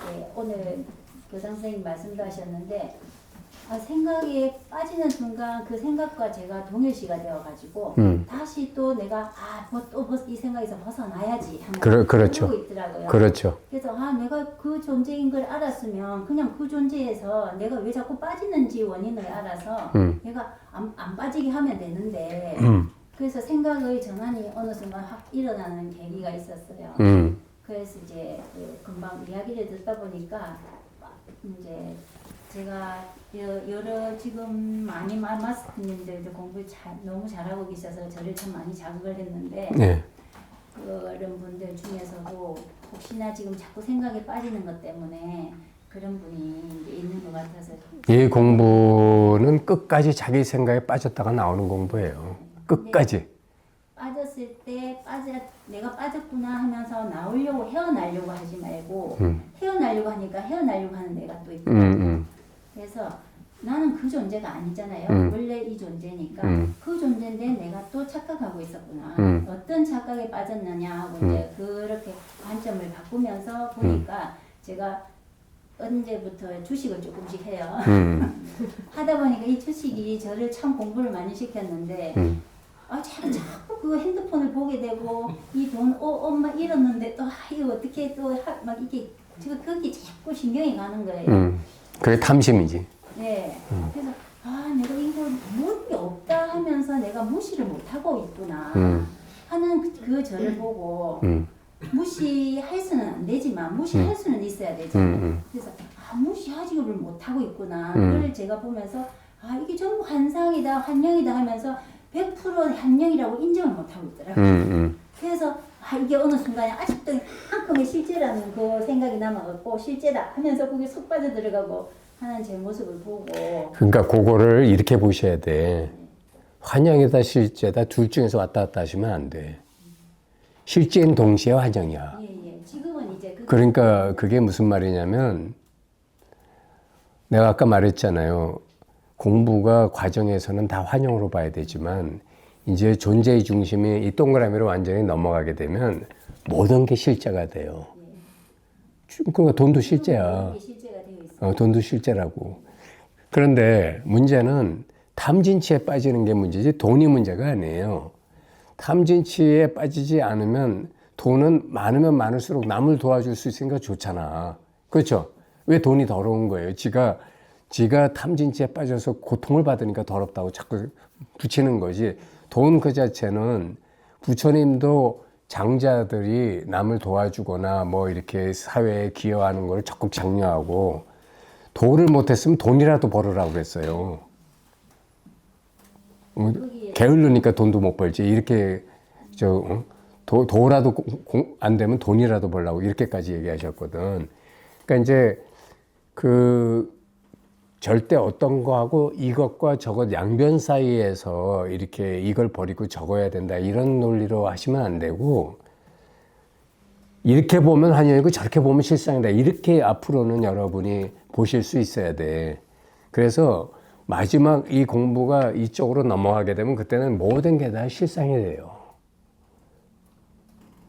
이제 오늘 교장 선생님 말씀도 하셨는데 생각에 빠지는 순간 그 생각과 제가 동일시가 되어가지고 다시 또 내가 또 이 생각에서 벗어나야지 하는 그렇죠. 그러고 있더라고요. 그렇죠. 그래서 내가 그 존재인 걸 알았으면 그냥 그 존재에서 내가 왜 자꾸 빠지는지 원인을 알아서 내가 안 빠지게 하면 되는데 그래서 생각의 전환이 어느 순간 확 일어나는 계기가 있었어요. 그래서 이제 금방 이야기를 듣다 보니까 이제 제가 여러 지금 많이 마스터님들도 공부 너무 잘하고 계셔서 저를 참 많이 자극을 했는데 네. 그런 분들 중에서도 혹시나 지금 자꾸 생각에 빠지는 것 때문에 그런 분이 이제 있는 것 같아서 이 공부는 끝까지 자기 생각에 빠졌다가 나오는 공부예요. 끝까지. 빠졌을 때 내가 빠졌구나 하면서 나오려고 헤어나려고 하지 말고 헤어나려고 하니까 헤어나려고 하는 내가 또 있거든요. 그래서 나는 그 존재가 아니잖아요. 원래 이 존재니까 그 존재인데 내가 또 착각하고 있었구나. 어떤 착각에 빠졌느냐 하고 이제 그렇게 관점을 바꾸면서 보니까 제가 언제부터 주식을 조금씩 해요. 하다 보니까 이 주식이 저를 참 공부를 많이 시켰는데 자꾸 그 핸드폰을 보게 되고 이 돈 엄마 잃었는데 또 이거 어떻게 또 막 이게 지금 거기 자꾸 신경이 가는 거예요. 그게 탐심이지. 네. 그래서 내가 이거 무엇이 없다 하면서 내가 무시를 못 하고 있구나 하는 그 저를 보고 무시할 수는 안 되지만 무시할 수는 있어야 되잖아요. 그래서 무시하지를 못 하고 있구나. 그걸 제가 보면서 아 이게 전부 환상이다 환영이다 하면서 100% 환영이라고 인정을 못하고 있더라고요. 그래서 아 이게 어느 순간에 아직도 한컴의 실제라는 그 생각이 남아갖고 실제다 하면서 그게 속 빠져 들어가고 하는 제 모습을 보고 그러니까 그거를 이렇게 보셔야 돼. 환영이다 실제다 둘 중에서 왔다 갔다 하시면 안 돼. 실제는 동시에 환영이야. 예. 지금은 이제 그러니까 그게 무슨 말이냐면 내가 아까 말했잖아요. 공부가 과정에서는 다 환영으로 봐야 되지만 이제 존재의 중심이 이 동그라미로 완전히 넘어가게 되면 모든 게 실제가 돼요. 그러니까 돈도 실제야. 실제가 되어 있어요. 돈도 실제라고. 그런데 문제는 탐진치에 빠지는 게 문제지 돈이 문제가 아니에요. 탐진치에 빠지지 않으면 돈은 많으면 많을수록 남을 도와줄 수 있으니까 좋잖아. 그렇죠? 왜 돈이 더러운 거예요? 지가 탐진치에 빠져서 고통을 받으니까 더럽다고 자꾸 붙이는 거지. 돈 그 자체는 부처님도 장자들이 남을 도와주거나 뭐 이렇게 사회에 기여하는 걸 적극 장려하고 도를 못했으면 돈이라도 벌으라고 그랬어요. 게을르니까 돈도 못 벌지. 이렇게 도라도 안 되면 돈이라도 벌라고 이렇게까지 얘기하셨거든. 그러니까 이제 절대 어떤 거하고 이것과 저것 양변 사이에서 이렇게 이걸 버리고 저거 해야 된다 이런 논리로 하시면 안 되고 이렇게 보면 환영이고 저렇게 보면 실상이다 이렇게 앞으로는 여러분이 보실 수 있어야 돼. 그래서 마지막 이 공부가 이쪽으로 넘어가게 되면 그때는 모든 게 다 실상이 돼요.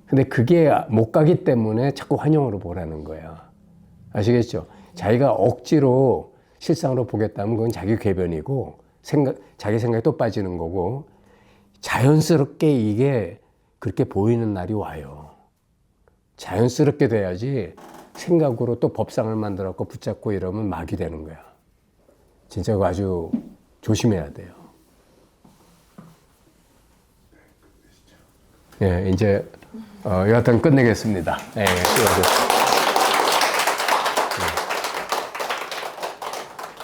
근데 그게 못 가기 때문에 자꾸 환영으로 보라는 거야. 아시겠죠? 자기가 억지로 실상으로 보겠다면 그건 자기 궤변이고 자기 생각에 또 빠지는 거고 자연스럽게 이게 그렇게 보이는 날이 와요. 자연스럽게 돼야지 생각으로 또 법상을 만들었고 붙잡고 이러면 막이 되는 거야. 진짜 그거 아주 조심해야 돼요. 예, 이제 여하튼 끝내겠습니다. 예, 수고하셨습니다.